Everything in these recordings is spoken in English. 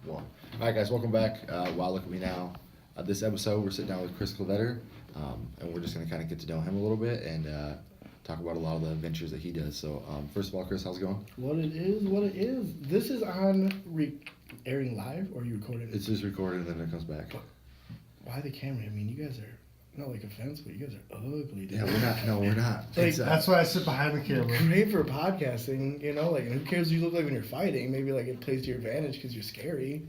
One. All right, guys, welcome back. Wow, look at me now. This episode, we're sitting down with Chris Klavetter, and we're just going to kind of get to know him a little bit and talk about a lot of the adventures that he does. So, first of all, Chris, how's it going? What it is. This is on airing live, or are you recording? It's just recorded, and then it comes back. But why the camera? I mean, you guys are, not like offense, but you guys are ugly, dude. Yeah, we're not. No, we're not. Like, That's why I sit behind the camera. Great for podcasting, you know, like, and who cares what you look like when you're fighting? Maybe, like, it plays to your advantage because you're scary.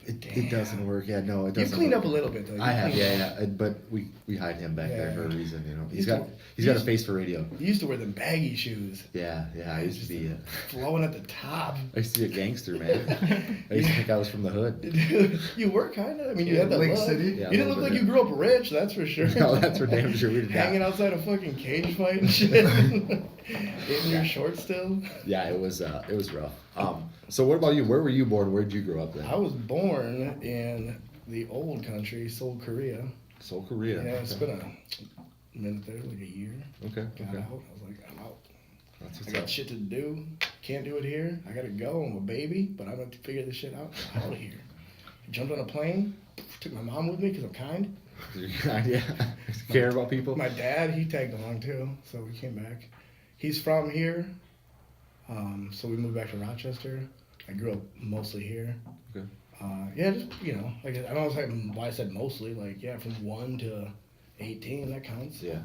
It doesn't work. Yeah, no, it doesn't. You've cleaned work. up a little bit, though. I have, yeah. But we hide him back there for a reason, you know. He's got a face for radio. You used to wear them baggy shoes. Yeah. I used to be flowing at the top. I used to be a gangster, man. I used to think I was from the hood. Dude, you were kind of. I mean, you had that Lake look. City? Yeah, You didn't look like you grew up rich, that's for sure. No, that's for damn sure. We did not. Hanging outside a fucking cage fight and shit. In your shorts still. Yeah, it was rough. So what about you? Where were you born? Where did you grow up then? I was born in the old country, Seoul, Korea. Seoul, Korea. Yeah, it's been a minute there, like a year. Okay. Got out. I was like, I'm out. That's I what's got up. shit to do. Can't do it here. I gotta go. I'm a baby, but I'm gonna figure this shit out. I'm out of here. I jumped on a plane. Took my mom with me because I'm kind. Yeah. Care about people. My dad, he tagged along too, so we came back. He's from here, so we moved back to Rochester. I grew up mostly here. Okay. Yeah, just, you know, like, I don't know why I said mostly, like, yeah, from 1 to 18, that counts. Yeah.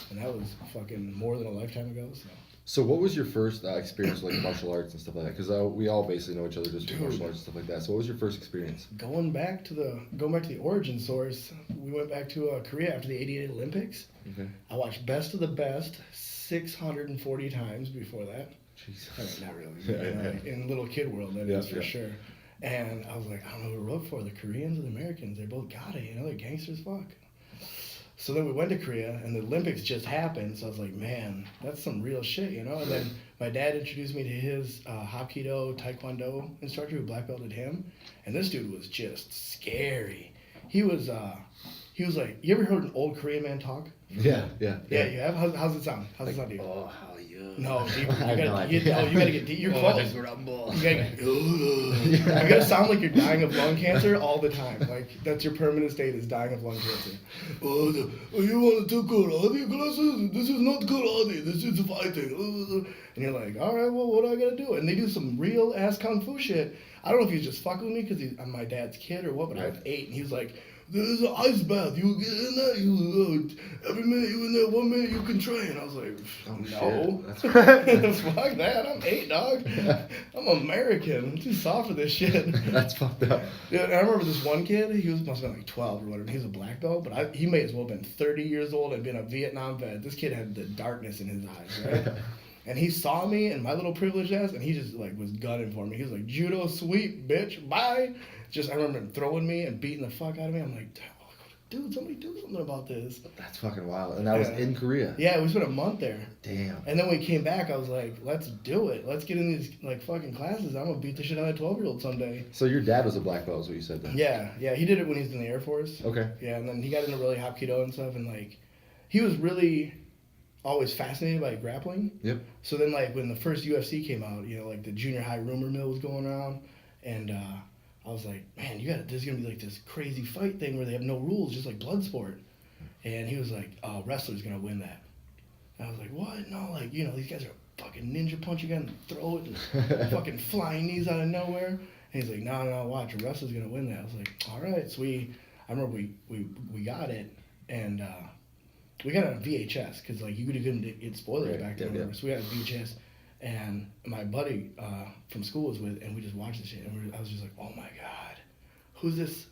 And that was fucking more than a lifetime ago, so. So what was your first experience with like martial arts and stuff like that? Because we all basically know each other just from martial arts and stuff like that. So what was your first experience? Going back to the origin source, we went back to Korea after the '88 Olympics. Okay. I watched Best of the Best 640 times before that. Jesus. I mean, not really. You know, like, in little kid world, that is for sure. And I was like, I don't know who to root for, the Koreans or the Americans. They both got it, you know, they're gangsters, fuck. So then we went to Korea, and the Olympics just happened, so I was like, man, that's some real shit, you know? And then my dad introduced me to his Hapkido Taekwondo instructor who black belted him, and this dude was just scary. He was like, you ever heard an old Korean man talk? Yeah. Yeah, you have? How's it sound? How's it sound to you? Oh, how you? No, deeper. I have no idea. You gotta get deep. You're close. grumble. You gotta sound like you're dying of lung cancer all the time. Like, that's your permanent state, is dying of lung cancer. You want to do karate classes? This is not karate. This is fighting. And you're like, all right, well, what do I gotta do? And they do some real ass kung fu shit. I don't know if he's just fucking with me because I'm my dad's kid or what, but I was 8, and he was like, there's an ice bath. You get in there. Every minute you in there, 1 minute you can train. I was like, no. Fuck that. I'm 8, dog. I'm American. I'm too soft for this shit. That's fucked up. Yeah, and I remember this one kid. Must have been like 12 or whatever. He was a black belt, but he may as well have been 30 years old and been a Vietnam vet. This kid had the darkness in his eyes, right? And he saw me and my little privileged ass, and he just like was gunning for me. He was like, judo sweep, bitch, bye. Just, I remember him throwing me and beating the fuck out of me. I'm like, dude, somebody do something about this. That's fucking wild. And that was in Korea. Yeah, we spent a month there. Damn. And then when we came back, I was like, let's do it. Let's get in these like fucking classes. I'm gonna beat the shit out of that 12-year-old someday. So your dad was a black belt, is what you said then? Yeah, he did it when he was in the Air Force. Okay. Yeah, and then he got into really Hapkido and stuff, and like, he was really always fascinated by grappling. Yep. So then, like, when the first UFC came out, you know, like the junior high rumor mill was going around, and I was like, man, there's gonna be like this crazy fight thing where they have no rules, just like blood sport. And he was like, oh, wrestler's gonna win that. And I was like, what? No, like, you know, these guys are fucking ninja punching you in the throat and fucking flying knees out of nowhere. And he's like, no, watch, a wrestler's gonna win that. I was like, all right. So I remember we got it, and we got it on VHS, because like you couldn't get spoilers back then. Yeah. So we got it on VHS, and my buddy from school was with, and we just watched this shit, and I was just like, oh my god, who's this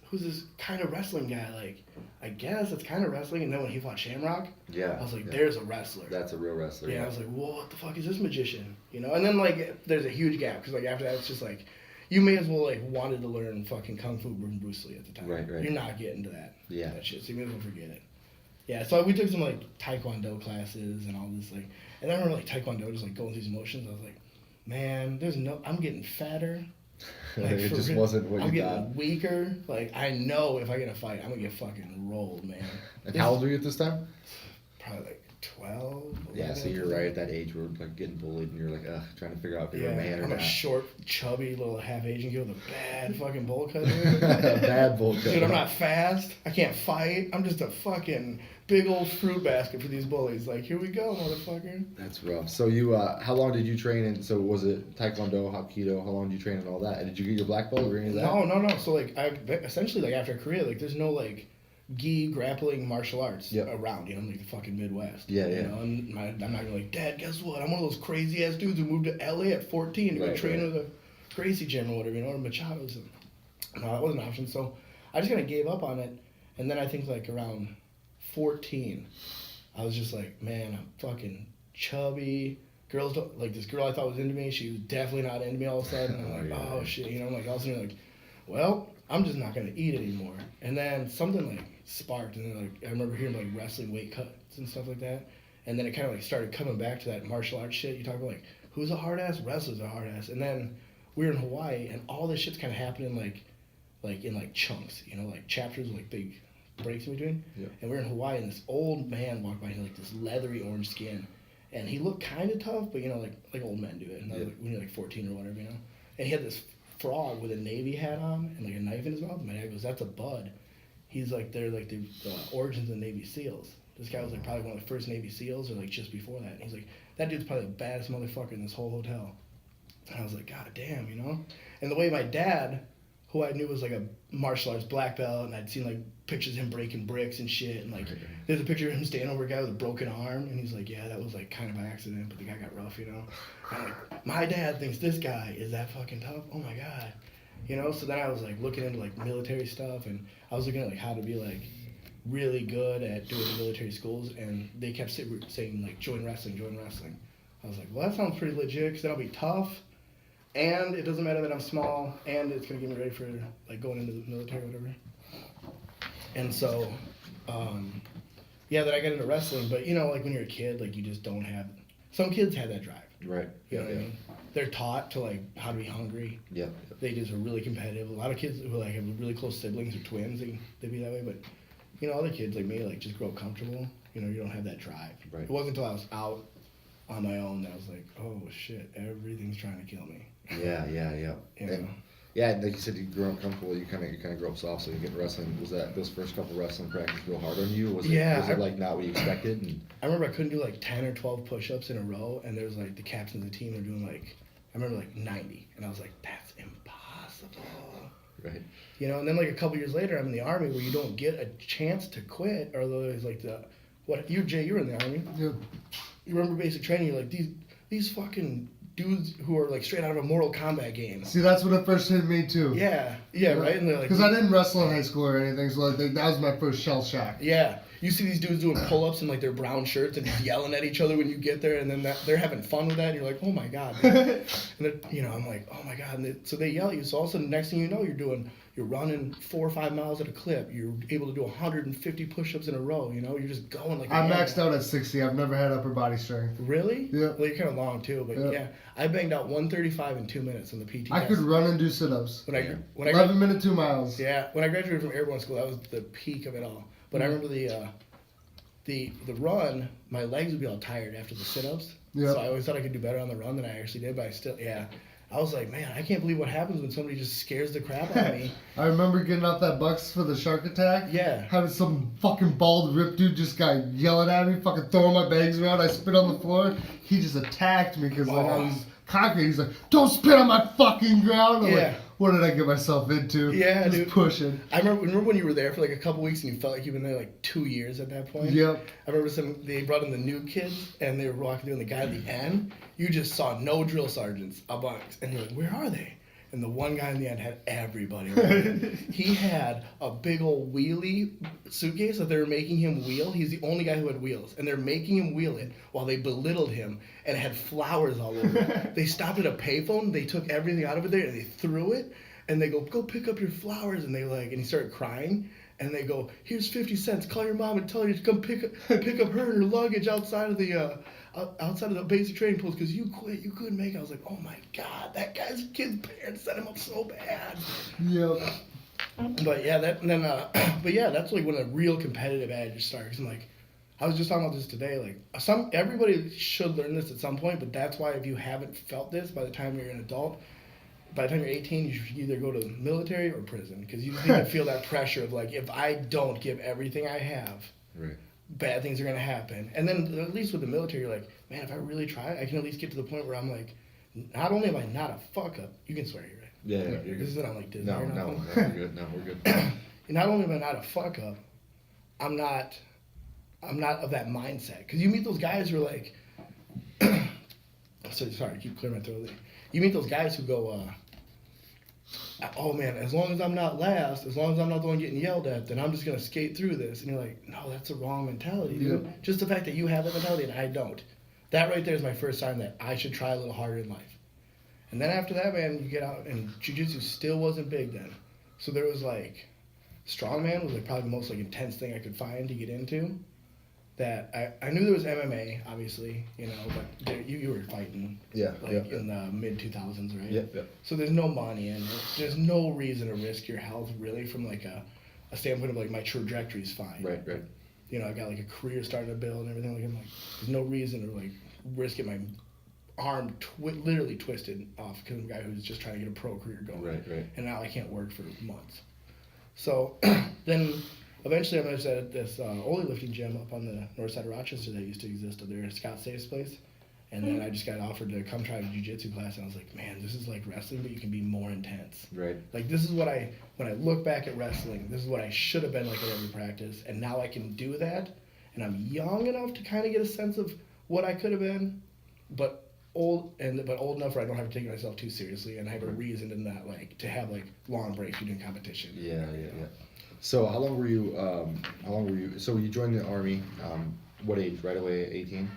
kind of wrestling guy? Like, I guess it's kind of wrestling. And then when he fought Shamrock, I was like, there's a wrestler. That's a real wrestler. Yeah, I was like, well, what the fuck is this magician? You know, and then like there's a huge gap, because like after that it's just like, you may as well like wanted to learn fucking kung fu from Bruce Lee at the time. Right. You're not getting to that. Yeah. That shit. So you may as well forget it. Yeah, so we took some like Taekwondo classes and all this like, and I remember like Taekwondo just like going through these motions. I was like, man, I'm getting fatter. Like, it just wasn't what I'm you getting thought. Weaker. Like, I know if I get a fight, I'm gonna get fucking rolled, man. And how old were you at this time? Probably like 12. Yeah, so you're right at that age where like getting bullied and you're like, trying to figure out if you're a man or I'm not. a short, chubby little half Asian kid with a bad fucking bowl cut, dude. Bad bowl cut. Dude, I'm not fast. I can't fight. I'm just a fucking big old fruit basket for these bullies. Like, here we go, motherfucker. That's rough. So you, how long did you train in? So was it Taekwondo, Hapkido? How long did you train in all that? And did you get your black belt or any of that? No. So like, I essentially like after Korea, like, there's no like gi grappling martial arts around. You know, like the fucking Midwest. Yeah. You know, and I'm not gonna like, Dad, guess what? I'm one of those crazy ass dudes who moved to LA at 14 to go train with a Gracie gym or whatever, you know, or Machado's. No, that wasn't an option. So I just kind of gave up on it. And then I think like around 14, I was just like, man, I'm fucking chubby. Girls don't, like this girl I thought was into me, she was definitely not into me all of a sudden. I'm like, oh shit, you know, I'm like all of a sudden like, well, I'm just not gonna eat anymore. And then something like sparked, and then like I remember hearing like wrestling weight cuts and stuff like that. And then it kind of like started coming back to that martial arts shit. You talk about like, who's a hard ass? Wrestler's a hard ass. And then we were in Hawaii, and all this shit's kind of happening like in like chunks, you know, like chapters with like big breaks in between. Yeah. And we were in Hawaii, and this old man walked by, he had like this leathery orange skin, and he looked kind of tough, but you know, like old men do it. And like, when you're like 14 or whatever, you know. And he had this frog with a Navy hat on and like a knife in his mouth. And my dad goes, "That's a bud." He's like, they're like the origins of Navy SEALs. This guy was like probably one of the first Navy SEALs, or like just before that. And he's like, that dude's probably the baddest motherfucker in this whole hotel. And I was like, God damn, you know. And the way my dad, who I knew was like a martial arts black belt, and I'd seen like pictures of him breaking bricks and shit, and like there's a picture of him standing over a guy with a broken arm, and he's like, yeah, that was like kind of by accident, but the guy got rough, you know. And I'm like, my dad thinks this guy is that fucking tough. Oh my God, you know. So then I was like looking into like military stuff, and I was looking at like how to be like really good at doing the military schools, and they kept saying like join wrestling. I was like, well, that sounds pretty legit, because then I'll be tough. And it doesn't matter that I'm small, and it's gonna get me ready for like going into the military or whatever. And so, then I got into wrestling. But you know, like when you're a kid, like you just don't have. Some kids have that drive. Right. You know what I mean? They're taught to like how to be hungry. Yeah. They just are really competitive. A lot of kids who like have really close siblings or twins, they be that way. But you know, other kids like me like just grow up comfortable. You know, you don't have that drive. Right. It wasn't until I was out on my own that I was like, oh shit, everything's trying to kill me. Yeah. You know? Yeah, like you said, you grew up comfortable. You kind of grew up soft, so you get wrestling. Was that those first couple wrestling practices real hard on you? Was it like not what you expected? And I remember I couldn't do like 10 or 12 push-ups in a row, and there was like the captain of the team were doing like, I remember like 90, and I was like, that's impossible. Right. You know, and then like a couple years later, I'm in the Army where you don't get a chance to quit, or there's like Jay, you were in the Army. Yeah. You remember basic training? You're like these fucking dudes who are like straight out of a Mortal Kombat game. See, that's when it first hit me too. Yeah, right. And they're like, because I didn't wrestle in high school or anything, so like that was my first shell shock. Yeah, you see these dudes doing pull-ups in like their brown shirts and just yelling at each other when you get there, and then they're having fun with that, and you're like, oh my God. And I'm like, oh my God. And so they yell at you. So all of a sudden, next thing you know, you're running 4 or 5 miles at a clip. You're able to do 150 push-ups in a row. You know, you're just going like. I maxed out at 60. I've never had upper body strength. Really? Yeah. Well, you're kind of long too, but yeah, I banged out 135 in 2 minutes on the PT. I test. could run and do sit-ups. When I 11 minute 2 miles. Yeah, when I graduated from airborne school, that was the peak of it all. But I remember the run, my legs would be all tired after the sit-ups. Yep. So I always thought I could do better on the run than I actually did, but I was like, man, I can't believe what happens when somebody just scares the crap out of me. I remember getting off that bus for the shark attack. Yeah. Having some fucking bald ripped dude just yelling at me, fucking throwing my bags around. I spit on the floor. He just attacked me because I was concrete. He's like, don't spit on my fucking ground. I'm like, what did I get myself into? Yeah, just dude. Pushing. I remember when you were there for like a couple weeks and you felt like you've been there like 2 years at that point. Yep. I remember they brought in the new kids and they were walking through, and the guy at the end, you just saw no drill sergeants, a bunch, and you're like, where are they? And the one guy in the end had everybody around him. He had a big old wheelie suitcase that they were making him wheel. He's the only guy who had wheels. And they're making him wheel it while they belittled him, and it had flowers all over it. They stopped at a payphone, they took everything out of it there, and they threw it. And they go pick up your flowers. And and he started crying. And they go, here's 50 cents. Call your mom and tell her to come pick up her and her luggage outside of the basic training post because you quit. You couldn't make it. I was like, oh my God, that guy's kid's parents set him up so bad. Yep. But yeah, that's like when a real competitive edge starts. I'm like, I was just talking about this today. Like everybody should learn this at some point, but that's why if you haven't felt this by the time you're an adult, by the time you're 18, you should either go to the military or prison because you just need to feel that pressure of like, if I don't give everything I have, Right. bad things are gonna happen. And then at least with the military, you're like, man, if I really try, I can at least get to the point where I'm like, not only am I not a fuck up, you can swear here, right? Yeah, you're This good. is not like Disney. No, or no, nothing. we're good. No, we're good. Not only am I not a fuck up, I'm not of that mindset. Because you meet those guys who are like, sorry, I keep clearing my throat. You meet those guys who go, oh man, as long as I'm not last, as long as I'm not the one getting yelled at, then I'm just gonna skate through this. And you're like, no, that's a wrong mentality, dude. Yeah. Just the fact that you have that mentality and I don't. That right there is my first sign that I should try a little harder in life. And then after that, man, you get out, and jiu-jitsu still wasn't big then. So there was like, strongman was like probably the most like intense thing I could find to get into. That I knew there was MMA, obviously, you know, but you were fighting Yeah, like in the mid 2000s, right? Yep, yep. So there's no money in it. There's no reason to risk your health really from like a standpoint of like my trajectory's fine. Right, right. You know, I got like a career starting to build and everything. Like I'm like, there's no reason to like risk it. My arm literally twisted off because of a guy who's just trying to get a pro career going. Right, right. And now I can't work for months. So then eventually I was at this Oli lifting gym up on the north side of Rochester that used to exist up there, Scott Stave's place. And then I just got offered to come try a jiu-jitsu class, and I was like, man, this is like wrestling, but you can be more intense. Right. Like, this is what when I look back at wrestling, this is what I should have been like at every practice, and now I can do that, and I'm young enough to kind of get a sense of what I could have been, but old enough where I don't have to take myself too seriously, and I have a reason to not like, to have like long breaks between competition. Yeah. So how long were you, so you joined the Army, what age, right away, 18?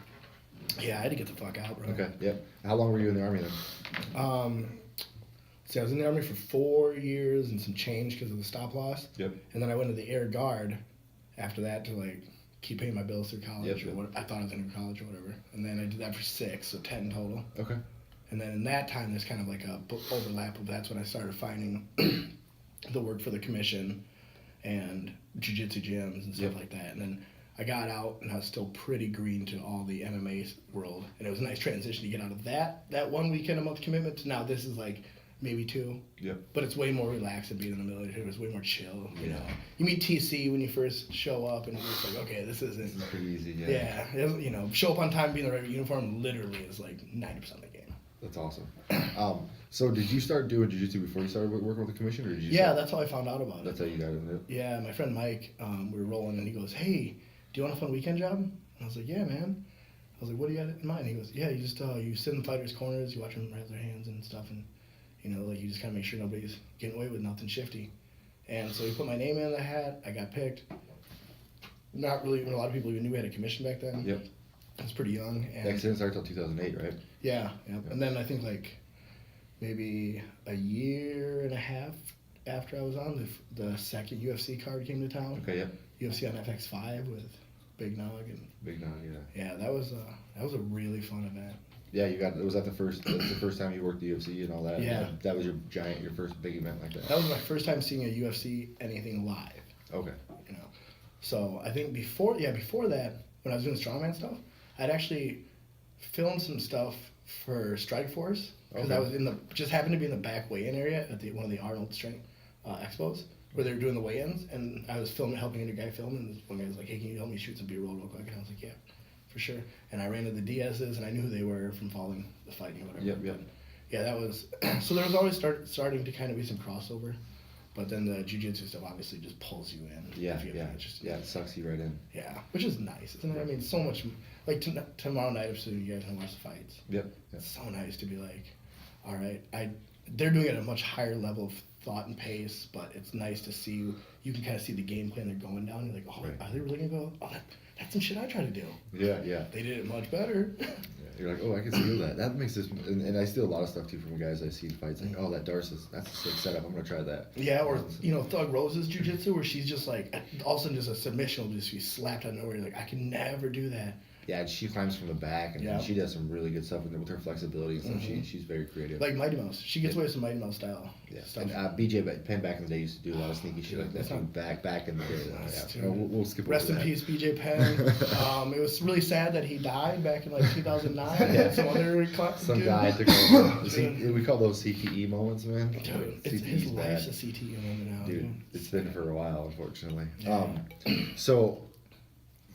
Yeah, I had to get the fuck out, bro. Okay, yep. How long were you in the Army then? See, I was in the Army for 4 years and some change because of the stop loss. Yep. And then I went to the Air Guard after that to like keep paying my bills through college Yep. or what I thought I was in college or whatever. And then I did that for 6, so 10 total. Okay. And then in that time, there's kind of like a overlap of that's when I started finding the work for the commission and jiu-jitsu gyms and stuff Yep. like that. And then I got out and I was still pretty green to all the MMA world. And it was a nice transition to get out of that 1 weekend a month commitment to now this is like maybe 2. Yep. But it's way more relaxed than being in the military. It was way more chill, you Yeah. know. You meet TC when you first show up and it's like, okay, this isn't... This is pretty easy, yeah. Yeah, you know, show up on time, be in the right uniform literally is like 90% of the game. That's awesome. So did you start doing jiu-jitsu before you started working with the commission, or did you? Yeah, that's how I found out about That's it. how you got into it. Yeah, my friend Mike, we were rolling and he goes, hey, do you want a fun weekend job? And I was like, yeah, man. I was like, what do you got in mind? He goes, yeah, you just you sit in the fighters' corners, you watch them raise their hands and stuff, and you know, like you just kind of make sure nobody's getting away with nothing shifty. And so he put my name in the hat. I got picked. Not really. A lot of people even knew we had a commission back then. Yep. I was pretty young. And That didn't start until 2008, right? yeah. And then I think like maybe a year and a half after I was on, the second UFC card came to town. Okay, yep. UFC on FX5 with Big Nog and Big Nog, yeah. yeah, that was a really fun event. Yeah, you got. Was that the first? That's the first time you worked the UFC and all that. Yeah. That was your first big event like that. That was my first time seeing a UFC anything live. Okay. You know, so I think before that, when I was doing strongman stuff, I'd actually filmed some stuff for Strike Force because I was just happened to be in the back weigh-in area at one of the Arnold Strength expos where they were doing the weigh-ins, and I was helping a guy film, and this one guy was like, "Hey, can you help me shoot some B-roll real quick?" And I was like, "Yeah, for sure." And I ran into the DS's, and I knew who they were from following the fighting or whatever. Yep. But yeah, that was so there was always starting to kind of be some crossover. But then the jiu-jitsu stuff obviously just pulls you in. Yeah, if you have yeah, an interest in yeah. it. It sucks you right in. Yeah, which is nice, isn't it? I mean, so much. Like tomorrow night, I'm assuming you guys can watch the fights. Yep. It's so nice to be like, all right, they're doing it at a much higher level of thought and pace, but it's nice to see you can kind of see the game plan they're going down. You're like, oh, Right. are they really gonna go? Oh, that's some shit I try to do. Yeah, yeah. They did it much better. Yeah, you're like, oh, I can see that. That makes this, and I steal a lot of stuff too from guys I see in fights. Like, oh, that Darcis, that's a sick setup. I'm gonna try that. Yeah, or Thug Rose's jiu-jitsu, where she's just like, all of a sudden, just a submission will just be slapped out of nowhere. You're like, I can never do that. Yeah, and she climbs from the back, and Yeah. she does some really good stuff with her flexibility and stuff. She's very creative. Like Mighty Mouse. She gets away with some Mighty Mouse style stuff. And BJ Penn back in the day used to do a lot of sneaky shit like that. That's not- Back in the day. That's Yeah. true. We'll skip Rest over in that. peace, BJ Penn. It was really sad that he died back in like 2009. Yeah. Some other Some dude. guy took over. We call those CTE moments, man. Dude, CTE his is life's bad. a CTE moment now. Dude, it's been for a while, unfortunately. Yeah. So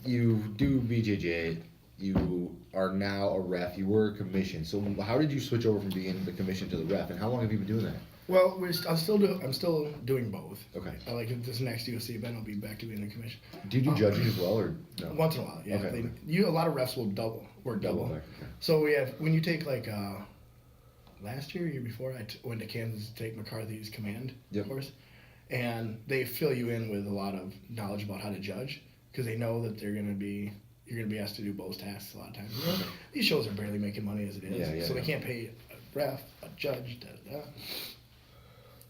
you do BJJ. You are now a ref. You were commissioned. So how did you switch over from being the commission to the ref, and how long have you been doing that? Well, I'm still doing both. Okay. Like this next UFC event, I'll be back to being the commission. Do you do judging as well, or no? Once in a while, yeah. Okay. A lot of refs will work double. back, okay. So we have when you take like last year, year before, I went to Kansas to take McCarthy's command course, and they fill you in with a lot of knowledge about how to judge because they know that you're gonna be asked to do both tasks a lot of times. You know? These shows are barely making money as it is, so they can't pay a ref, a judge,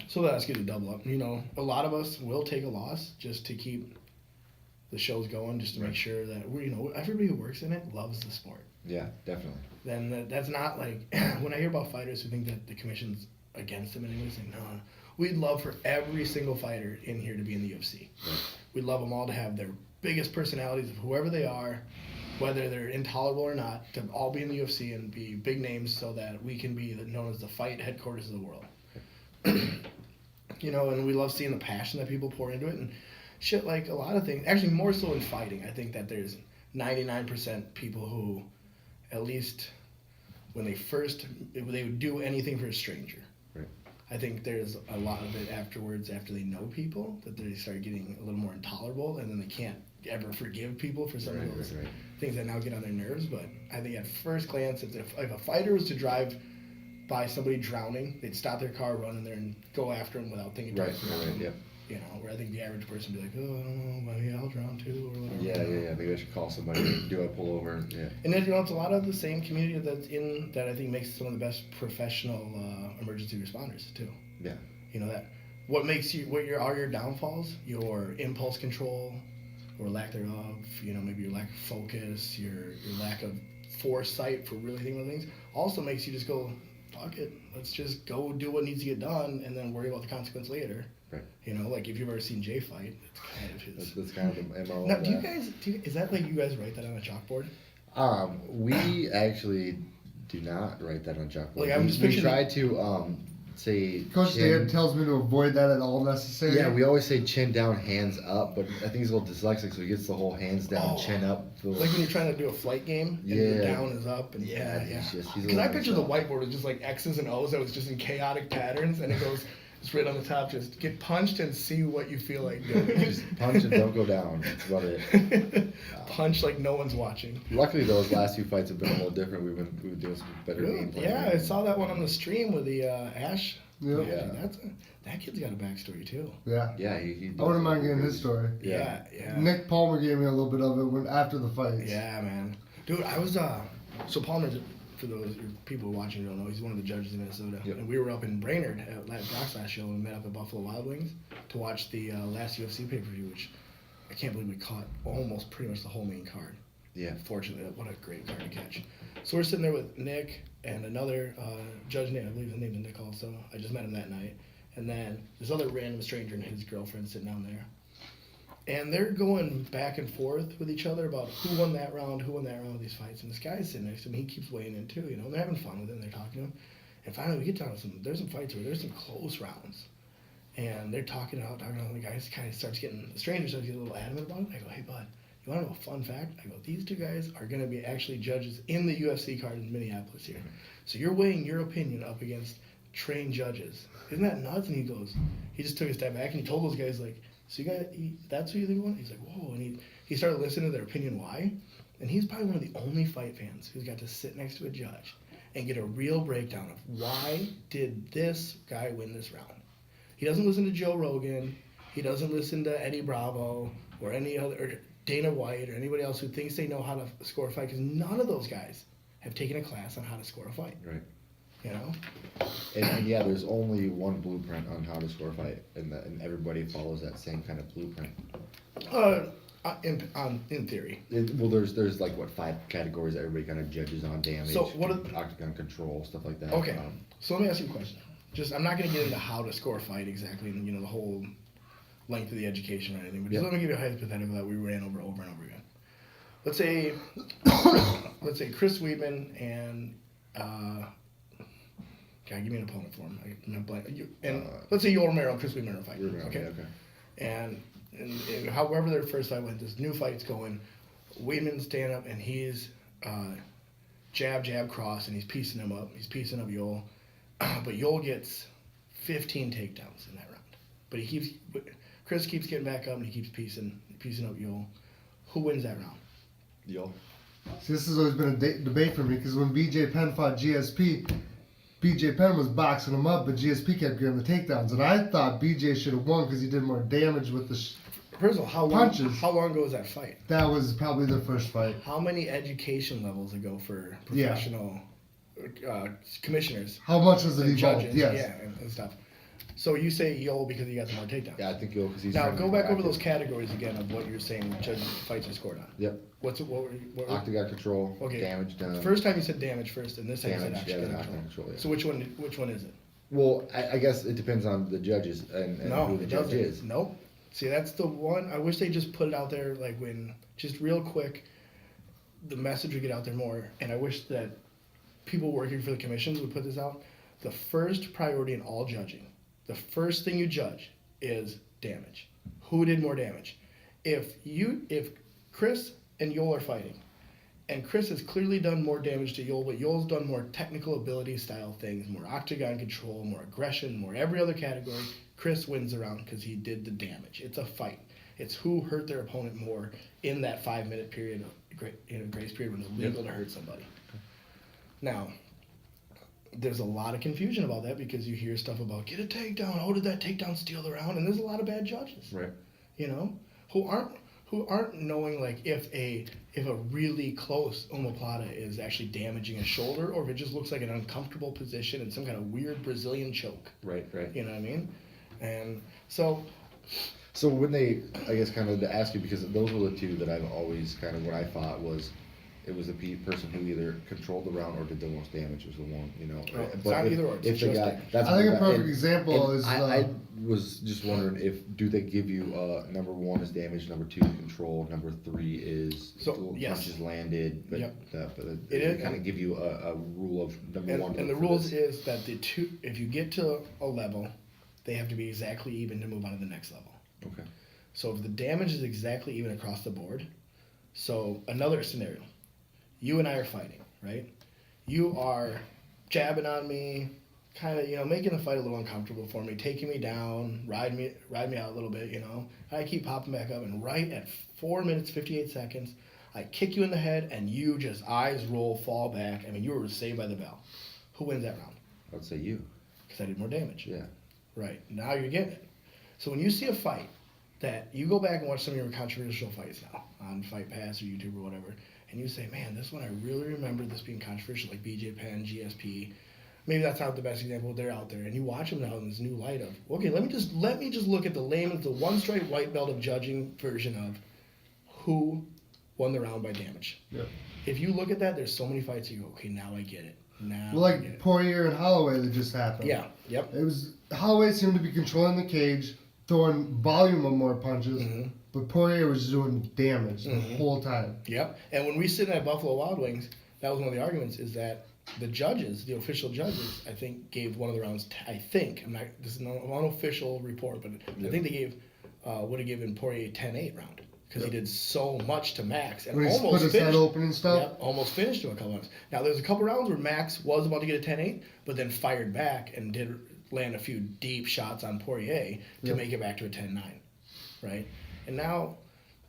So that's good to double up. You know, a lot of us will take a loss just to keep the shows going, just to make sure that everybody who works in it loves the sport. Yeah, definitely. Then that's not like when I hear about fighters who think that the commission's against them and say, no, we'd love for every single fighter in here to be in the UFC. Right. We'd love them all to have their biggest personalities of whoever they are, whether they're intolerable or not, to all be in the UFC and be big names so that we can be known as the fight headquarters of the world. And we love seeing the passion that people pour into it and shit, like a lot of things. Actually, more so in fighting. I think that there's 99% people who, at least when they would do anything for a stranger. Right. I think there's a lot of it afterwards, after they know people, that they start getting a little more intolerable, and then they can't ever forgive people for some of those things that now get on their nerves. But I think at first glance, if a fighter was to drive by somebody drowning, they'd stop their car, run in there, and go after him without thinking twice. Right. Where I think the average person would be like, oh, I don't know, maybe I'll drown too, or whatever. Yeah. Maybe I should call somebody. Do I pull over? Yeah. And then it's a lot of the same community that I think makes some of the best professional emergency responders too. Yeah. That what are your downfalls, your impulse control or lack thereof, maybe your lack of focus, your lack of foresight for really thinking about things, also makes you just go, fuck it, let's just go do what needs to get done and then worry about the consequence later. Right. Like if you've ever seen Jay fight, it's kind of his. That's kind of the MO. Now, is that like you guys write that on a chalkboard? We actually do not write that on chalkboard. Like, I'm just we picturing try to say Coach chin. Dan tells me to avoid that at all necessary. Yeah, we always say chin down, hands up, but I think he's a little dyslexic, so he gets the whole hands down, chin up. Like when you're trying to do a flight game, and your down is up, and Because I picture the whiteboard with just like X's and O's that was just in chaotic patterns, and it goes, it's right on the top, just get punched and see what you feel like doing. Just punch and don't go down. That's about it. Punch like no one's watching. Luckily, those last few fights have been a little different. We've been doing some better game plan. Yeah, I saw that one on the stream with the Ash. Yep. Yeah. That kid's got a backstory too. Yeah. Yeah, he I wouldn't mind getting his story. Yeah. Nick Palmer gave me a little bit of it after the fight. Yeah, man. Dude, I was so Palmer, for those people watching who don't know, he's one of the judges in Minnesota. Yep. And we were up in Brainerd at Brock's last show and met up at Buffalo Wild Wings to watch the last UFC pay-per-view, which I can't believe we caught almost pretty much the whole main card. Yeah. Fortunately, what a great card to catch. So we're sitting there with Nick and another judge named, I believe his name is Nick also. I just met him that night. And then this other random stranger and his girlfriend sitting down there. And they're going back and forth with each other about who won that round with these fights. And this guy's sitting next to him, he keeps weighing in too, and they're having fun with him, they're talking to him. And finally we get down to there's some fights where there's some close rounds. And they're talking out, and the guy kind of the stranger starts getting a little adamant about it. I go, hey bud, you want to know a fun fact? I go, these two guys are going to be actually judges in the UFC card in Minneapolis here. So you're weighing your opinion up against trained judges. Isn't that nuts? And he just took a step back and he told those guys, like, so that's who you think won? He's like, whoa. And he started listening to their opinion why. And he's probably one of the only fight fans who's got to sit next to a judge and get a real breakdown of why did this guy win this round. He doesn't listen to Joe Rogan. He doesn't listen to Eddie Bravo or any other, or Dana White or anybody else who thinks they know how to score a fight, because none of those guys have taken a class on how to score a fight. Right. And yeah, there's only one blueprint on how to score a fight, and everybody follows that same kind of blueprint. In theory. Well, there's like what 5 categories that everybody kind of judges on: damage, So what octagon control, stuff like that. Okay. So let me ask you a question. I'm not going to get into how to score a fight exactly, and the whole length of the education or anything. But just let me give you a hypothetical that we ran over and over again. Let's say Chris Weidman and God, give me an opponent for him. I'm not blank. Let's say Yoel Romero and Chris Weidman are a fight. Okay. And however their first fight went, this new fight's going. Weidman's stand up and he's jab cross and he's piecing him up. He's piecing up Yoel, but Yoel gets 15 takedowns in that round. But Chris keeps getting back up and he keeps piecing up Yoel. Who wins that round? Yoel. See, this has always been a debate for me because when BJ Penn fought GSP, BJ Penn was boxing him up, but GSP kept getting the takedowns, and I thought BJ should have won because he did more damage with the First of all, punches. How long ago was that fight? That was probably their first fight. How many education levels ago for professional commissioners? How much was it evolved? Judges, yes. Yeah, and stuff. So you say Yoel because he got the more takedowns. Yeah, I think Yoel because he's. Now go back over those categories again of what you're saying judges fights are scored on. Yep. What Octagon control. Okay. Damage done. First time you said damage first, and this time damage, you said yeah, octagon control. yeah. So which one is it? Well, I guess it depends on the judges and who the judge is. Nope. See, that's the one. I wish they just put it out there, like just real quick, the message would get out there more. And I wish that people working for the commissions would put this out. The first priority in all judging, the first thing you judge is damage. Who did more damage? If Chris and Yoel are fighting, and Chris has clearly done more damage to Yoel, but Yoel's done more technical ability style things, more octagon control, more aggression, more every other category, Chris wins the round because he did the damage. It's a fight. It's who hurt their opponent more in that 5-minute period, grace period when it's legal to hurt somebody. Now, there's a lot of confusion about that because you hear stuff about get a takedown. Oh, did that takedown steal the round? And there's a lot of bad judges. Right. Who aren't knowing like if a really close omoplata is actually damaging a shoulder or if it just looks like an uncomfortable position in some kind of weird Brazilian choke. Right. You know what I mean? And so when they, I guess, kind of to ask you, because those were the two that I've always kind of what I thought was. It was the person who either controlled the round or did the most damage was the one, it's But not either or. if the guy, that's I think a perfect and example is. I was just wondering do they give you number 1 is damage, number 2 control, number 3 is punches landed, but they kind of give you a rule of number 1. And the rules is that if you get to a level, they have to be exactly even to move on to the next level. Okay. So if the damage is exactly even across the board, so another scenario. You and I are fighting, right? You are jabbing on me, kind of, making the fight a little uncomfortable for me, taking me down, ride me out a little bit, I keep popping back up, and right at 4 minutes, 58 seconds, I kick you in the head, and you just eyes roll, fall back. I mean, you were saved by the bell. Who wins that round? I would say you. Because I did more damage. Yeah. Right. Now you're getting it. So when you see a fight that you go back and watch some of your controversial fights now on Fight Pass or YouTube or whatever, and you say, man, this one I really remember this being controversial, like BJ Penn, GSP. Maybe that's not the best example, but they're out there. And you watch them now in this new light of, okay, let me just look at the layman's, the one straight white belt of judging version of who won the round by damage. Yeah. If you look at that, there's so many fights you go, okay, now I get it. Poirier and Holloway that just happened. Yeah, yep. It was Holloway seemed to be controlling the cage, throwing volume of more punches, but Poirier was doing damage the whole time. Yep. And when we sit at Buffalo Wild Wings, that was one of the arguments is that the judges, the official judges, I think gave one of the rounds. This is not an unofficial report, but I think they would have given Poirier 10-8 round because he did so much to Max and when he almost split his head open and stuff. Yep, almost finished him a couple rounds. Now there's a couple rounds where Max was about to get a 10-8, but then fired back and did land a few deep shots on Poirier to make it back to a 10-9, right? And now,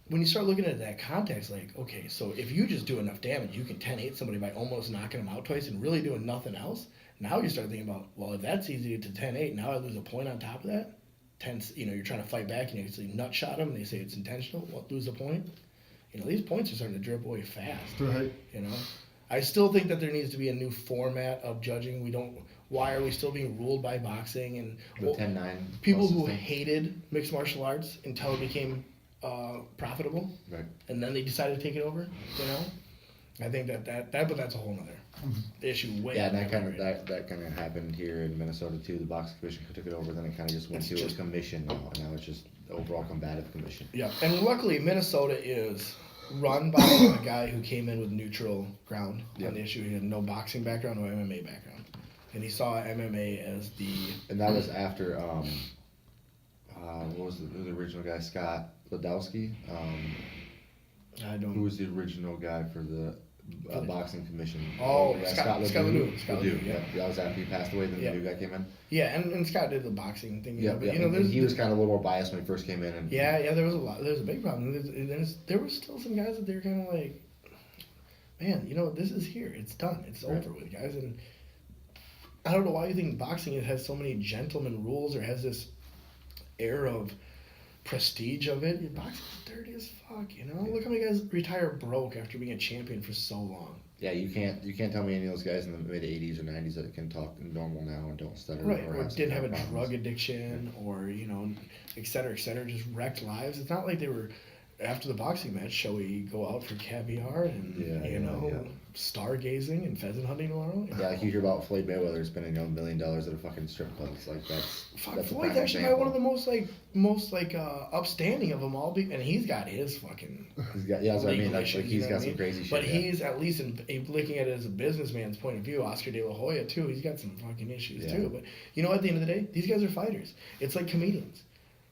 when you start looking at that context, like, okay, so if you just do enough damage, you can 10-8 somebody by almost knocking them out twice and really doing nothing else. Now you start thinking about, well, if that's easy to 10-8, now I lose a point on top of that. You're trying to fight back and you actually nut shot them and they say it's intentional. Well, lose a point. These points are starting to drip away fast. Right. I still think that there needs to be a new format of judging. Why are we still being ruled by boxing and 10-9? People who hated mixed martial arts until it became profitable, Right. and then they decided to take it over. You know, I think but that's a whole other issue. Way Yeah, and that down kind the of road. that kind of happened here in Minnesota too. The boxing commission took it over, then it kind of just went It's to just- a commission now, and now it's just the overall combative commission. Yeah, and luckily Minnesota is run by a guy who came in with neutral ground Yeah. on the issue. He had no boxing background, no MMA background, and he saw MMA as the And that was after what was the original guy, Scott Ladowski? I Who don't. was the original guy for the boxing commission? Oh, Yeah, Scott Ledoux. Scott Ledoux, Ledoux, yeah. That was after he passed away. Then Yeah. the new guy came in. Yeah, and Scott did the boxing thing. Yeah, But yeah. you know, and there's he was kind of a little more biased when he first came in. And Yeah, there was a big problem. There was still some guys that they were kind of like, man, you know, this is here. It's done. It's Right. over with, guys. And I don't know why you think boxing has so many gentleman rules or has this air of prestige of it. Your boxing's dirty as fuck, you know? Look how many guys retire broke after being a champion for so long. Yeah, you can't tell me any of those guys in the mid '80s or '90s that can talk normal now and don't stutter. Right, or some didn't have a problems. drug addiction or, you know, et cetera, just wrecked lives. It's not like they were, after the boxing match, shall we go out for caviar and, Yeah, you yeah, know, yeah. stargazing and pheasant hunting tomorrow? Yeah, like you hear about Floyd Mayweather spending $1 million at a fucking strip club. It's like that's Fuck, that's a Floyd's prime actually example. one of the most upstanding of them all, and he's got his fucking. He's got, yeah, that's what I mean. legal Like issues, he's you know got what I some mean? crazy shit. But yeah. he's at least looking at it as a businessman's point of view. Oscar De La Hoya too. He's got some fucking issues Yeah. too. But you know, at the end of the day, these guys are fighters. It's like comedians.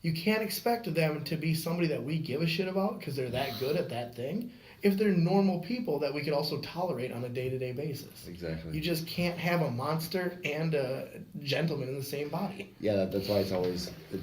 You can't expect them to be somebody that we give a shit about because they're that good at that thing. If they're normal people that we could also tolerate on a day-to-day basis. Exactly. You just can't have a monster and a gentleman in the same body. Yeah, that's why it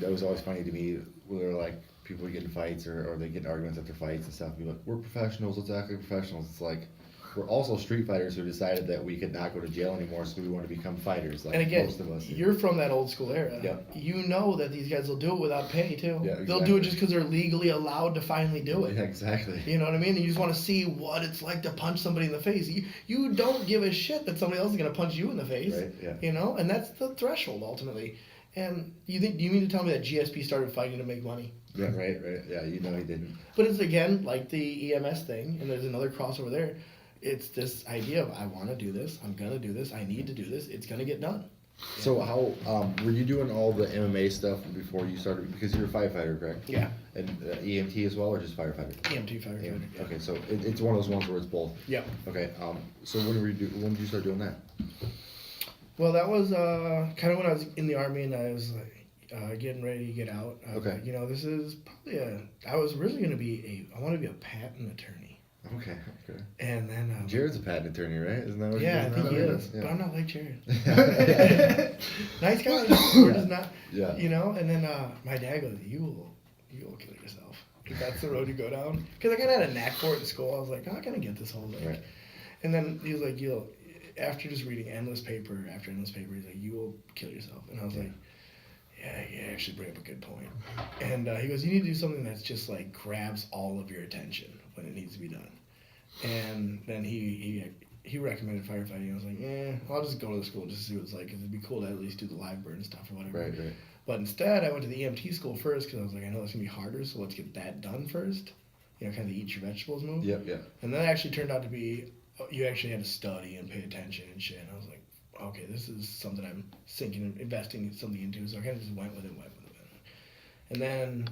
was always funny to me when they're like people would get in fights or they get in arguments after fights and stuff. Be like, we're professionals. Let's act like professionals. It's like we're also street fighters who decided that we could not go to jail anymore, so we want to become fighters. Like And again, most of us. you're from that old school era. Yeah. You know that these guys will do it without pay too. Yeah, They'll do exactly. it just because they're legally allowed to finally do it. Yeah, exactly. You know what I mean? And you just want to see what it's like to punch somebody in the face. You don't give a shit that somebody else is going to punch you in the face. Right, yeah. You know? And that's the threshold do you mean to tell me that GSP started fighting to make money? Yeah, right. Yeah, you know he didn't. But it's again like the EMS thing, and there's another crossover there. It's this idea of I want to do this, I'm gonna do this, I need to do this, it's gonna get done. So how were you doing all the MMA stuff before you started? Because you're a firefighter, correct? Yeah. And EMT as well, or just firefighter? EMT firefighter. Yeah. Okay, so it's one of those ones where it's both. Yeah. Okay. So when did you start doing that? Well, that was kind of when I was in the Army and I was like getting ready to get out. Okay. You know, this is probably I was originally going to be I want to be a patent attorney. Okay. And then. Jared's a patent attorney, right? Isn't that what Yeah, I he think he does? is. Yeah. But I'm not like Jared. Nice guy. We're just not. Yeah. You know, and then my dad goes, you will kill yourself. If that's the road you go down. Because I kind of had a knack for it in school. I was like, how can I get this whole thing? Right. And then he was like, after just reading endless paper after endless paper, he's like, you will kill yourself. And I was like, yeah, you actually bring up a good point. And he goes, you need to do something that's just like grabs all of your attention when it needs to be done. And then he recommended firefighting. I was like, I'll just go to the school just to see what it's like. Because it'd be cool to at least do the live burn stuff or whatever. Right. But instead, I went to the EMT school first because I was like, I know it's going to be harder, so let's get that done first. You know, kind of the eat your vegetables move. Yep. And then it actually turned out to be, you actually had to study and pay attention and shit. And I was like, okay, this is something I'm investing something into. So I kind of just went with it. And then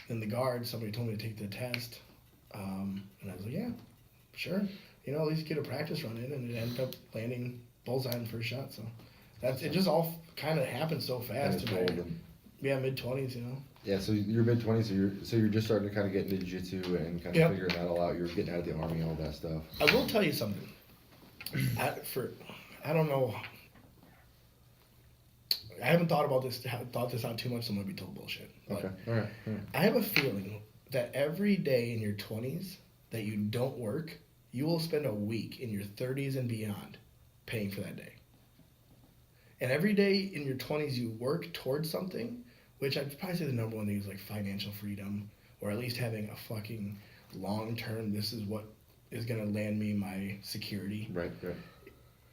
in the guard, somebody told me to take the test. And I was like, yeah, sure. You know, at least get a practice run in. And it ended up landing bullseye in the first shot. So it just all kind of happened so fast. Yeah, mid-20s, you know. Yeah, so you're mid-20s, so you're just starting to kind of get into jiu-jitsu and kind of figuring that all out. You're getting out of the Army, all that stuff. I will tell you something. I don't know. I haven't thought this out too much, so I'm going to be told bullshit. But Okay, all right. I have a feeling that every day in your 20s that you don't work, you will spend a week in your 30s and beyond paying for that day. And every day in your 20s you work towards something, which I'd probably say the number one thing is like financial freedom, or at least having a fucking long-term, this is what is going to land me my security. Right.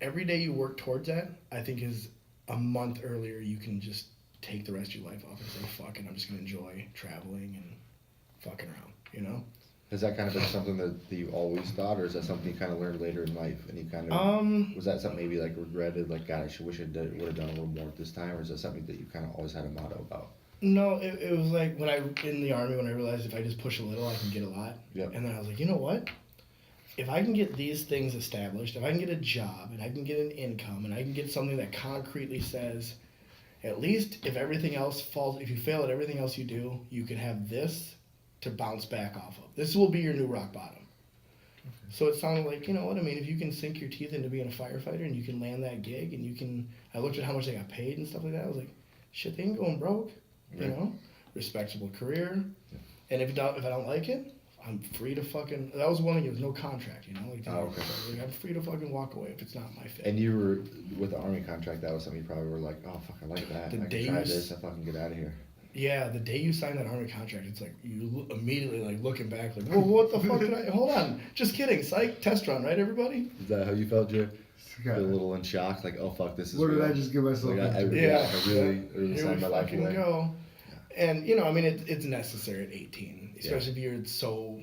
Every day you work towards that, I think is a month earlier you can just take the rest of your life off and say, fuck it, I'm just going to enjoy traveling and fucking around, you know? Has that kind of been something that you always thought, or is that something you kind of learned later in life? And you kind of was that something maybe like regretted, like God, wish I would have done a little more at this time, or is that something that you kind of always had a motto about? No, it was like when I in the Army, when I realized if I just push a little, I can get a lot. Yep. And then I was like, you know what? If I can get these things established, if I can get a job, and I can get an income, and I can get something that concretely says, at least if everything else falls, if you fail at everything else you do, you can have this to bounce back off of. This will be your new rock bottom. Okay. So it sounded like, you know what I mean, if you can sink your teeth into being a firefighter and you can land that gig and you can, I looked at how much they got paid and stuff like that, I was like, shit, they ain't going broke, you know? Respectable career. Yeah. And if I don't like it, I'm free to fucking, that was one thing, there was no contract, you know? Like, okay. Like, I'm free to fucking walk away if it's not my fit. And you were, with the Army contract, that was something you probably were like, oh, fuck, I like that. I can try this, I fucking get out of here. Yeah, the day you sign that Army contract, it's like, you immediately, like, looking back, like, whoa, what the fuck did I, hold on, just kidding, psych, test run, right, everybody? Is that how you felt, Joe? A little in shock, like, oh, fuck, this is what real. did I just give myself like, into? I really signed my life away. Go. Yeah. And, you know, I mean, it's necessary at 18, especially if you're so...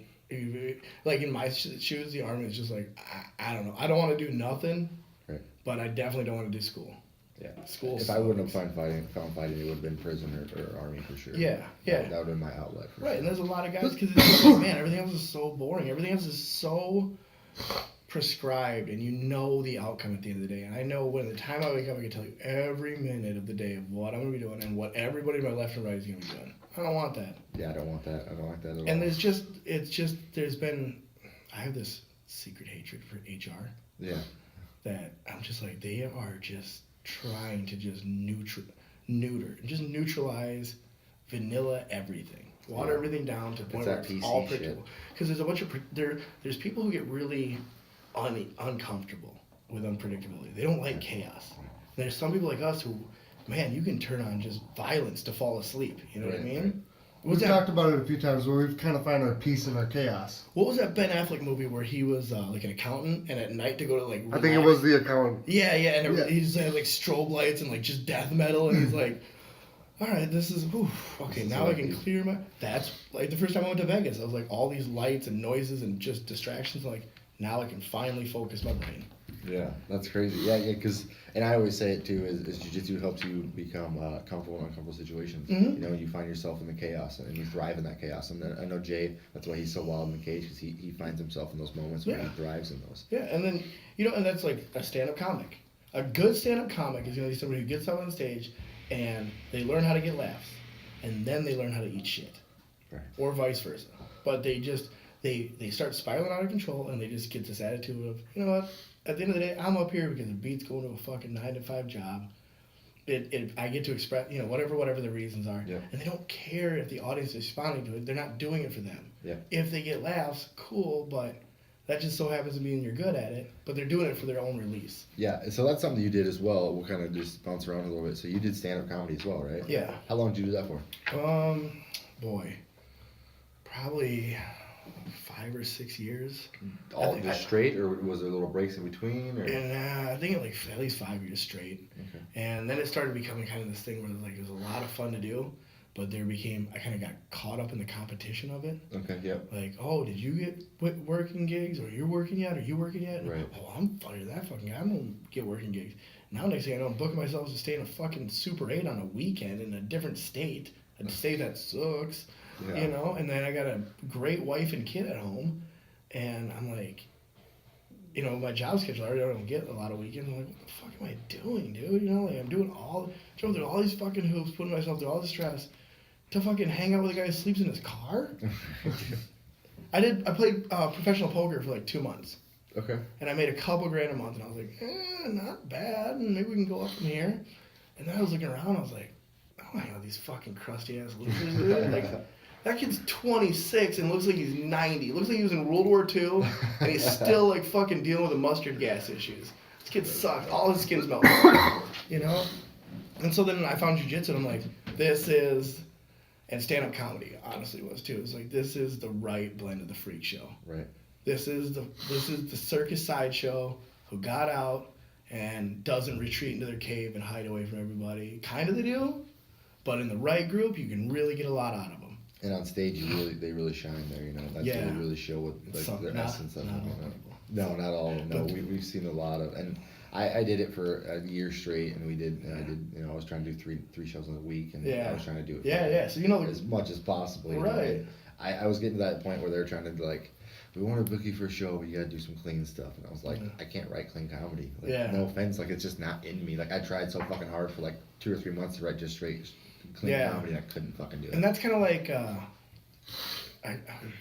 Like in my shoes, the Army is just like, I don't know. I don't want to do nothing, right? But I definitely don't want to do school. Yeah. School. If I wouldn't have found fighting, it would have been prison or Army for sure. Yeah, yeah. That would have been my outlet. Right, sure. And there's a lot of guys, because it's like, man, everything else is so boring. Everything else is so prescribed, and you know the outcome at the end of the day. And I know when the time I wake up, I can tell you every minute of the day of what I'm going to be doing and what everybody to my left and right is going to be doing. I don't want that. Yeah, I don't want that. I don't like that at all. And I have this secret hatred for HR. Yeah. That I'm just like, they are just trying to just neutralize vanilla everything. Water everything down to the point where it's all predictable. Because there's a bunch of, there's people who get really uncomfortable with unpredictability. They don't like chaos. And there's some people like us who, man, you can turn on just violence to fall asleep. You know what I mean? Right. We've talked about it a few times where we've kind of found our peace in our chaos. What was that Ben Affleck movie where he was like an accountant and at night to go to like relax? I think it was The Accountant. Yeah, and he's had like strobe lights and like just death metal and he's like, all right, this is, okay, now I can clear my, that's like the first time I went to Vegas. I was like all these lights and noises and just distractions, like now I can finally focus my brain. Yeah, that's crazy. Yeah, because, and I always say it too, is jiu-jitsu helps you become comfortable in uncomfortable situations. Mm-hmm. You know, you find yourself in the chaos and you thrive in that chaos. And I know Jay, that's why he's so wild in the cage, because he finds himself in those moments where he thrives in those. Yeah, and then, you know, and that's like a stand-up comic. A good stand-up comic is going to be somebody who gets up on stage and they learn how to get laughs, and then they learn how to eat shit. Right. Or vice versa. But they just, they start spiraling out of control and they just get this attitude of, you know what, at the end of the day, I'm up here because the beat's going to a fucking 9-to-5 job. I get to express, you know, whatever the reasons are. Yeah. And they don't care if the audience is responding to it. They're not doing it for them. Yeah. If they get laughs, cool, but that just so happens to mean you're good at it. But they're doing it for their own release. Yeah, so that's something you did as well. We'll kind of just bounce around a little bit. So you did stand-up comedy as well, right? Yeah. How long did you do that for? Boy, probably 5 or 6 years. All just straight, or was there little breaks in between? Or? And I think like at least 5 years straight. Okay. And then it started becoming kind of this thing where it was a lot of fun to do, but I kind of got caught up in the competition of it. Okay, yep. Like, oh, did you get working gigs? Or you're working yet? Are you working yet? Right. Oh, I'm funnier than that fucking guy. I'm going to get working gigs. Now next thing I know, I'm booking myself to stay in a fucking Super 8 on a weekend in a different state. A state that sucks. Yeah. You know, and then I got a great wife and kid at home, and I'm like, you know, my job schedule, I already don't get a lot of weekends. I'm like, what the fuck am I doing, dude? You know, like I'm jumping through all these fucking hoops, putting myself through all this stress to fucking hang out with a guy who sleeps in his car. I played professional poker for like 2 months. Okay. And I made a couple grand a month, and I was like, not bad, and maybe we can go up from here. And then I was looking around, I was like, oh my god, these fucking crusty ass losers, dude. Like, that kid's 26 and looks like he's 90. Looks like he was in World War II, and he's still like fucking dealing with the mustard gas issues. This kid sucks. All his skin's melting, you know. And so then I found jiu-jitsu, and I'm like, and stand-up comedy honestly was too. It's like, this is the right blend of the freak show. Right. This is the circus sideshow who got out and doesn't retreat into their cave and hide away from everybody. Kind of they do, but in the right group, you can really get a lot out of them. And on stage, they really shine there. You know, that's Yeah. where they really show what like the essence of them. You know? No, not all. No, we've seen a lot of, and I did it for a year straight, and I did. You know, I was trying to do three shows in a week, and I was trying to do it. Yeah. So you know, as much as possible. Right. Know? I was getting to that point where they were trying to like, we want to book you for a show, but you got to do some clean stuff, and I was like, I can't write clean comedy. Like, no offense, like it's just not in me. Like I tried so fucking hard for like 2 or 3 months to write just straight clean comedy, and I couldn't fucking do it. And that's kind of like,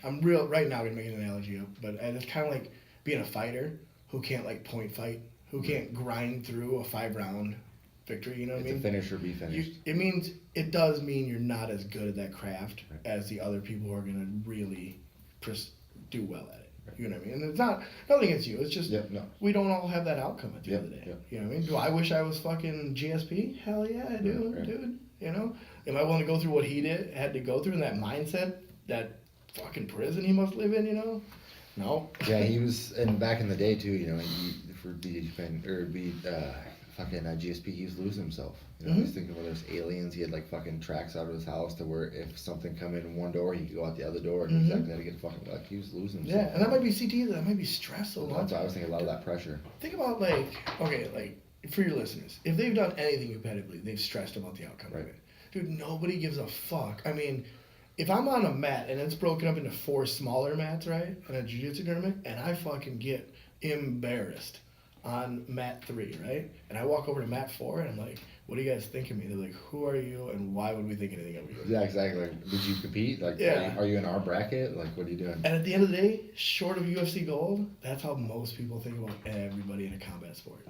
I'm real right now. Gonna make an analogy up, but it's kind of like being a fighter who can't like point fight, who can't grind through a 5-round victory. You know what I mean? It's a finish or be finished. It does mean you're not as good at that craft as the other people who are gonna really do well at it. You know what I mean? And it's not nothing against you. It's just we don't all have that outcome at the end of the day. You know what I mean? Do I wish I was fucking GSP? Hell yeah, I do, dude. You know? Am I willing to go through what he had to go through in that mindset, that fucking prison he must live in? You know? No. Yeah, he was, and back in the day too. You know, fucking GSP, he was losing himself. You know, he was thinking, well, there's aliens. He had like fucking tracks out of his house to where if something come in one door, he could go out the other door and exactly how to get fucking like he was losing himself. Yeah, and that might be CT. That might be stress. So that's why I was thinking a lot of that pressure. Think about like for your listeners, if they've done anything competitively, they've stressed about the outcome of it. Dude, nobody gives a fuck. I mean, if I'm on a mat and it's broken up into 4 smaller mats, right, in a jiu-jitsu tournament, and I fucking get embarrassed on mat 3, right, and I walk over to mat 4 and I'm like, what do you guys think of me? They're like, who are you and why would we think anything of you? Yeah, exactly. Like, did you compete? Like, are you in our bracket? Like, what are you doing? And at the end of the day, short of UFC gold, that's how most people think about everybody in a combat sport.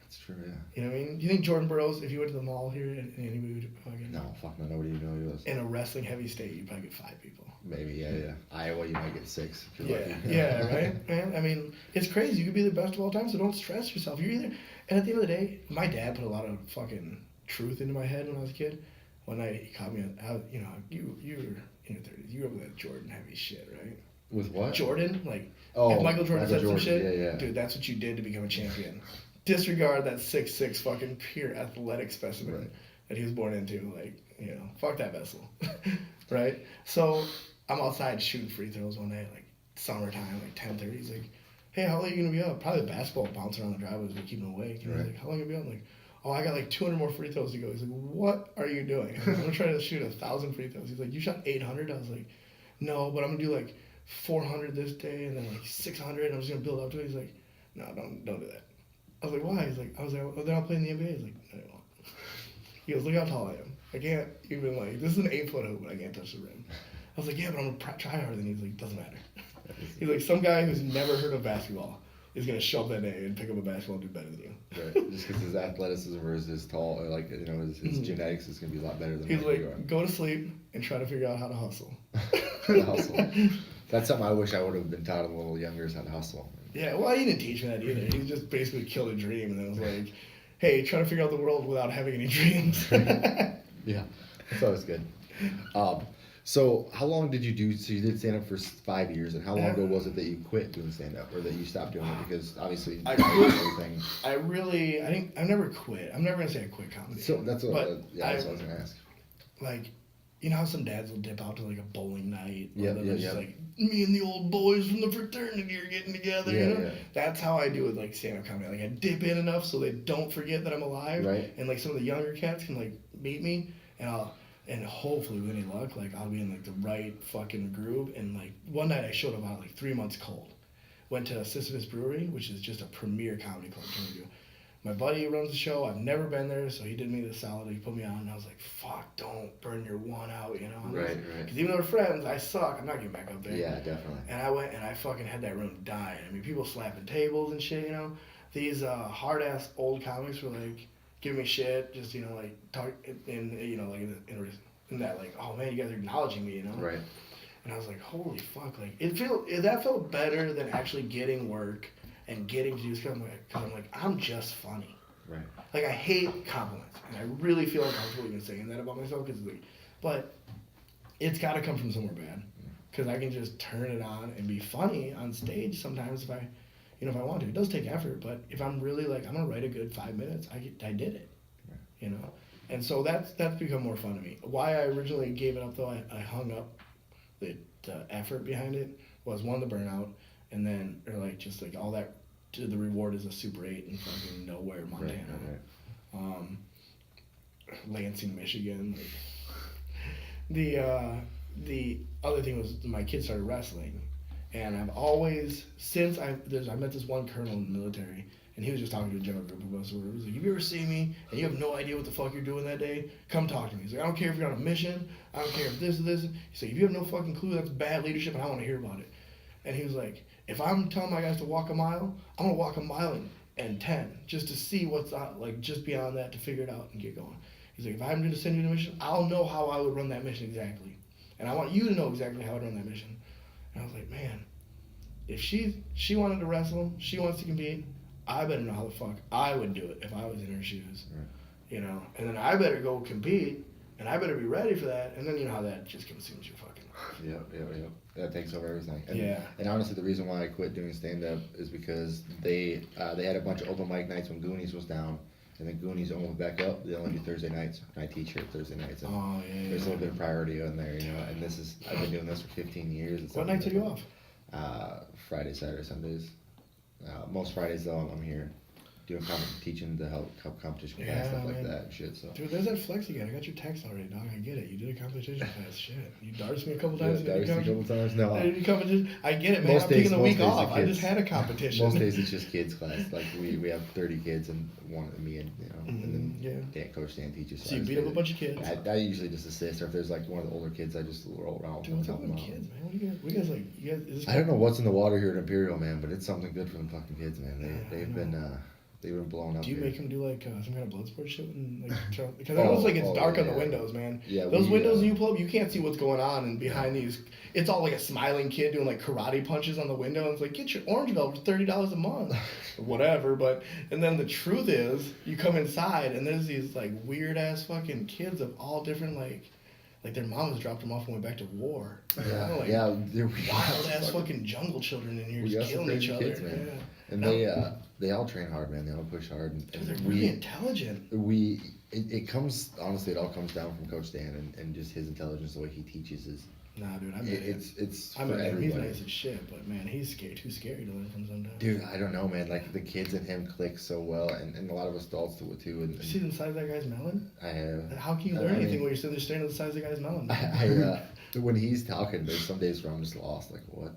That's true, yeah. You know what I mean? Do you think Jordan Burroughs, if you went to the mall here, and anybody would fucking... No, fuck no, nobody would know who he was. In a wrestling heavy state, you'd probably get 5 people. Maybe, yeah. Iowa, you might get 6. If you're lucky. Yeah, right? Man, I mean, it's crazy. You could be the best of all time, so don't stress yourself. You're either... And at the end of the day, my dad put a lot of fucking truth into my head when I was a kid. One night, he caught me on... You know, you were in your 30s. You were up with that Jordan heavy shit, right? With what? Jordan, like... Oh, if Michael Jordan said some shit, yeah. dude, that's what you did to become a champion. Disregard that 6'6" fucking pure athletic specimen that he was born into. Like, you know, fuck that vessel. Right? So I'm outside shooting free throws one day, like summertime, like 10:30. He's like, hey, how late are you going to be up? Probably the basketball bouncing around the driveway as we keep him awake. And he's like, how long are you going to be up? I'm like, oh, I got like 200 more free throws to go. He's like, what are you doing? I'm going to try to shoot 1,000 free throws. He's like, you shot 800? I was like, no, but I'm going to do like 400 this day and then like 600. And I'm just going to build up to it. He's like, no, don't do that. I was like, why? He's like, well, then I'll play in the NBA. He's like, no, you won't. He goes, look how tall I am. I can't even, like, this is an 8-foot hoop, but I can't touch the rim. I was like, yeah, but I'm going to try harder. And he's like, doesn't matter. He's like, some guy who's never heard of basketball is going to show up that day and pick up a basketball and do better than you. Right. Just because his athleticism or his tall, or like, you know, his genetics is going to be a lot better than he's like, you are. Go to sleep and try to figure out how to hustle. Hustle. That's something I wish I would have been taught a little younger, is how to hustle. Yeah, well, he didn't teach me that either. He just basically killed a dream and then was like, hey, try to figure out the world without having any dreams. Yeah, that's always good. So how long did you do, so you did stand-up for 5 years, and how long ago was it that you quit doing stand-up, or that you stopped doing it, because obviously I quit. Everything. I've never quit. I'm never going to say I quit comedy. So that's what I was going to ask. Like, you know how some dads will dip out to like a bowling night? Yeah. Like, me and the old boys from the fraternity are getting together, you know? Yeah. That's how I do with like stand-up comedy. Like, I dip in enough so they don't forget that I'm alive. Right. And like some of the younger cats can like meet me, and hopefully with any luck, like I'll be in like the right fucking groove. And like one night I showed up out like 3 months cold. Went to Sisyphus Brewery, which is just a premier comedy club. My buddy runs the show. I've never been there, so he did me the solid. He put me on, and I was like, fuck, don't burn your one out, you know? Right. Because even though we're friends, I suck. I'm not getting back up there. Yeah, definitely. And I went, and I fucking had that room dying. I mean, people slapping tables and shit, you know? These hard-ass old comics were like, giving me shit, just, you know, like, talk, in you know, like, in that, like, oh, man, you guys are acknowledging me, you know? Right. And I was like, holy fuck, like, that felt better than actually getting work and getting to do stuff. Because I'm like, I'm just funny. Right. Like, I hate compliments. And I really feel uncomfortable even saying that about myself. But it's got to come from somewhere bad. Because I can just turn it on and be funny on stage sometimes if I want to. It does take effort, but if I'm really like, I'm going to write a good 5 minutes, I did it. Right. You know? And so that's become more fun to me. Why I originally gave it up, though, I hung up the effort behind it was one, the burnout, and then or like just like all that. The reward is a Super 8 in fucking nowhere, Montana. Right. Lansing, Michigan. Like, the other thing was my kid started wrestling, and I've always I met this one colonel in the military, and he was just talking to a general group of us. Where he was like, "If you ever see me and you have no idea what the fuck you're doing that day, come talk to me." He's like, "I don't care if you're on a mission. I don't care if this is this." He's like, "If you have no fucking clue, that's bad leadership, and I want to hear about it." And he was like, "If I'm telling my guys to walk a mile, I'm gonna walk a mile and 10 just to see what's out, like just beyond that to figure it out and get going." He's like, "If I'm gonna send you on a mission, I'll know how I would run that mission exactly, and I want you to know exactly how I'd run that mission." And I was like, man, if she wanted to wrestle, she wants to compete, I better know how the fuck I would do it if I was in her shoes, Right. you know. And then I better go compete, and I better be ready for that. And then you know how that just consumes your fucking life. Yep. That takes over everything. And, Yeah. And honestly, the reason why I quit doing stand-up is because they had a bunch of open mic nights when Goonies was down, and then Goonies almost back up. They only do Thursday nights, and I teach here Thursday nights. And Oh yeah. there's a little bit of priority on there, you know. And I've been doing this for 15 years. It's What nights are you off? Friday, Saturday, Sundays. Most Fridays though, I'm here doing teaching to help competition class, Yeah, stuff like man. that and shit. So. Dude, there's that flex again. I got your text already, dog. I get it. You did a competition class. Shit. You darts me a couple times. Yeah, a couple times. No. I did a competition. I get it, man. Most I'm days- taking the most week days off. the I just kids- had a competition. Most days it's just kids class. Like we have 30 kids and me and and then Coach Dan teaches. So you beat up a bunch of kids. I usually just assist, or if there's like one of the older kids, I just roll around. Dude, what's up with help them kids, out. man? What you guys like? You guys, is this I don't know what's in the water here at Imperial, man, but it's something good for the fucking kids, man. Yeah, They've been blown up. Do you here. make them do like some kind of blood sport shit? And, like, because I know it's like it's dark on the yeah. windows, man. Yeah, Those we, windows you pull up, you can't see what's going on, and behind these, it's all like a smiling kid doing like karate punches on the window. And it's like, get your orange belt for $30 a month, or whatever. But and then the truth is, you come inside and there's these like weird ass fucking kids of all different like their mamas dropped them off and went back to war. Yeah, You know, like, yeah, they're wild ass fucking jungle children in here we got just some killing each crazy other. kids, man. Yeah. And they all train hard, man. They all push hard, and Dude, they're really intelligent. it comes honestly. It all comes down from Coach Dan and just his intelligence, the way he teaches is. Nah, dude, I met him. It's I for met him. He's everybody. nice as shit, but man, he's too scary to learn from sometimes. Dude, I don't know, man. Like the kids and him click so well, and a lot of us adults do it too. And You see the size of that guy's melon? I have. How can you learn anything when you're sitting there staring at the size of the guy's melon? When he's talking, there's some days where I'm just lost. Like what?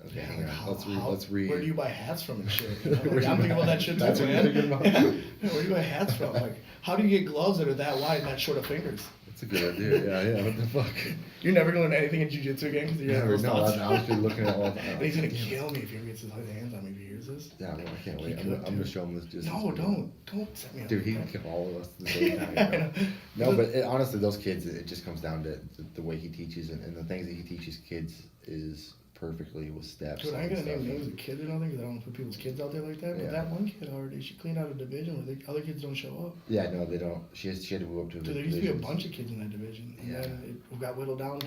Okay, Yeah, hang like on. Let's read. Where do you buy hats from and shit? You know? Where Like, do I'm you thinking buy- about that shit too, that's what man. you're thinking about? Yeah, where do you buy hats from? Like, how do you get gloves that are that wide and that short of fingers? That's a good idea. Yeah. What the fuck? You're never gonna learn anything in jiu-jitsu again because you're Never. those No, thoughts. I was just looking at all the. And he's gonna kill me if he ever gets his hands on me if he hears this. Yeah, no, I can't He wait. could, I'm gonna show him this. Just No, don't set me up. Dude, he can kill all of us at the same time. No, but honestly, those kids, it just comes down to the way he teaches, and the things that he teaches kids is perfectly with steps. Dude, I ain't and gonna name stuff. names of kids or nothing because I don't put people's kids out there like that. Yeah. But that one kid already, she cleaned out a division where the other kids don't show up. Yeah, no, they don't. She had to move up to. Dude, there used to be a bunch of kids in that division, and Yeah. then it got whittled down to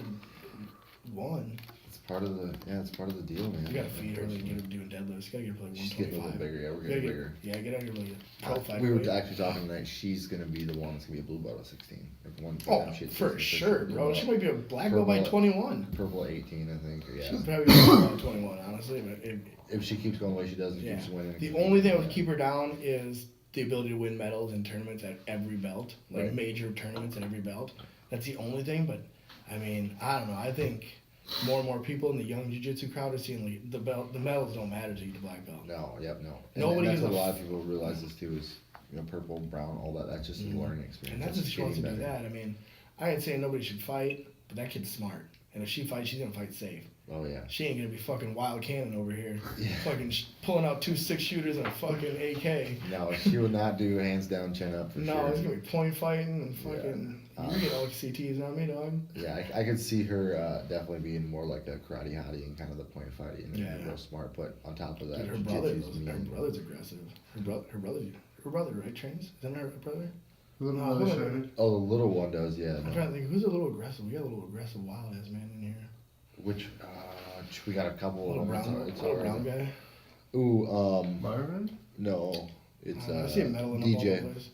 one. It's part of the deal, man. You gotta feed her and get her doing deadlifts. You gotta get her to like She's getting a 125. little bigger. Yeah, we're You getting gotta bigger. get out here like a pro fighter. We were weight. actually talking tonight. She's gonna be the one that's gonna be a blue belt at 16. Like one. Oh, shit, for she's sure, blue bro. belt. She might be a black belt by Purple- 21. Purple at 18, I think. Or, yeah. She'll probably be a black belt by 21, honestly. But If she keeps going the way she does and yeah. keeps winning. The only thing that would keep her down is the ability to win medals in tournaments at every belt, like Right. major tournaments at every belt. That's the only thing. But I mean, I don't know. I think more and more people in the young jiu-jitsu crowd are seeing like, the medals don't matter to you, the black belt. No, yep, no. Nobody and that's gives what a a lot of people realize this too is, purple, brown, all that. That's just a learning experience. And that's if she wants to do getting better. that. I mean, I ain't saying nobody should fight, but that kid's smart. And if she fights, she's gonna fight safe. Oh yeah. She ain't gonna be fucking wild cannon over here, Yeah. fucking pulling out 2 6-shooters and a fucking AK. No, she will not do hands down, chin up for No, sure. it's gonna be point fighting and fucking. Yeah. You're getting OCTs on me, dog. Yeah, I could see her definitely being more like a karate hottie and kind of the point fighting and Yeah. real smart. But on top of that, Dude, her brother's aggressive. Her brother, right? Trains? Isn't her brother? Little No, brother who- showed. Oh, the little one does, yeah. I'm No. trying to think. Who's a little aggressive? We got a little aggressive wild ass man in here. Which we got a couple Little of them. brown, It's little alright. brown guy. Ooh, Marvin? no, it's I see a medal in the DJ, ball place.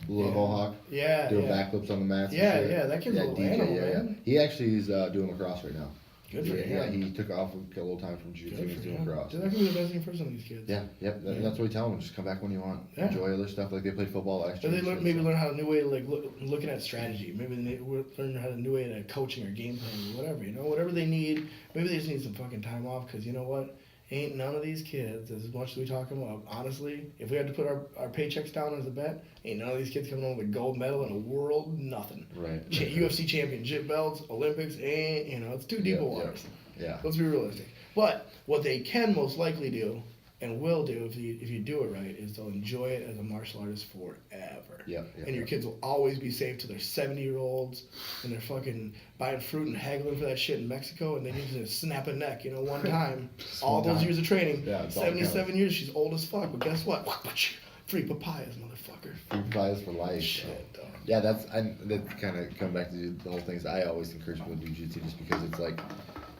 little Yeah. Mohawk, Yeah, doing yeah. backflips on the mats. and Yeah, shit. yeah, that kid's a little animal, man. He actually is doing lacrosse right now. Good for him. Yeah, he took off a little time from jiu-jitsu and was doing cross. Dude, that could be the best thing for some of these kids. Yeah, yep. That's what we tell them. Just come back when you want. Yeah. Enjoy other stuff. Like they played football last year. Or they learn how a new way to looking at strategy. Maybe they learn how a new way to coaching or game planning or whatever. Whatever they need. Maybe they just need some fucking time off because you know what? Ain't none of these kids, as much as we talk about, honestly, if we had to put our paychecks down as a bet, ain't none of these kids coming home with a gold medal in a world, nothing. Right. UFC championship belts, Olympics, ain't, it's too deep of waters. Yeah. Let's be realistic. But what they can most likely do, and will do if you do it right, is they'll enjoy it as a martial artist forever. And your kids will always be safe to their 70-year-olds, and they're fucking buying fruit and haggling for that shit in Mexico, and they need to snap a neck, one time. all those years of training. 77 years, she's old as fuck, but guess what? Free papayas, motherfucker. Free papayas for life. Shit, dog. Yeah, that kind of come back to the whole things. I always encourage people to do jiu-jitsu just because it's like,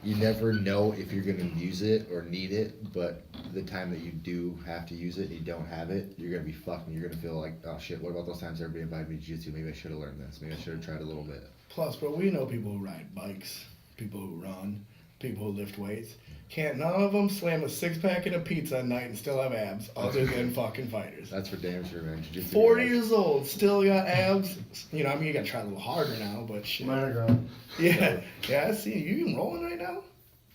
you never know if you're going to use it or need it, but the time that you do have to use it and you don't have it, you're going to be fucked and you're going to feel like, oh shit, what about those times everybody invited me to jiu-jitsu? Maybe I should have learned this. Maybe I should have tried a little bit. Plus, bro, we know people who ride bikes, people who run, people who lift weights. Can't none of them slam a six-pack and a pizza at night and still have abs other than fucking fighters. That's for damn sure, man. Jiu-jitsu 40 years old, still got abs. You got to try a little harder now, but shit. Mine are gone. Yeah, I see. You even rolling right now?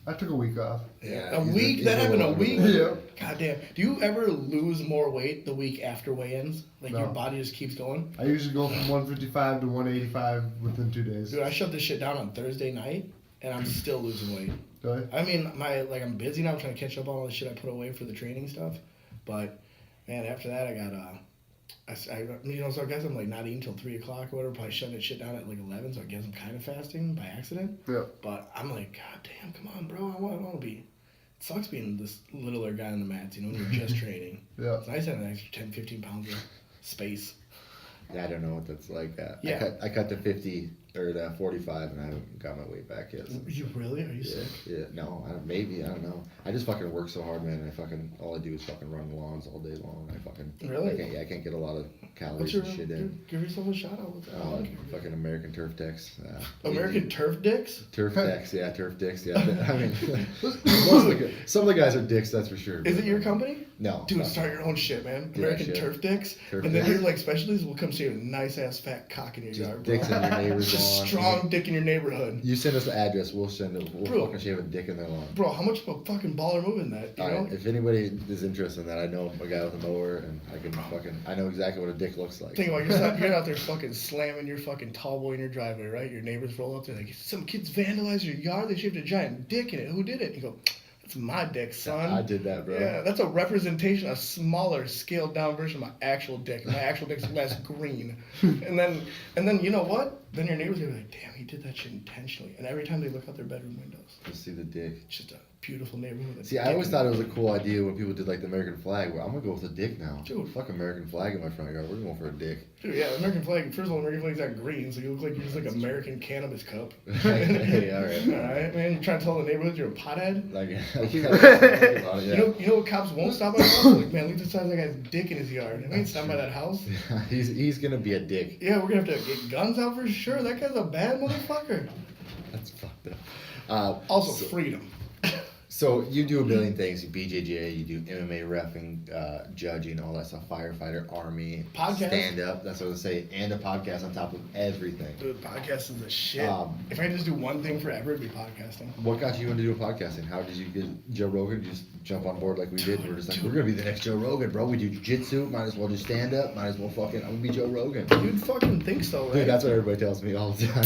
I took a week off. Yeah, a week? That happened a week? Yeah. God damn. Do you ever lose more weight the week after weigh-ins? Like, your body just keeps going? I usually go from 155 to 185 within 2 days. Dude, I shut this shit down on Thursday night, and I'm still losing weight. Really? I mean, I'm busy now. I'm trying to catch up on all the shit I put away for the training stuff. But, man, after that, I got, so I guess I'm, not eating until 3 o'clock or whatever. Probably shutting that shit down at, 11, so I guess I'm kind of fasting by accident. Yeah. But I'm like, God damn, come on, bro. I want to be... It sucks being this littler guy on the mats, when you're just training. Yeah. It's nice having an extra 10, 15 pounds of space. Yeah, I don't know what that's like. Yeah. I cut to 50 or to 45 and I haven't got my weight back yet. So. You really? Are you sick? Yeah, no, I don't know. I just fucking work so hard, man. All I do is fucking run lawns all day long. Really? I can't get a lot of calories What's and shit in. Give yourself a shout out. Fucking American Turf Dicks. American Turf Dicks? Turf Dicks, yeah, Turf Dicks, yeah. I mean, some of the guys are dicks, that's for sure. Is it your company? No. Dude, start your own shit, man. Yeah, American Turf Dicks. And then your specialties will come see a nice ass fat cock in your yard, bro. Dicks in your neighbor's lawn. Just strong dick in your neighborhood. You send us the address, we'll fucking shave a dick in their lawn. Bro, how much of a fucking baller move in that? You know? Right, if anybody is interested in that, I know a guy with a mower and I know exactly what a dick looks like. Think about you're out there fucking slamming your fucking tall boy in your driveway, right? Your neighbors roll up there like, some kids vandalized your yard, they shaved a giant dick in it. Who did it? You go, that's my dick, son. I did that, bro. Yeah, that's a representation, a smaller, scaled down version of my actual dick. My actual dick's less green. And then you know what? Then your neighbors are gonna be like, damn, he did that shit intentionally. And every time they look out their bedroom windows, just see the dick. it's just a beautiful neighborhood. See, I always thought it was a cool idea when people did the American flag. Well, I'm gonna go with a dick now. Dude. Fuck American flag in my front yard. We're going for a dick. Dude, yeah, American flag. First of all, American flag's not green, so you look like you're just American cannabis cup. Hey, all right. All right, man. You're trying to tell the neighborhood you're a pothead? Yeah. You know what cops won't stop by the house? Like, man, look at the size of that guy's dick in his yard. If I ain't stopping by that house. He's gonna be a dick. Yeah, we're gonna have to get guns out for sure. That guy's a bad motherfucker. That's fucked up. Also, freedom. So you do a million things. You BJJ, you do MMA reffing, judging, all that stuff. Firefighter, army, Podcast. stand up. That's what I was saying, and a podcast on top of everything. Dude, podcasting is the shit. If I could just do one thing forever, it'd be podcasting. What got you into doing podcasting? How did you get Joe Rogan? Just jump on board like we did. We're just like, we're gonna be the next Joe Rogan, bro. We do jiu-jitsu. Might as well do stand up. Might as well I'm gonna be Joe Rogan. You'd fucking think so, right? Dude, that's what everybody tells me all the time.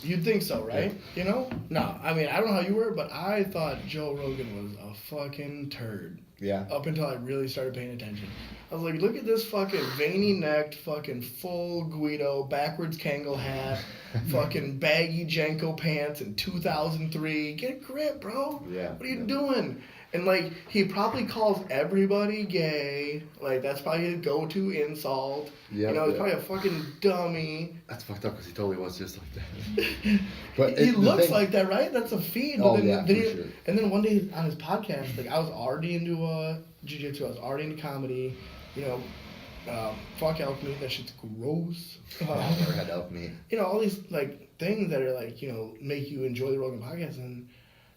You'd think so, right? You know? No, I mean, I don't know how you were, but I thought Joe Rogan was a fucking turd. Yeah. Up until I really started paying attention. I was like, look at this fucking veiny-necked, fucking full Guido, backwards Kangol hat, fucking baggy Jenko pants in 2003. Get a grip, bro. Yeah. What are you doing? And, he probably calls everybody gay. That's probably his go-to insult. Yep, he's probably a fucking dummy. That's fucked up because he totally was just like that. But he looks like that, right? That's a feed. Oh, yeah, for sure. And then one day on his podcast, I was already into jiu-jitsu. I was already into comedy. Fuck elk meat. That shit's gross. I've never had elk meat. All these, things that are, make you enjoy the Rogan podcast. And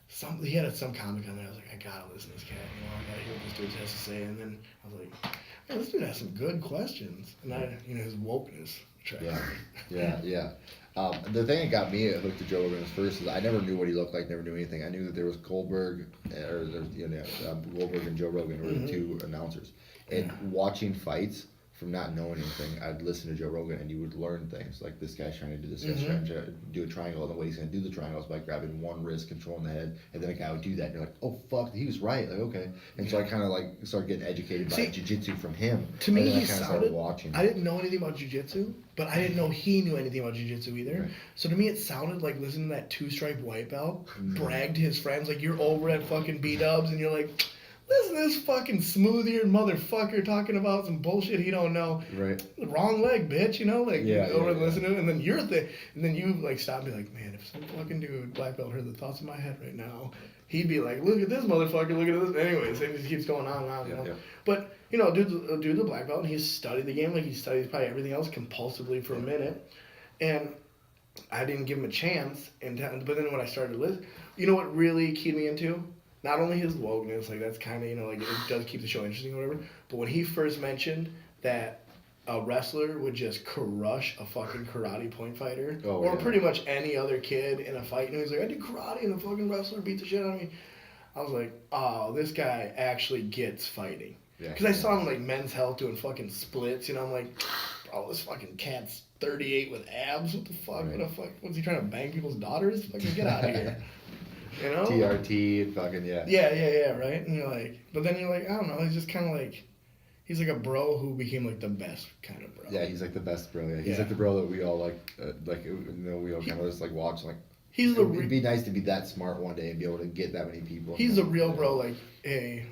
he had some comic on there. I was like, I gotta listen to this cat. I gotta hear what this dude has to say. And then I was like, man, this dude has some good questions. And his wokeness. Yeah. The thing that got me hooked to Joe Rogan first is I never knew what he looked like, never knew anything. I knew that there was Goldberg, Goldberg and Joe Rogan were the two announcers. And watching fights, from not knowing anything, I'd listen to Joe Rogan and you would learn things like this guy's trying to do this, guy's trying to do a triangle, and the way he's going to do the triangle is by grabbing one wrist, controlling the head, and then a guy would do that, and you're like, oh fuck, he was right, like okay. And so I kind of like started getting educated by jiu-jitsu from him. To me, he sounded. Watching. I didn't know anything about jiu-jitsu, but I didn't know he knew anything about jiu-jitsu either. Right. So to me, it sounded like listening to that 2-stripe white belt brag to his friends like you're over at fucking B-dubs, and you're like, listen to this fucking smooth-eared motherfucker talking about some bullshit he don't know. Right. Wrong leg, bitch, over and listen to it, and then and then you like stop and be like, man, if some fucking dude, black belt, heard the thoughts in my head right now, he'd be like, look at this motherfucker, look at this. Anyways, it just keeps going on and on, Yeah. But, dude's a black belt, and he's studied the game like he studies probably everything else compulsively for a minute. And I didn't give him a chance, but then when I started to listen, you know what really keyed me into? Not only his wokeness, like that's kind of, like it does keep the show interesting or whatever, but when he first mentioned that a wrestler would just crush a fucking karate point fighter, pretty much any other kid in a fight, and he's like, I did karate and the fucking wrestler beat the shit out of me. I was like, oh, this guy actually gets fighting. Because I saw him like Men's Health doing fucking splits, I'm like, bro, this fucking cat's 38 with abs, what the fuck, right. What's he trying to bang people's daughters? Fucking get out of here. TRT and fucking Yeah, right? And you're like, but then you're like, I don't know, he's just kind of like, he's like a bro who became like the best kind of bro. Yeah, he's like the best bro. Yeah, he's like the bro that we all we all kind of just like watch. Like, it'd be nice to be that smart one day and be able to get that many people. He's a real bro. Like, hey,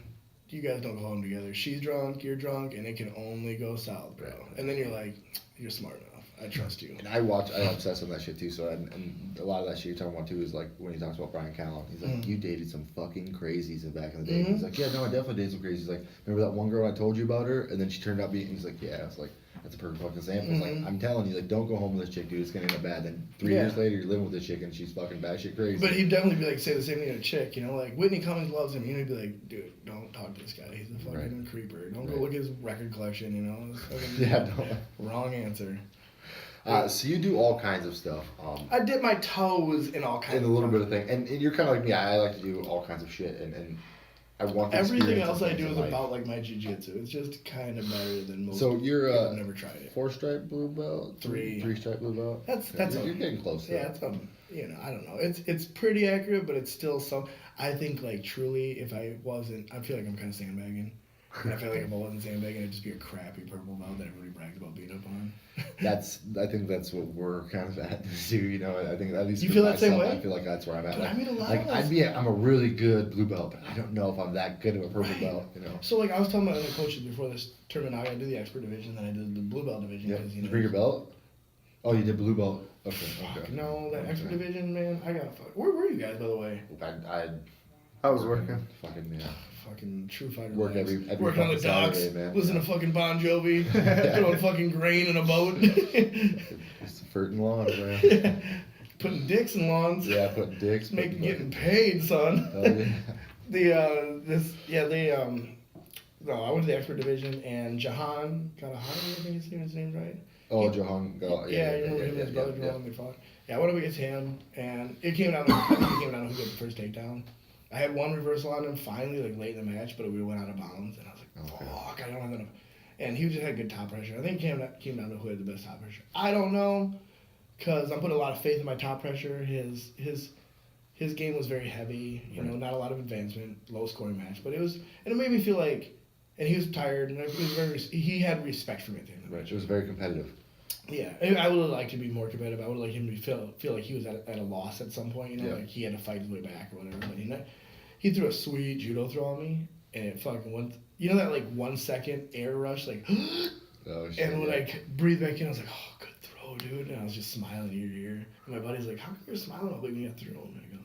you guys don't go home together. She's drunk, you're drunk, and it can only go south, bro. And then you're like, you're smart enough. I trust you. And I obsess on that shit too. So and a lot of that shit you're talking about too is like when he talks about Brian Callen. He's like, you dated some fucking crazies back in the day. He's like, yeah, no, I definitely dated some crazies. He's like, remember that one girl I told you about her, and then she turned out being. He's like, yeah. I was like, that's a perfect fucking example. Like, I'm telling you, like, don't go home with this chick, dude. It's gonna end up bad. Then 3 years later, you're living with this chick, and she's fucking batshit crazy. But he'd definitely be like, say the same thing to a chick, like Whitney Cummings loves him. He'd be like, dude, don't talk to this guy. He's a fucking creeper. Don't go look at his record collection. Wrong answer. So you do all kinds of stuff. I dip my toes in all kinds of stuff. In a little bit of thing. And you're kind of like me. I like to do all kinds of shit. And I want the everything else I do is about like my jiu-jitsu. It's just kind of better than most. So you're I've never tried it. 4-stripe blue belt? 3-stripe blue belt? That's you're getting close. Yeah, it's I don't know. It's pretty accurate, but it's still some. I think like truly, if I wasn't, I feel like I'm kind of sandbagging. And I feel like if I wasn't sandbagging, it'd just be a crappy purple belt that everybody brags about being up on. I think that's what we're kind of at too. I think at least you feel that same way. I feel like that's where I'm at. But I mean, a lot like I'm a really good blue belt, but I don't know if I'm that good of a purple belt. So like I was telling my other coaches before this tournament, I did the expert division, then I did the blue belt division. Yeah. Did you bring your belt? Oh, you did blue belt. Okay. No, that expert division, man. I gotta fuck. Where were you guys, by the way? I was working. Fucking true fighter. Work every working on the docks. Listen to fucking Bon Jovi. Throwing fucking grain in a boat. Just fruiting lawns, man. Putting dicks in lawns. Yeah, putting dicks. Getting paid, son. Oh, yeah. No, I went to the expert division, and Jahan Galahan, I think his name's right. Oh, Jahan. Yeah, you remember him and his brother Jahan? They fought. Yeah, I went up against him, and it came down to who got the first takedown. I had one reversal on him finally, like late in the match, but we went out of bounds, and I was like, fuck, I don't have enough. And he just had good top pressure. I think it came down to who had the best top pressure. I don't know, because I'm putting a lot of faith in my top pressure. His game was very heavy, not a lot of advancement, low scoring match, but it made me feel like, and he was tired, and he had respect for me at the end of the match. It was very competitive. Yeah, I would like to be more competitive. I would like him to feel like he was at a loss at some point, like he had to fight his way back or whatever. But he threw a sweet judo throw on me, and it fucking went. That like 1 second air rush, like. Oh shit. And when I breathed back in, I was like, oh, good throw, dude. And I was just smiling ear to ear. And my buddy's like, how come you're smiling all when you got through him? And I go,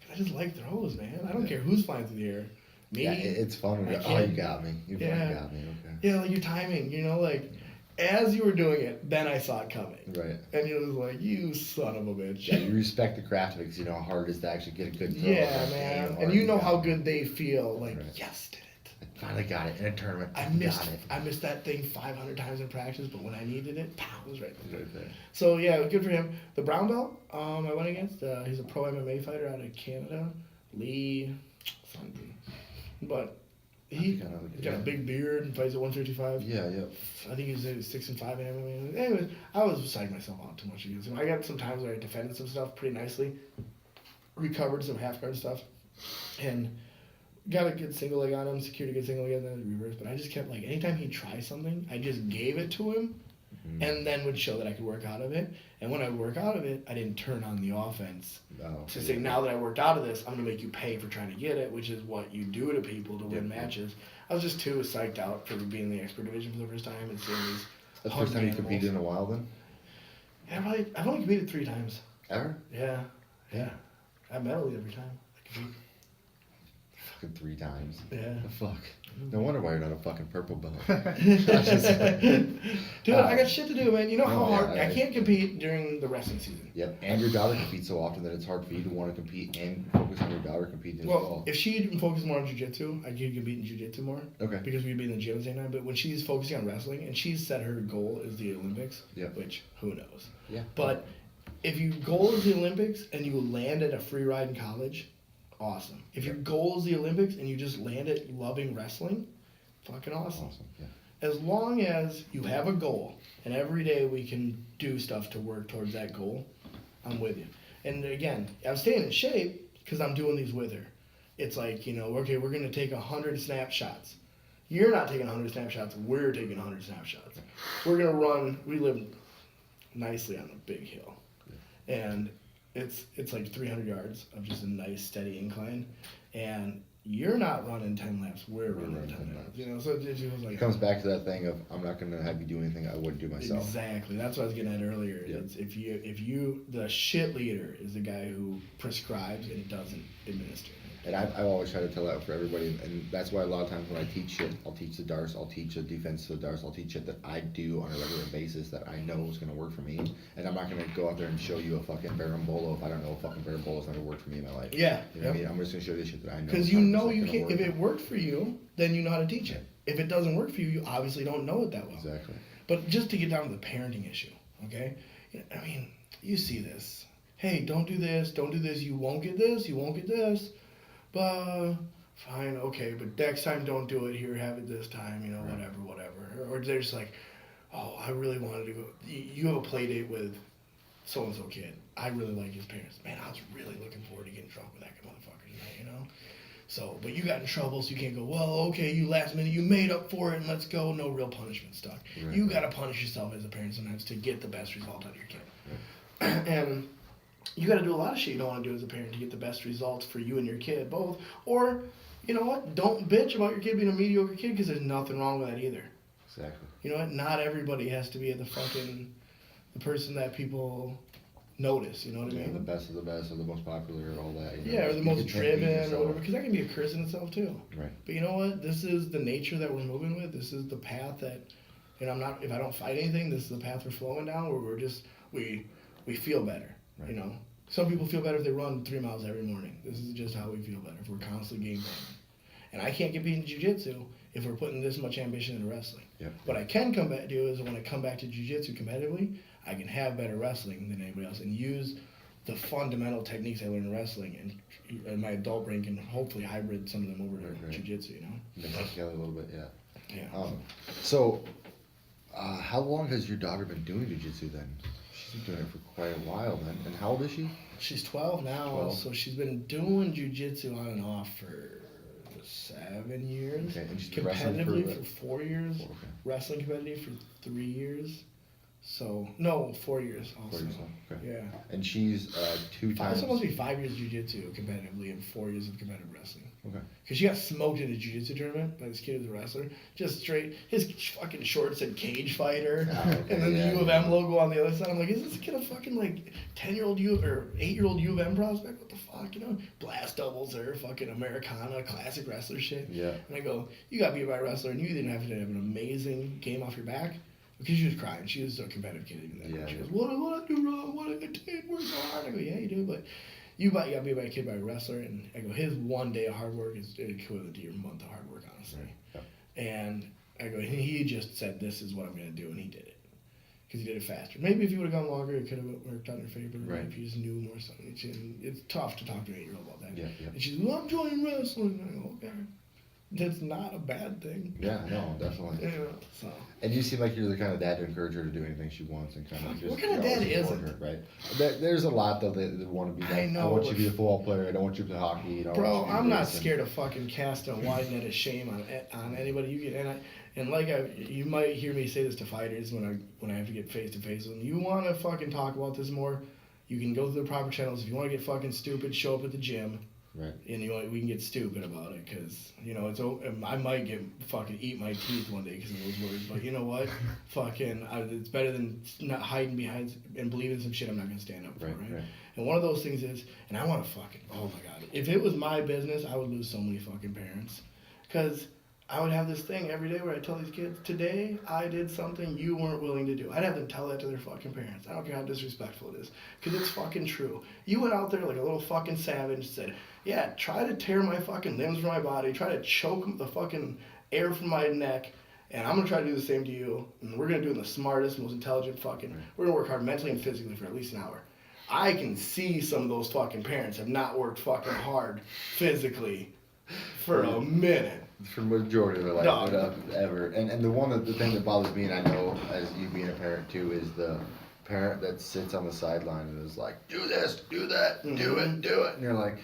because I just like throws, man. I don't care who's flying through the air. Me. Yeah, it's fun when you got me. You got me. Okay. Yeah, like your timing, like. as you were doing it, then I saw it coming. Right. And he was like, you son of a bitch. Yeah, you respect the craft of it because you know how hard it is to actually get a good throw. Yeah, man. And you know how good they feel. Like, Right. yes, did it. I finally got it in a tournament. I missed that thing 500 times in practice, but when I needed it, pow, it was right there. Right there. So yeah, good for him. The brown belt, I went against. He's a pro MMA fighter out of Canada, Lee something. But he's got a big beard and fights at 155. Yeah, yeah. I think he's 6-5 in MMA. Anyways, I was psyching myself out too much against him. I got some times where I defended some stuff pretty nicely, recovered some half guard stuff, and got a good single leg on him, secured a good single leg, and then reverse. But I just kept like, anytime he'd try something, I just gave it to him, and then would show that I could work out of it. And when I would work out of it, I didn't turn on the offense to say, now that I worked out of this, I'm going to make you pay for trying to get it, which is what you do to people to win matches. I was just too psyched out for being in the expert division for the first time and seeing these. That's the first time you competed in a while then? Yeah, I've only competed 3 times. Ever? Yeah. I medaled every time I compete. Fucking 3 times. Yeah. The fuck. No wonder why you're not a fucking purple belt. Dude, I got shit to do, man. You know how hard yeah, I can't compete during the wrestling season. Yep, and your daughter competes so often that it's hard for you to want to compete and focus on your daughter competing as well. If she'd focus more on jiu-jitsu, I could compete in jiu-jitsu more. Okay. Because we'd be in the gym at the same time. But when she's focusing on wrestling, and she's set her goal is the Olympics, which, who knows? Yeah. But if your goal is the Olympics and you land at a free ride in college, awesome. If your goal is the Olympics and you just land it loving wrestling, fucking awesome. Yeah. As long as you have a goal and every day we can do stuff to work towards that goal, I'm with you. And again, I'm staying in shape because I'm doing these with her. It's like, okay, we're going to take 100 snapshots. You're not taking 100 snapshots. We're taking 100 snapshots. We're going to run. We live nicely on a big hill. And it's like 300 yards of just a nice steady incline, and you're not running 10 laps. We're running 10 laps. So it was like, it comes back to that thing of I'm not going to have you do anything I wouldn't do myself. Exactly. That's what I was getting at earlier. Yep. It's if you the shit leader is the guy who prescribes and doesn't administer. And I've always tried to tell that for everybody, and that's why a lot of times when I teach shit, I'll teach the darts, I'll teach the defense to the darts, I'll teach shit that I do on a regular basis that I know is going to work for me, and I'm not going to go out there and show you a fucking berimbolo if I don't know a fucking berimbolo is not going to work for me in my life. Yeah. You know what I mean? I'm just going to show you the shit that I know. Because you can't, if it worked for you, then you know how to teach it. If it doesn't work for you, you obviously don't know it that well. Exactly. But just to get down to the parenting issue, okay? I mean, you see this. Hey, don't do this, you won't get this, you won't get this. But fine, okay, but next time don't do it here, have it this time, whatever. Or they're just like, oh, I really wanted to go. You have a play date with so-and-so kid. I really like his parents. Man, I was really looking forward to getting drunk with that motherfucker tonight, So, but you got in trouble, so you can't go, well, okay, you last minute, you made up for it, and let's go. No real punishment stuck. Right. You got to punish yourself as a parent sometimes to get the best result out of your kid. Right. And you got to do a lot of shit you don't want to do as a parent to get the best results for you and your kid both. Or, you know what? Don't bitch about your kid being a mediocre kid because there's nothing wrong with that either. Exactly. You know what? Not everybody has to be the person that people notice. You know what I mean? The best of the best or the most popular and all that. Or the most driven or whatever. Because that can be a curse in itself too. Right. But you know what? This is the nature that we're moving with. This is the path that, if I don't fight anything, this is the path we're flowing down where we feel better. Right. Some people feel better if they run 3 miles every morning. This is just how we feel better if we're constantly game planning. And I can't compete in jiu-jitsu if we're putting this much ambition into wrestling. Yep. What I can come back to is when I come back to jiu-jitsu competitively, I can have better wrestling than anybody else and use the fundamental techniques I learned in wrestling, and my adult brain can hopefully hybrid some of them over to jiu-jitsu. Mix it together a little bit, yeah. Yeah. So, how long has your daughter been doing jiu-jitsu then? She's been doing it for quite a while then. And how old is she? She's 12 now, 12. So she's been doing jiu-jitsu on and off for 7 years. Okay, and she's competitively for 4 years. Wrestling competitively for 3 years. So, no, 4 years also. 4 years, okay. Yeah. And she's 2 times. It's supposed to be 5 years jiu-jitsu competitively and 4 years of competitive wrestling. Okay. Because she got smoked in a jiu-jitsu tournament by this kid who's a wrestler. Just straight, his fucking shorts said cage fighter. And then the U of M logo on the other side. I'm like, is this kid a fucking 10-year-old or 8-year-old U of M prospect? What the fuck, Blast doubles or fucking Americana, classic wrestler shit. Yeah. And I go, you got beat by a wrestler and you didn't have to have an amazing game off your back. Because she was crying. She was a competitive kid even then. Yeah, She yeah. goes, what did I do wrong? What did I do? Work so hard. I go, yeah, you do, but you got beat by a kid by a wrestler. And I go, his one day of hard work is equivalent to your month of hard work, honestly. Yep. And I go, he just said, this is what I'm going to do, and he did it. Because he did it faster. Maybe if he would have gone longer, it could have worked out in your favor. Right. If you just knew more something. It's tough to talk to an 8-year-old about that. Yeah, yeah. And she's, well, I'm joining wrestling. And I go, okay. That's not a bad thing. Yeah, no, definitely. Yeah, so. And you seem like you're the kind of dad to encourage her to do anything she wants and kind of just. What kind of you know, dad support isn't? her, right? There's a lot though that want to be. Like, I know, I want you but- to be a football player. I don't want you to play hockey. I don't Bro, want you to I'm do not this, and- scared of fucking casting a wide net of shame on anybody. You get you might hear me say this to fighters when I have to get face to face with them. You want to fucking talk about this more? You can go through the proper channels. If you want to get fucking stupid, show up at the gym. Right. And we can get stupid about it because I might eat my teeth one day because of those words. But you know what? It's better than not hiding behind and believing some shit I'm not gonna stand up for. Right. And one of those things is, and I want to oh my god, if it was my business, I would lose so many fucking parents, because I would have this thing every day where I tell these kids, today I did something you weren't willing to do. I'd have them tell that to their fucking parents. I don't care how disrespectful it is, because it's fucking true. You went out there like a little fucking savage and said, yeah, try to tear my fucking limbs from my body, try to choke the fucking air from my neck, and I'm going to try to do the same to you, and we're going to do it in the smartest, most intelligent fucking, we're going to work hard mentally and physically for at least an hour. I can see some of those fucking parents have not worked fucking hard physically for a minute. For the majority of their life, No. ever. And the thing that bothers me, and I know as you being a parent too, is the parent that sits on the sideline and is like, do this, do that, do it, do it. And you're like,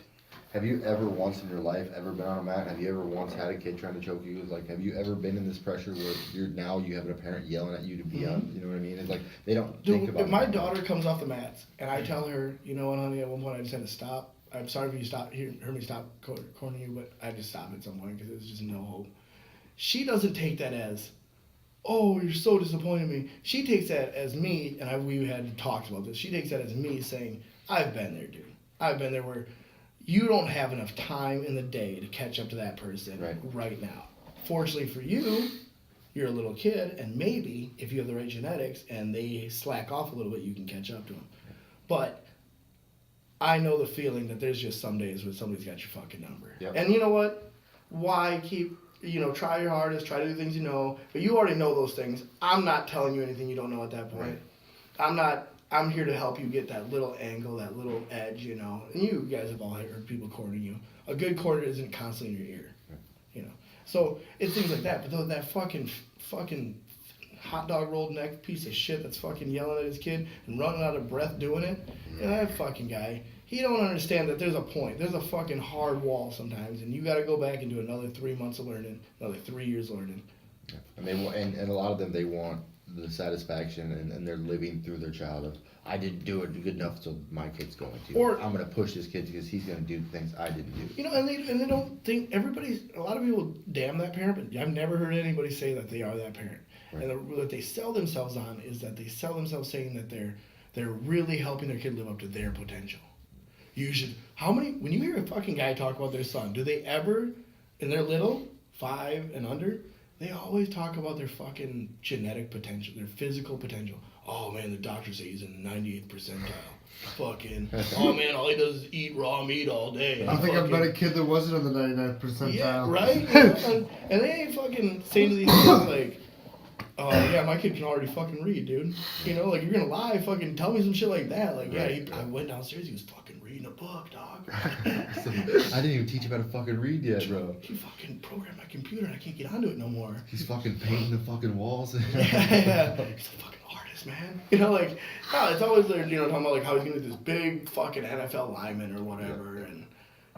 have you ever once in your life ever been on a mat? Have you ever once had a kid trying to choke you? It's like, have you ever been in this pressure where you have a parent yelling at you to be up? You know what I mean? It's like, they don't think about If my that. daughter comes off the mats and I tell her, you know what, honey, at one point I just had to stop. I'm sorry if you heard me stop cornering you, but I just stopped at some point because it was just no hope. She doesn't take that as, oh, you're so disappointed in me. She takes that as me, and we had talked about this. She takes that as me saying, I've been there, dude. I've been there where you don't have enough time in the day to catch up to that person right now. Fortunately for you, you're a little kid, and maybe if you have the right genetics and they slack off a little bit, you can catch up to them. But I know the feeling that there's just some days where somebody's got your fucking number. Yep. And you know what? Why keep, try your hardest, try to do things you know, but you already know those things. I'm not telling you anything you don't know at that point. I'm here to help you get that little angle, that little edge, And you guys have all heard people cornering you. A good corner isn't constantly in your ear, So it's things like that. But that fucking hot dog rolled neck piece of shit that's fucking yelling at his kid and running out of breath doing it, that fucking guy, he don't understand that there's a point. There's a fucking hard wall sometimes, and you got to go back and do another 3 months of learning, another 3 years learning. And and a lot of them, they want the satisfaction and they're living through their childhood. I didn't do it good enough, so my kid's going to. Or I'm going to push this kid because he's going to do things I didn't do. And they don't think a lot of people damn that parent, but I've never heard anybody say that they are that parent. Right. And what they sell themselves on is that they sell themselves saying that they're really helping their kid live up to their potential. When you hear a fucking guy talk about their son, do they ever, in their little, 5 and under, they always talk about their fucking genetic potential, their physical potential. Oh man, the doctors say he's in the 98th percentile. Fucking, oh man, all he does is eat raw meat all day. I think I've met a kid that wasn't in the 99th percentile. Yeah, right? And they ain't fucking saying to these kids like, oh yeah, my kid can already fucking read, dude. Like you're gonna lie, fucking tell me some shit like that. Like, I went downstairs, he was fucking reading a book, dog. So, I didn't even teach him how to fucking read yet, bro. He fucking programmed my computer and I can't get onto it no more. He's fucking painting the fucking walls. Yeah. He's a fucking artist, man. It's always there, talking about like how he's gonna be this big fucking NFL lineman or whatever, and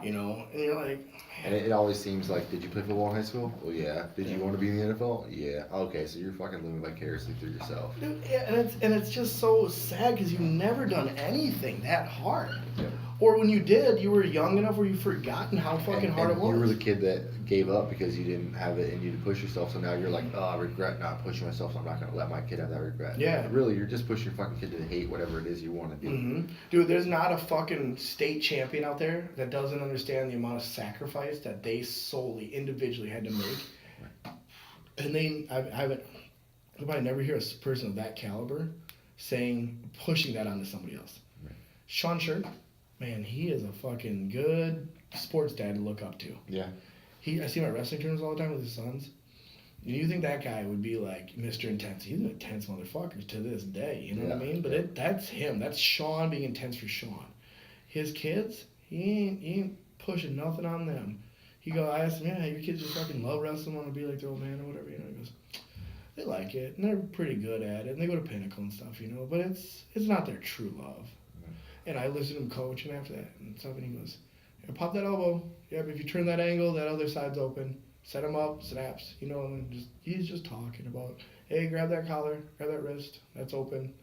you're like, man. And it always seems like, did you play football in high school? Well, yeah. Did you want to be in the NFL? Yeah. Okay, so you're fucking living vicariously through yourself. Dude, yeah, and it's just so sad because you've never done anything that hard. Yep. Or when you did, you were young enough where you've forgotten how fucking hard it was. You were the kid that gave up because you didn't have it in you to push yourself. So now you're like, oh, I regret not pushing myself, so I'm not going to let my kid have that regret. Yeah. But really, you're just pushing your fucking kid to hate whatever it is you want to do. Mm-hmm. Dude, there's not a fucking state champion out there that doesn't understand the amount of sacrifice that they solely, individually had to make. Right. And I haven't You'll probably never hear a person of that caliber pushing that onto somebody else. Right. Sean Shirk, man, he is a fucking good sports dad to look up to. Yeah. I see him at wrestling tournaments all the time with his sons. And you think that guy would be like Mr. Intense. He's an intense motherfucker to this day, you know what I mean? But that's him. That's Sean being intense for Sean. His kids, he ain't pushing nothing on them. I asked him, yeah, your kids just fucking love wrestling, want to be like their old man or whatever, you know. He goes, they like it, and they're pretty good at it, and they go to Pinnacle and stuff, you know, but it's not their true love. Mm-hmm. And I listened to him coach him after that and stuff, and he goes, yeah, pop that elbow. Yeah, but if you turn that angle, that other side's open. Set him up, snaps, you know, and he's just talking about, hey, grab that collar, grab that wrist, that's open.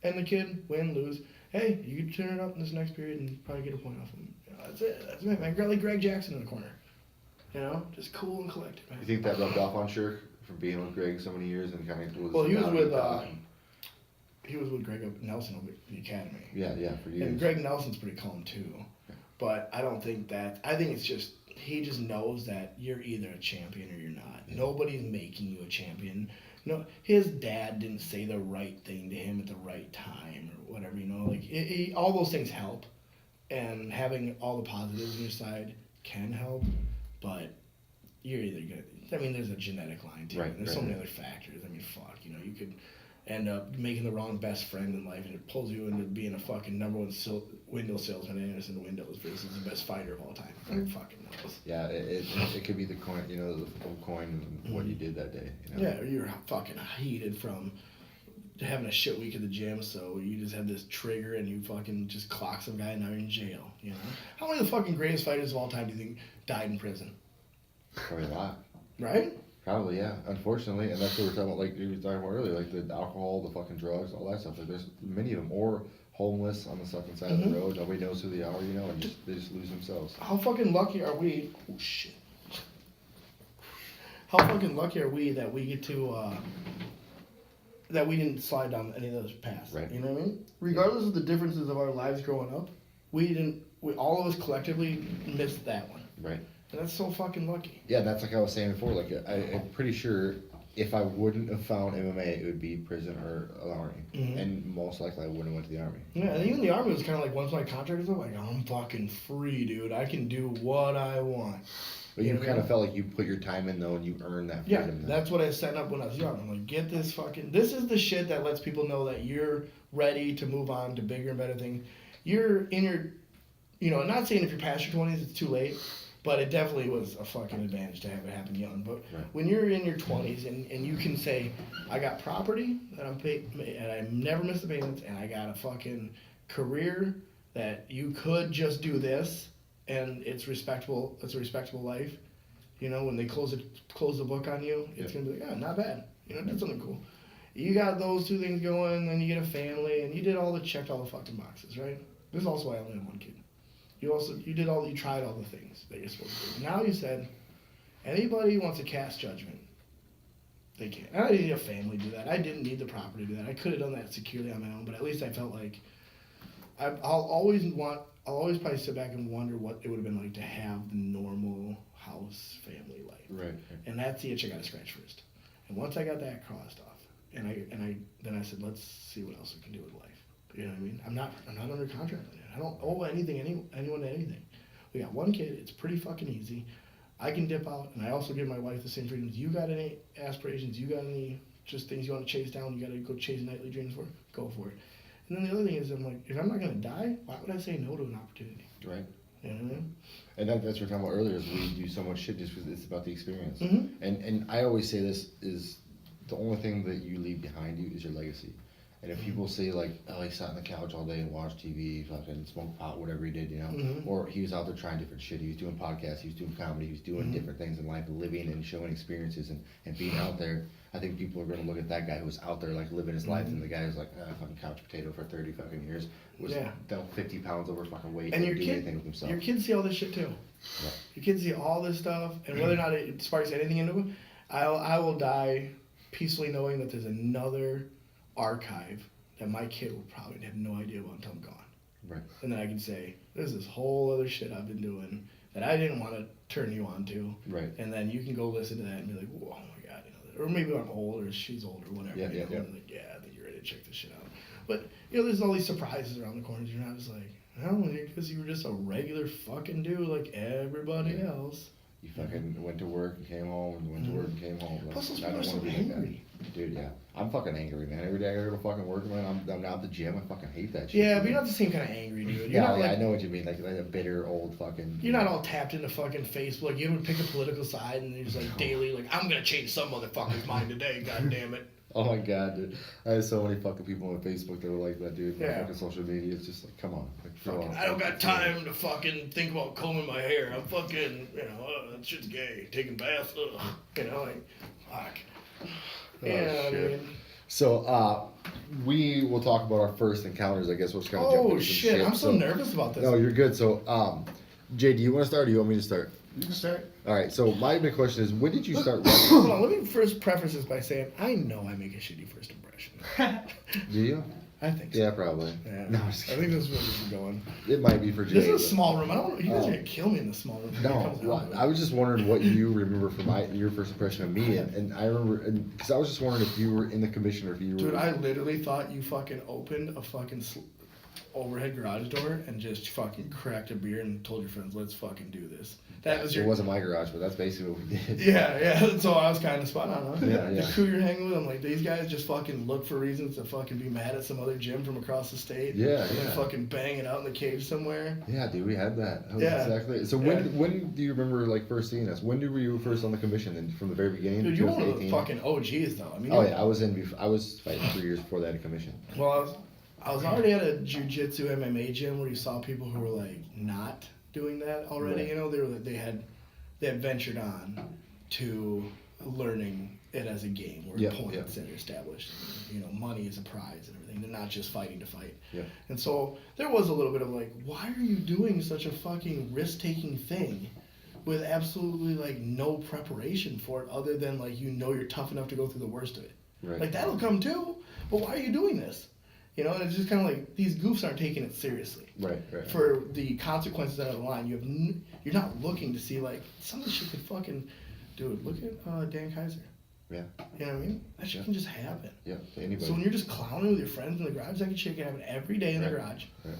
And the kid, win, lose, hey, you can turn it up in this next period and probably get a point off him. You know, that's it, man. Like Greg Jackson in the corner, you know, just cool and collected, man. You think that rubbed off on Shirk from being with Greg so many years and kind of was... Well, he was with Greg Nelson over at the academy. Yeah, for years. And Greg Nelson's pretty calm too, but I don't think that, I think it's just, he just knows that you're either a champion or you're not. Nobody's making you a champion. No, his dad didn't say the right thing to him at the right time or whatever, you know. Like all those things help, and having all the positives on your side can help. But you're either good. I mean, there's a genetic line too. Right, there's so many other factors. I mean, fuck, you know, you could end up making the wrong best friend in life, and it pulls you into being a fucking number one window salesman at Anderson Windows versus the best fighter of all time. Who fucking knows? Yeah, it could be the coin, you know, the full coin of what you did that day. You know? Yeah, or you're fucking heated from having a shit week at the gym, so you just had this trigger and you fucking just clock some guy and now you're in jail, you know? How many of the fucking greatest fighters of all time do you think died in prison? Probably a lot. Right? Probably, yeah. Unfortunately, and that's what we're talking about, like you were talking about earlier, like the alcohol, the fucking drugs, all that stuff. Like there's many of them, or homeless on the fucking side of the road. Nobody knows who they are, you know, and they just lose themselves. How fucking lucky are we? Oh shit. How fucking lucky are we that we get to that we didn't slide down any of those paths? Right. You know what I mean? Regardless of the differences of our lives growing up, we all of us collectively missed that one. Right. And that's so fucking lucky. Yeah, that's like I was saying before. Like I'm pretty sure if I wouldn't have found MMA, it would be prison or army, and most likely I wouldn't have went to the army. Yeah, and even the army was kind of like once my contract was up, like I'm fucking free, dude. I can do what I want. But you kind of felt like you put your time in though, and you earned that freedom. Yeah, that's what I set up when I was young. I'm like, get this fucking. This is the shit that lets people know that you're ready to move on to bigger and better things. You're in your, you know, not saying if you're past your 20s it's too late. But it definitely was a fucking advantage to have it happen young. But when you're in your 20s and you can say, I got property that I'm paid, and I never miss the payments, and I got a fucking career that you could just do this, and it's respectable. It's a respectable life. You know, when they close the book on you, it's gonna be like, not bad. You know, did something cool. You got those two things going, then you get a family, and you checked all the fucking boxes, right? This is also why I only have one kid. You tried all the things that you're supposed to do. Now you said, anybody who wants to cast judgment, they can. I didn't need a family to do that. I didn't need the property to do that. I could have done that securely on my own, but at least I felt like I'll always probably sit back and wonder what it would have been like to have the normal house family life. Right. And that's the itch I got to scratch first. And once I got that crossed off, then I said, let's see what else we can do with life. You know what I mean? I'm not under contract on it. I don't owe anyone anything. We got one kid. It's pretty fucking easy. I can dip out, and I also give my wife the same freedoms. You got any aspirations? You got any just things you want to chase down? You got to go chase nightly dreams for? Go for it. And then the other thing is, I'm like, if I'm not gonna die, why would I say no to an opportunity? Right. You know what I mean? And that's what we were talking about earlier. Is we do so much shit just because it's about the experience. Mm-hmm. And I always say this is the only thing that you leave behind you is your legacy. And if people say like, oh, he sat on the couch all day and watched TV, fucking smoked pot, whatever he did, you know, or he was out there trying different shit. He was doing podcasts, he was doing comedy, he was doing different things in life, living and showing experiences and being out there. I think people are going to look at that guy who was out there like living his life, and the guy who's like, fucking couch potato for 30 fucking years, was down 50 pounds over fucking weight and do anything with himself. Your kids see all this shit too. Yeah. Your kids see all this stuff, and whether or not it sparks anything into them, I will die peacefully knowing that there's another archive that my kid will probably have no idea about until I'm gone. Right. And then I can say, there's this whole other shit I've been doing that I didn't want to turn you on to. Right. And then you can go listen to that and be like, whoa, oh my God, you know, or maybe I'm old or she's old or whatever. Yeah, you know, yeah. and like, I think you're ready to check this shit out. But you know, there's all these surprises around the corners. You're not just like, oh, because you were just a regular fucking dude like everybody else. You fucking went to work and came home, and went to work and came home. Like, Plus, those I people don't are so want to be like angry. that. Dude, yeah. I'm fucking angry, man. Every day I go to fucking work, man, I'm not at the gym. I fucking hate that shit. Yeah, man. but you're not the same kind of angry dude. You're Yeah, not like, I know what you mean. Like a bitter old fucking. you're not all tapped into fucking Facebook. Like, you haven't picked a political side and you're just like daily, like, I'm gonna change some motherfucker's mind today, god damn it. Oh my god, dude. I have so many fucking people on Facebook that are like that, dude. Yeah. Fucking social media. It's just like, come on. Like, grow Fucking, up. I don't got time to fucking think about combing my hair. I'm fucking, you know, that shit's gay. Taking baths, ugh. You know, like, fuck. Yeah, I shit. mean. So, we will talk about our first encounters, I guess. We're just gonna jump Oh into some shit, I'm so nervous about this. No, you're good. So, Jay, do you want to start or do you want me to start? You can start. All right, so my big question is, when did you start Hold on, let me first preface this by saying I know I make a shitty first impression. Do you? I think so. Yeah, probably. Yeah. No, I'm just I kidding. think this is where this is going. It might be for Jay. This is a but- small room. I don't. You guys are gonna kill me in the small room. When it No, comes well, out. I was just wondering what you remember from your first impression of me, and I remember, because I was just wondering if you were in the commission or if you were. Dude, I literally thought you fucking opened a fucking overhead garage door and just fucking cracked a beer and told your friends, let's fucking do this. That was your. It wasn't my garage, but that's basically what we did. Yeah. So I was kind of spot on, huh? Yeah, The yeah. crew you're hanging with, I'm like, these guys just fucking look for reasons to fucking be mad at some other gym from across the state. Yeah, And yeah. fucking bang it out in the cage somewhere. Yeah, dude, we had that. That was Yeah. exactly it. So when do you remember like first seeing us? When were you first on the commission? And from the very beginning? Dude, you're one of the 2018? fucking OGs though. I mean, Oh yeah, I was fighting 3 years before that commission. Well, I was already at a jiu-jitsu MMA gym where you saw people who were like not doing that already. Right. You know, they had ventured on to learning it as a game where Yeah, points are established. And, you know, money is a prize and everything. They're not just fighting to fight. Yeah. And so there was a little bit of like, why are you doing such a fucking risk-taking thing with absolutely like no preparation for it other than like you know you're tough enough to go through the worst of it. Right. Like that'll come too, but why are you doing this? You know, and it's just kind of like these goofs aren't taking it seriously. Right. For the consequences that are on the line, you're not looking to see like some of this shit could fucking, dude. Look at Dan Kaiser. Yeah. You know what I mean? That shit can just happen. Yeah. To anybody. So when you're just clowning with your friends in the garage, that shit can happen every day in the garage. Right.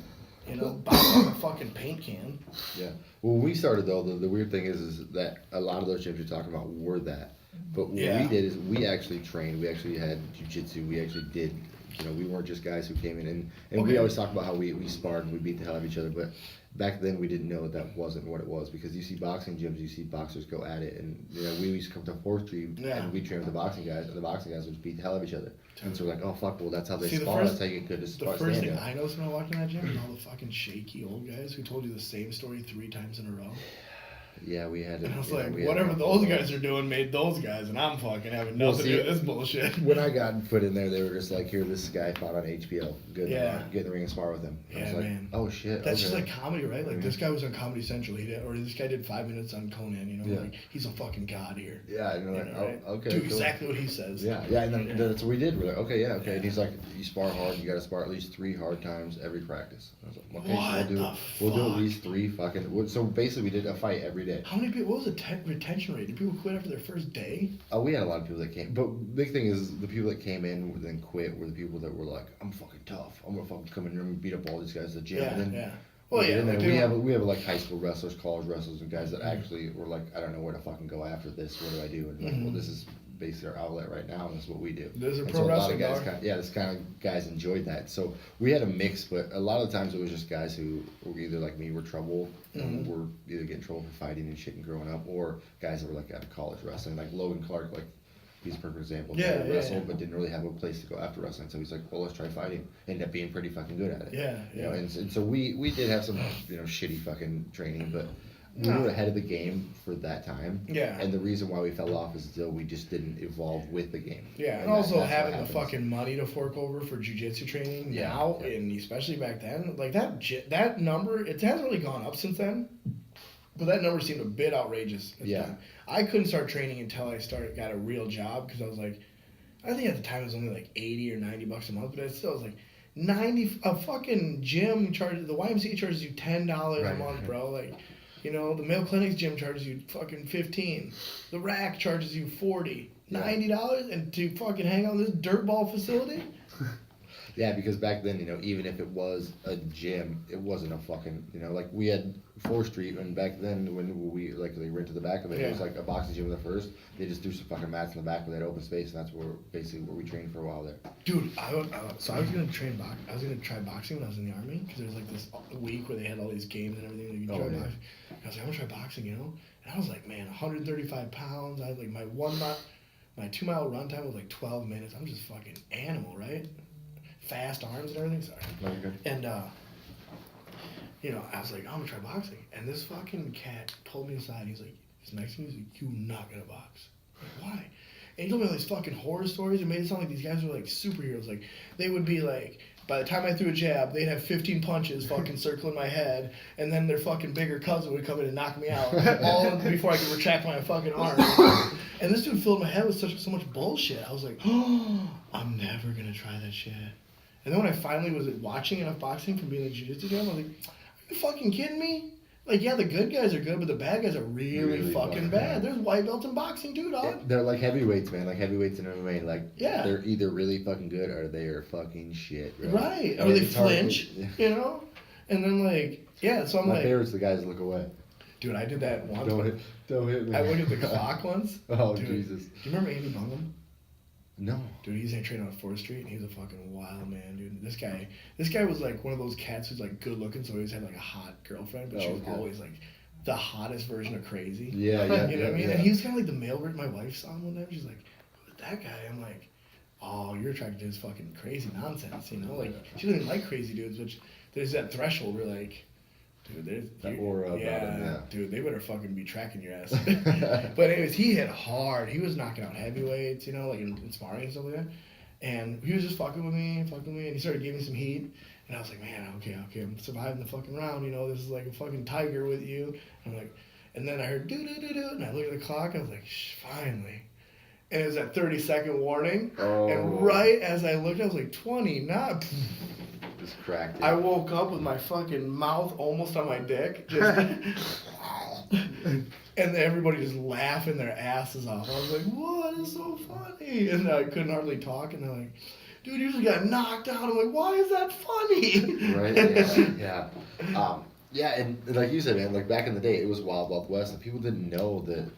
You know, bouncing a fucking paint can. Yeah. Well, when we started though, the weird thing is that a lot of those gyms you're talking about were that. But what Yeah. we did is we actually trained. We actually had jiu-jitsu. We actually did. You know, we weren't just guys who came in and we Okay. always talk about how we sparred and we beat the hell out of each other. But back then we didn't know that wasn't what it was because you see boxing gyms, you see boxers go at it, and you know we used to come to 4th Street and we train with the boxing guys, and the boxing guys would beat the hell out of each other. And so we're like, oh fuck, well that's how they See, spar. That's how you get good to The spar first stand thing up. I noticed when I walked in that gym was all the fucking shaky old guys who told you the same story 3 times in a row. Yeah, we had. And I was yeah, like, we had- whatever those guys are doing made those guys, and I'm fucking having Well, nothing see, to do with this bullshit. When I got put in there, they were just like, here, this guy fought on HBO. Good. Yeah. Get in the ring and spar with him. I was Yeah, like, man. oh shit. That's okay. just like comedy, right? Like this guy was on Comedy Central, or this guy did 5 minutes on Conan. You know, Yeah. like he's a fucking god here. Yeah, and You we're like, know, right? oh, okay. Do cool. exactly what he says. Yeah, and then Yeah. that's what we did. We're like, okay, yeah, okay. Yeah. And he's like, you spar hard. You got to spar at least 3 hard times every practice. I was like, okay, What we'll do the at least 3 fucking. So basically, we did a fight every day. How many people? What was the retention rate? Did people quit after their first day? We had a lot of people that came, but big thing is the people that came in and then quit were the people that were like, I'm fucking tough. I'm gonna fucking come in here and beat up all these guys at the gym. Yeah, and then, yeah. Well, yeah. And then like, we have like high school wrestlers, college wrestlers, and guys that actually were like, I don't know where to fucking go after this. What do I do? And like, well, this is basically our outlet right now, and that's what we do. There's a And pro so wrestling a lot of dog. guys, this kind of guys enjoyed that. So we had a mix, but a lot of times it was just guys who were either like me, were trouble, and were either getting in trouble for fighting and shit and growing up, or guys that were like out of college wrestling, like Logan Clark, like. He's a perfect example. Yeah, Never yeah, wrestled, yeah. but didn't really have a place to go after wrestling. So he's like, well, let's try fighting. Ended up being pretty fucking good at it. Yeah, You know, yeah. and so we did have some, you know, shitty fucking training, but we No. were ahead of the game for that time. Yeah. And the reason why we fell off is still we just didn't evolve with the game. Yeah, and that- also that's what having the happens. fucking money to fork over for jujitsu training Yeah, now, yeah. and especially back then, like that number, it hasn't really gone up since then, but that number seemed a bit outrageous. At the Yeah. time. I couldn't start training until I got a real job because I was like, I think at the time it was only like $80 or $90 a month, but it still was like 90. A fucking gym charges, the YMCA charges you $10 a Right, month, right. bro. Like, You know, the Mayo Clinic's gym charges you fucking $15. The rack charges you $40. $90 and to fucking hang out in this dirtball facility? Yeah, because back then, you know, even if it was a gym, it wasn't a fucking, you know, like we had 4th Street, and back then when we, like, they rented the back of it, it was like a boxing gym at the first. They just threw some fucking mats in the back with that open space, and that's where we trained for a while there. Dude, I was gonna I was gonna try boxing when I was in the army, because there was like this week where they had all these games and everything that you could try boxing. I was like, I'm gonna try boxing, you know? And I was like, man, 135 pounds. I had like my 2-mile run time was like 12 minutes. I'm just fucking animal, right? Fast arms and everything. Sorry. Okay. And you know, I was like, I'm gonna try boxing. And this fucking cat pulled me aside. He's like, this next thing, he's like, you're not gonna box. I'm like, why? And he told me all these fucking horror stories and made it sound like these guys were like superheroes. Like, they would be like, by the time I threw a jab, they'd have 15 punches fucking circling my head, and then their fucking bigger cousin would come in and knock me out, all before I could retract my fucking arm. And this dude filled my head with so much bullshit. I was like, oh, I'm never gonna try that shit. And then when I finally was watching enough boxing from being a jiu-jitsu gym, I was like, are you fucking kidding me? Like, yeah, the good guys are good, but the bad guys are really fucking bad. There's white belts in boxing too, dog. They're like heavyweights, man. Like heavyweights in MMA. Like, yeah, they're either really fucking good or they are fucking shit. Right. Or they flinch, you know? And then, like, yeah, so I'm my like... My favorite's the guys that look away. Dude, I did that once. Don't hit me. I looked at the clock once. Oh, dude, Jesus. Do you remember Andy Bungham? No. Dude, he used to train on 4th Street, and he was a fucking wild man, dude. This guy was like one of those cats who's like good looking, so he always had like a hot girlfriend, but she was always like the hottest version of crazy. Yeah. You know what I mean? And he was kind of like the male version. My wife saw him one time. She's like, who's that guy? I'm like, oh, you're attracted to his fucking crazy nonsense, you know? Like, she doesn't like crazy dudes, which there's that threshold where like, dude, there's that aura about him, yeah. Dude, they better fucking be tracking your ass. But anyways, he hit hard. He was knocking out heavyweights, you know, like in sparring and stuff like that. And he was just fucking with me, and he started giving me some heat. And I was like, man, okay, I'm surviving the fucking round, you know, this is like a fucking tiger with you. And I'm like, and then I heard do-do-do-do, and I looked at the clock, I was like, finally. And it was that 30-second warning. Oh. And right as I looked, I was like, 20, not... Just cracked it. I woke up with my fucking mouth almost on my dick, just... And everybody just laughing their asses off. I was like, what is so funny? And I couldn't hardly talk, and they're like, dude, you just got knocked out. I'm like, why is that funny? Right, yeah. Yeah, and like you said, man, like back in the day, it was Wild West, and people didn't know that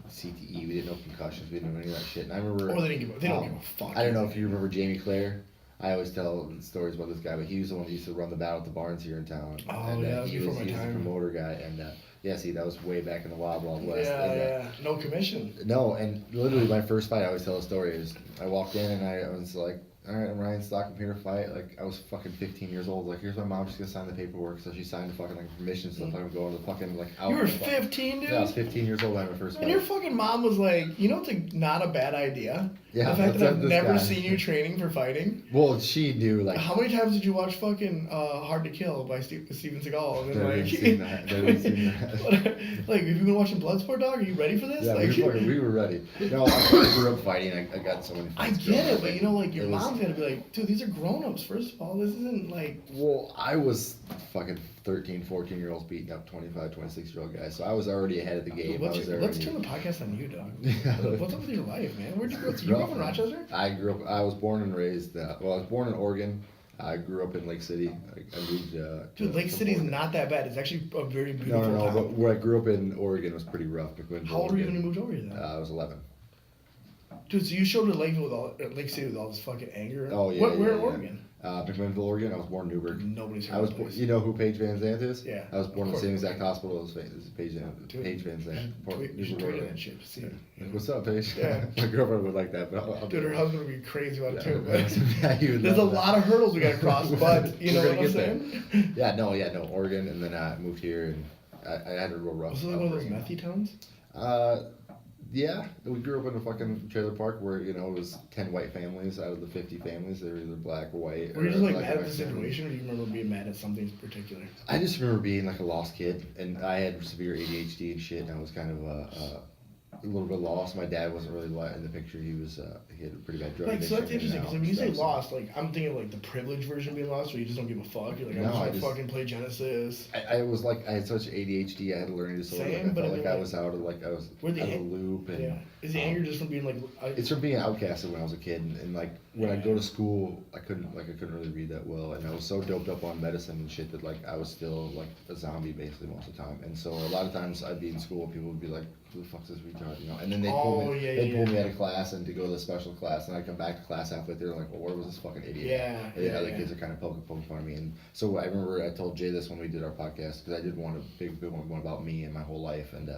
CTE, we didn't know concussions, we didn't know any of that shit. And I remember... Or they don't give a fuck. I don't know if you remember Jamie Clare. I always tell stories about this guy, but he was the one who used to run the battle at the barns here in town. Oh, and, yeah, he was the promoter guy, and yeah, see, that was way back in the Wild West. Yeah, no commission. No, and literally my first fight, I always tell a story, is I walked in and I was like, all right, I'm Ryan Stock, I'm here to fight. Like, I was fucking 15 years old. Like, here's my mom, she's gonna sign the paperwork. So she signed the fucking, like, permission stuff. I'm going to the fucking, like, out. You were 15, dude? Yeah, I was 15 years old when I first fight. And your fucking mom was like, you know, it's not a bad idea. Yeah, the fact that I've never seen you training for fighting. Well, she knew, like... How many times did you watch fucking Hard to Kill by Steven Seagal? And then, never seen that. Like, have you been watching Bloodsport, dog? Are you ready for this? Yeah, like, we were ready. No, I grew up fighting. I got so many fights. I get it, but you know, like, your mom's gotta be like, dude, these are grown-ups, first of all. This isn't, like... Well, I was fucking 13, 14-year-olds beating up 25, 26-year-old guys, so I was already ahead of the game. Let's turn the podcast on you, dog. What's up with your life, man? Where'd you grow up? You grew up in Rochester? I was born and raised, I was born in Oregon. I grew up in Lake City. I moved dude, Lake City's not that bad. It's actually a very beautiful town. No, but where I grew up in Oregon was pretty rough. How old were you when you moved over here, then? I was 11. Dude, so you showed Lake City with all this fucking anger? Oh, yeah. Where in Oregon? McMinnville, Oregon. I was born in Newburgh. Nobody's heard of this. You know who Paige Van Zandt is? Yeah. I was born in the same exact hospital as Paige Van Zandt. You should tweet that shit. See, what's up, Paige? Yeah. My girlfriend would like that, but dude, her husband would be crazy about it too. But there's a lot of hurdles we got to cross, but you know what I'm saying? Yeah, no, Oregon, and then I moved here, and I had a real rough. Was it like one of those methy towns? Yeah, we grew up in a fucking trailer park where, you know, it was 10 white families out of the 50 families. They were either black or white. Were you just like mad at the situation, or do you remember being mad at something in particular? I just remember being like a lost kid, and I had severe ADHD and shit, and I was kind of a little bit lost. My dad wasn't really in the picture. He was he had a pretty bad drug Like, so that's addiction. interesting, because when you say lost, like, I'm thinking of, like, the privileged version of being lost, where you just don't give a fuck. You're like, I'm No, just I gonna just- fucking play Genesis. I was like, I had such ADHD. I had a learning disorder. Same, Like, I but felt I mean, like I like, was out of like I was where the out of a an- loop. And Yeah. Is the anger just from being, like, it's from being outcasted when I was a kid, and like when I go to school, I couldn't really read that well, and I was so doped up on medicine and shit that like I was still like a zombie basically most of the time. And so a lot of times I'd be in school, and people would be like, "Who the fuck's this retard?" You know, and then they'd pull me out of class and to go to the special class, and I'd come back to class halfway through, like, "Well, where was this fucking idiot?" Yeah, And the other kids are kind of poking fun at me, and so I remember I told Jay this when we did our podcast because I did one about me and my whole life, and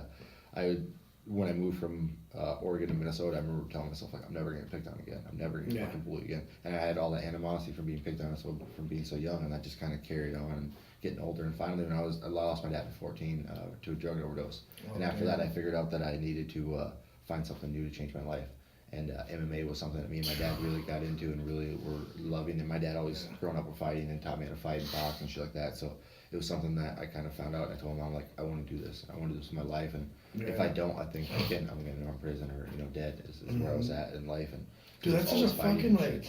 I would. When I moved from Oregon to Minnesota, I remember telling myself, like, I'm never going to get picked on again. I'm never going to get fucking bullied again. And I had all that animosity from being picked on from being so young, and that just kind of carried on and getting older. And finally, when I lost my dad at 14 to a drug overdose. And after that, I figured out that I needed to find something new to change my life. And MMA was something that me and my dad really got into and really were loving. And my dad always grown up with fighting and taught me how to fight and box and shit like that. So it was something that I kind of found out. And I told him, I'm like, I want to do this. I want to do this in my life. And if I don't, I think again I'm gonna end up in prison or dead. Is where I was at in life. And dude, that's such a fucking like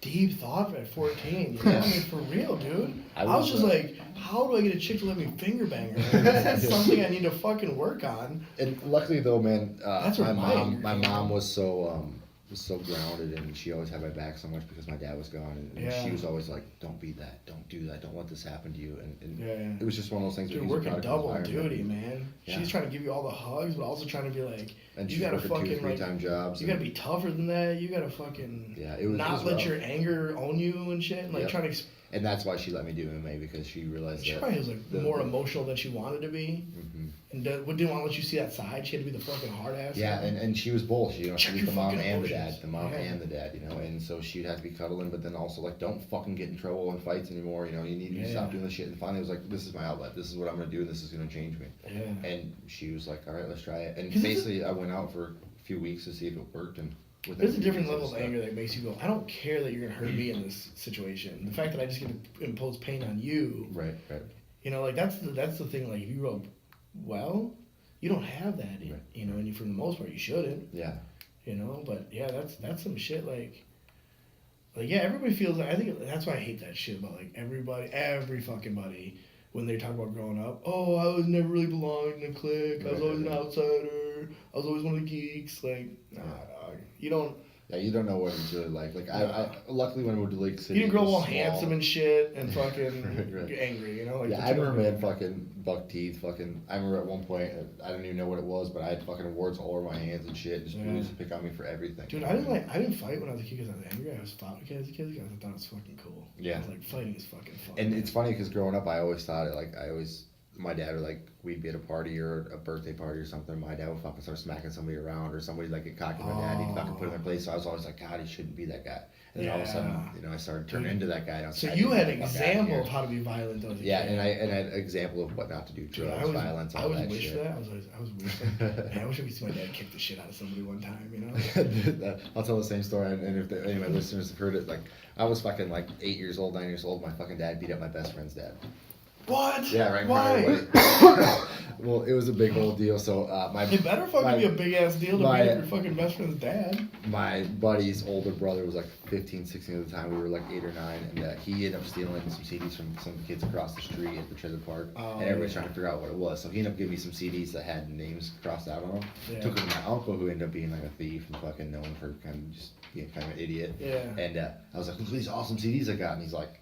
deep thought at 14. You know? I mean, for real, dude. I was just like, how do I get a chick to let me finger bang her? That's something I need to fucking work on. And luckily though, man, That's my mom was so grounded, and she always had my back so much because my dad was gone, and she was always like, "Don't be that, don't do that, don't let this happen to you." And it was just one of those things. Dude, working double duty, man. Yeah. She's trying to give you all the hugs, but also trying to be like, and you gotta fucking 2-3-time jobs. You gotta be tougher than that. You gotta fucking not let your anger own you and shit. And like trying to. And that's why she let me do MMA, because she realized she probably was like more emotional than she wanted to be, and didn't want to let you see that side. She had to be the fucking hard ass. Yeah, and she was both. You know, she was the mom and the dad, and the dad. You know, and so she'd have to be cuddling, but then also like, don't fucking get in trouble in fights anymore. You know, you need to stop doing this shit. And finally, it was like, this is my outlet. This is what I'm gonna do, and this is gonna change me. Yeah. And she was like, all right, let's try it. And basically, I went out for a few weeks to see if it worked, and. There's a different level of anger that makes you go, I don't care that you're gonna hurt me in this situation. The fact that I just get to impose pain on you. Right. You know, like that's the thing. Like if you grow up well, you don't have that. You know, and for the most part, you shouldn't. Yeah. You know, but yeah, that's some shit. Like yeah, everybody feels. I think that's why I hate that shit about like every fucking buddy. When they talk about growing up, oh, I was never really belonging in a clique. I was always an outsider. I was always one of the geeks. Like, nah, dog. You don't. Yeah, you don't know what it's really like. Like, I luckily when I moved to Lake City, you didn't grow all handsome and shit and fucking angry, you know? Like, I remember I had fucking buck teeth, I remember at one point, I didn't even know what it was, but I had fucking warts all over my hands and shit, and just used to pick on me for everything. Dude, I didn't fight when I was a kid because I was angry. I was fought with kids because I thought it was fucking cool. Yeah. I was like, fighting is fucking fun. And it's funny because growing up, I always thought it, my dad would we'd be at a party or a birthday party or something, my dad would fucking start smacking somebody around, or somebody get cocky with my dad, he'd fucking put him in place, so I was always like, God, he shouldn't be that guy. And then all of a sudden, you know, I started turning into that guy. So you had an example of how to be violent though. Yeah, and I had an example of what not to do, drugs, violence, all that shit. I was wishing, man, I wish I could see my dad kick the shit out of somebody one time, you know? I'll tell the same story, and if any of my listeners have heard it, I was fucking 8 years old, 9 years old, my fucking dad beat up my best friend's dad. What? Yeah, right. Why? Well, it was a big old deal. So it better fucking be a big ass deal to beat up your fucking best friend's dad. My buddy's older brother was 15, 16 at the time. We were 8 or 9, and he ended up stealing some CDs from some kids across the street at the trailer park, and everybody's trying to figure out what it was. So he ended up giving me some CDs that had names crossed out on them. Yeah. Took them to my uncle, who ended up being a thief and fucking known for kind of just being kind of an idiot. Yeah. And I was like, look at these awesome CDs I got, and he's like,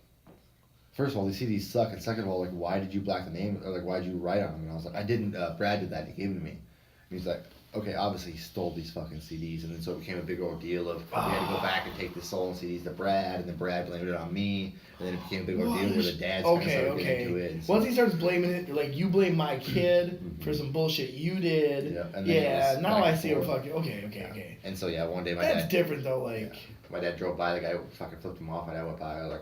first of all, these CDs suck, and second of all, why did you black the name, or why did you write on them? And I was like, I didn't, Brad did that, he gave them to me. And he's like, okay, obviously he stole these fucking CDs, and then so it became a big ordeal of, we had to go back and take the stolen CDs to Brad, and then Brad blamed it on me, and then it became a big ordeal where the dads kind of started getting into it. So, once he starts blaming it, you blame my kid for some bullshit you did, now I see what fucking, okay. And so, one day my dad... That's different, though, my dad drove by, the guy fucking flipped him off, my dad went by, I was like,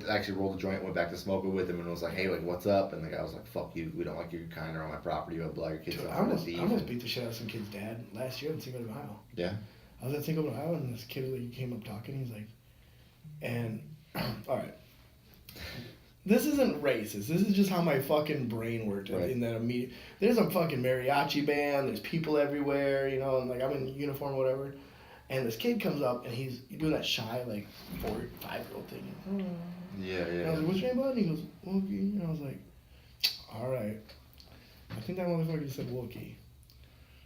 actually rolled a joint, went back to smoking with him, and was like, hey, what's up? And the guy was like, fuck you, we don't like your kind or on my property, you have blood your kids. Dude, I almost beat the shit out of some kid's dad last year in Cinco de Mayo. Yeah? I was at Cinco de Mayo, and this kid came up talking, he's like, and, alright, this isn't racist. This is just how my fucking brain worked in that immediate. There's a fucking mariachi band. There's people everywhere, you know, and like I'm in uniform or whatever. And this kid comes up and he's doing that shy like 4 or 5-year-old thing. Yeah. And I was like, "What's your name, bud?" And he goes, "Wookie." And I was like, "All right." I think that motherfucker said Wookie.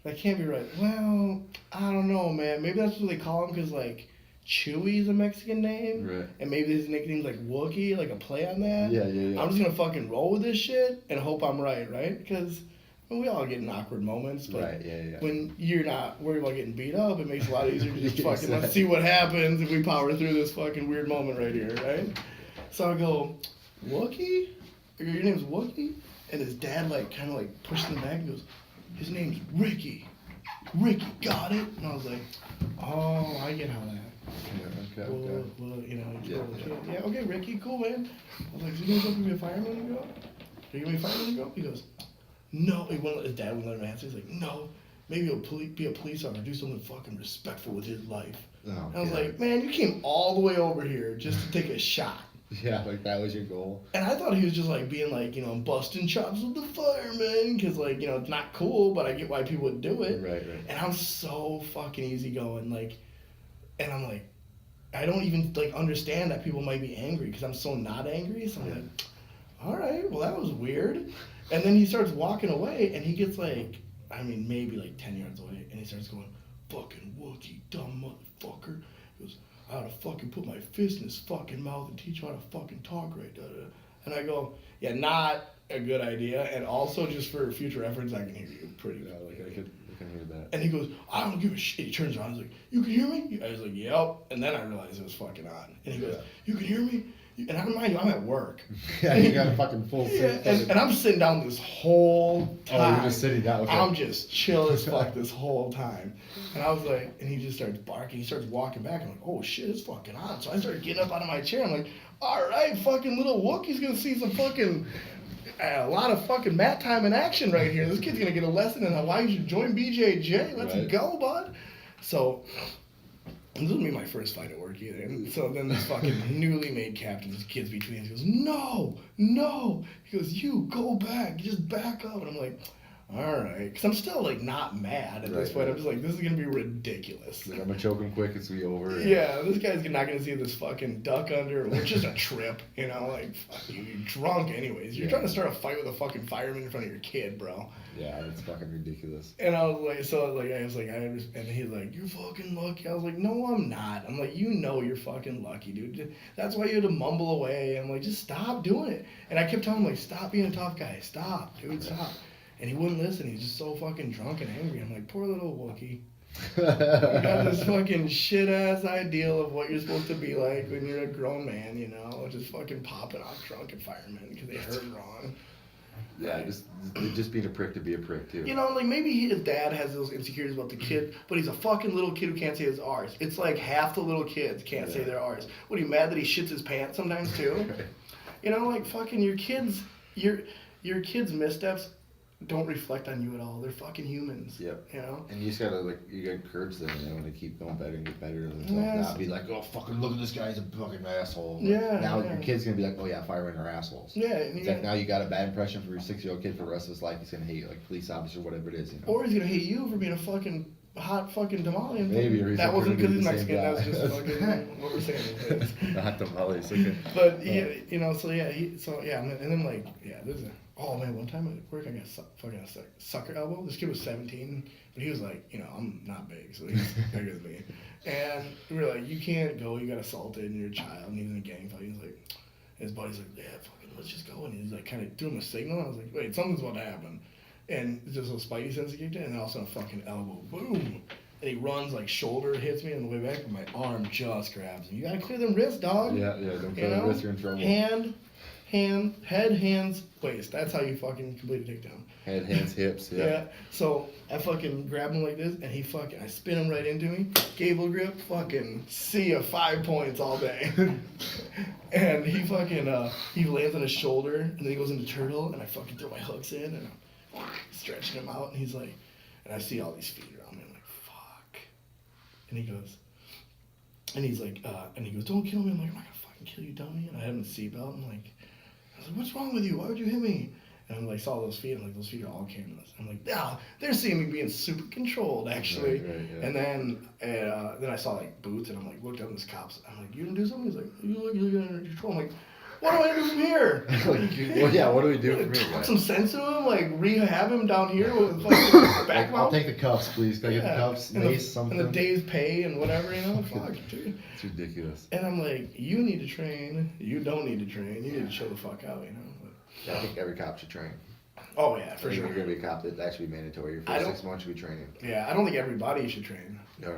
That can't be right. Well, I don't know, man. Maybe that's what they call him because like Chewy's a Mexican name, Right. and maybe his nickname's like Wookie, like a play on that. Yeah. I'm just gonna fucking roll with this shit and hope I'm right? Because we all get in awkward moments, but Right. Yeah. when you're not worried about getting beat up, it makes it a lot easier to just fucking Exactly. let's see what happens if we power through this fucking weird moment right here, right? So I go, Wookie? Your name's Wookie? And his dad like kind of like pushed him back and goes, his name's Ricky. Ricky, got it? And I was like, oh, I get how that. Yeah, okay. Well, you know, he's Yeah, cool as yeah. shit. Yeah, okay, Ricky, cool, man. I was like, so you gonna be a fireman when you grow up? Are you gonna be a fireman when you grow up? He goes, no. His dad wouldn't let him answer. He's like, no, maybe he'll be a police officer, do something fucking respectful with his life. Oh, And I was God. like, man, you came all the way over here just to take a shot. Yeah, like that was your goal. And I thought he was just like being like, you know, busting chops with the firemen, because like, you know, it's not cool, but I get why people would do it. Right. And I'm so fucking easygoing, like, and I'm like, I don't even like understand that people might be angry because I'm so not angry. So I'm like, all right, well that was weird. And then he starts walking away, and he gets like, I mean, maybe like 10 yards away, and he starts going, fucking Wookie, dumb motherfucker. He goes, I ought to fucking put my fist in his fucking mouth and teach him how to fucking talk right. And I go, yeah, not a good idea. And also just for future reference, I can hear you pretty well. Like I can hear that. And he goes, I don't give a shit. He turns around, he's like, you can hear me? I was like, yep. And then I realized it was fucking on. And he goes, you can hear me? And I remind you, I'm at work. Yeah, you got a fucking full Yeah, suit. and I'm sitting down this whole time. Oh, you're just sitting down. Okay. I'm just chill as fuck this whole time. And I was like, and he just starts barking. He starts walking back. I'm like, oh shit, it's fucking on. So I started getting up out of my chair. I'm like, all right, fucking little Wookie's gonna see some fucking, a lot of fucking mat time in action right here. This kid's gonna get a lesson in why you should join BJJ. Let's Right. go, bud. So, this wasn't my first fight at work either. And so then this fucking newly made captain, this kid's between us, he goes, no. He goes, you go back, you just back up. And I'm like, all right. Because I'm still like not mad at this Right, point. right. I'm just like, this is going to be ridiculous. Like, I'm gonna choke him quick. It's gonna be over. Yeah, this guy's not going to see this fucking duck under, or just a trip, you know, like, fuck you, you're drunk anyways. You're Yeah. trying to start a fight with a fucking fireman in front of your kid, bro. Yeah, it's fucking ridiculous. And I was like, and he's like, you're fucking lucky. I was like, no, I'm not. I'm like, you know you're fucking lucky, dude. That's why you had to mumble away. I'm like, just stop doing it. And I kept telling him, like, stop being a tough guy. Stop, dude, stop. And he wouldn't listen. He's just so fucking drunk and angry. I'm like, poor little Wookie. You got this fucking shit-ass ideal of what you're supposed to be like when you're a grown man, you know, just fucking popping off drunken firemen because they heard wrong. Yeah, just being a prick to be a prick too. You know, like maybe his dad has those insecurities about the kid, but he's a fucking little kid who can't say his R's. It's like half the little kids can't say their R's. What, are you mad that he shits his pants sometimes too? You know, like fucking your kids missteps don't reflect on you at all. They're fucking humans. Yep. You know? And you just gotta you gotta encourage them, you know, to keep going better and get better and Yes. not be like, oh fucking look at this guy, he's a fucking asshole. Yeah, Now yeah. your kid's gonna be like, oh yeah, firemen are assholes. Yeah. And It's you like now you got a bad impression for your 6-year-old kid for the rest of his life. He's gonna hate you, like police officer, whatever it is, you know. or he's gonna hate you for being a fucking hot fucking tamale. Maybe, or he's that like, wasn't gonna because be he's the same Mexican. That was guy. just fucking what we're saying. Not tamales. Okay. But yeah, you know, so yeah, and then like there's a. Oh man, one time at work I got fucking a sucker elbow. This kid was 17, but he was like, you know, I'm not big, so he's bigger than me. And we were like, you can't go, you got assaulted and you're a child, and he was in a gang fight. He was like, his buddy's like, yeah, fucking let's just go. And he's like kind of threw him a signal. I was like, wait, something's about to happen. And just a spidey sense kicked in, and then all of a sudden a fucking elbow, boom. And he runs, like shoulder hits me on the way back, and my arm just grabs him. You gotta clear them wrists, dog. Yeah, don't You kill the know? wrist, you're in trouble. Head, hands, waist. That's how you fucking complete a takedown. Head, hands, hips. Yeah. So I fucking grab him like this, and I spin him right into me. Gable grip, fucking see ya, 5 points all day. And he fucking, he lands on his shoulder, and then he goes into turtle, and I fucking throw my hooks in, and I'm stretching him out, and he's like, and I see all these feet around me, I'm like, fuck. And he goes, and he's like, and he goes, don't kill me. I'm like, I'm not gonna fucking kill you, dummy. And I have him in a seatbelt. I'm like, I was like, what's wrong with you? Why would you hit me? And I'm like, saw those feet. I'm like, those feet are all cameras. I'm like, they're seeing me being super controlled, actually. Right, yeah. And then I saw like boots, and I'm like, looked up, and this cop's. I'm like, you didn't do something? He's like, you're under control. I'm like, what do I do from here? Well, yeah, what do we do from here? Talk some sense to him, like rehab him down here with fucking back I'll take the cuffs, please. Can I get the cuffs, mace, something? And the day's pay and whatever, Fuck, dude. It's ridiculous. And I'm like, you need to train. You don't need to train. You need to chill the fuck out, Yeah, I think every cop should train. Oh yeah, for sure. If you're gonna be a cop, that's actually mandatory. Your first 6 months should be training. Yeah, I don't think everybody should train. No.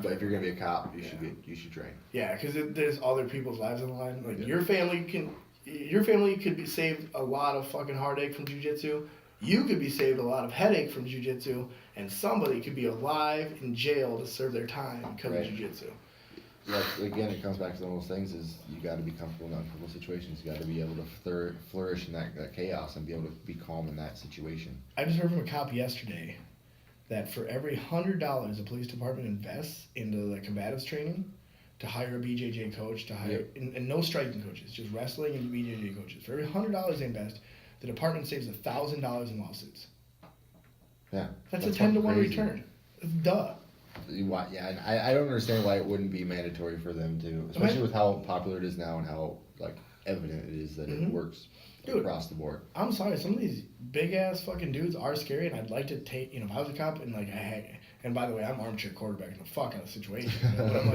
But if you're gonna be a cop, you should train. Yeah, because there's other people's lives on the line. Like your family could be saved a lot of fucking heartache from jiu-jitsu. You could be saved a lot of headache from jiu-jitsu, and somebody could be alive in jail to serve their time because of jiu-jitsu. Yeah, again, it comes back to one of those things: is you got to be comfortable in uncomfortable situations. You got to be able to flourish in that chaos and be able to be calm in that situation. I just heard from a cop yesterday that for every $100 the police department invests into the combatives training, to hire a BJJ coach, to hire and no striking coaches, just wrestling and BJJ coaches. For every $100 they invest, the department saves $1,000 in lawsuits. Yeah, that's a 10-to-1 return. Duh. Yeah, and I don't understand why it wouldn't be mandatory for them to, especially with how popular it is now and how evident it is that it works across the board. I'm sorry, some of these big ass fucking dudes are scary, and I'd like to take, if I was a cop and and by the way, I'm armchair quarterbacking the fuck out of the situation. But I'm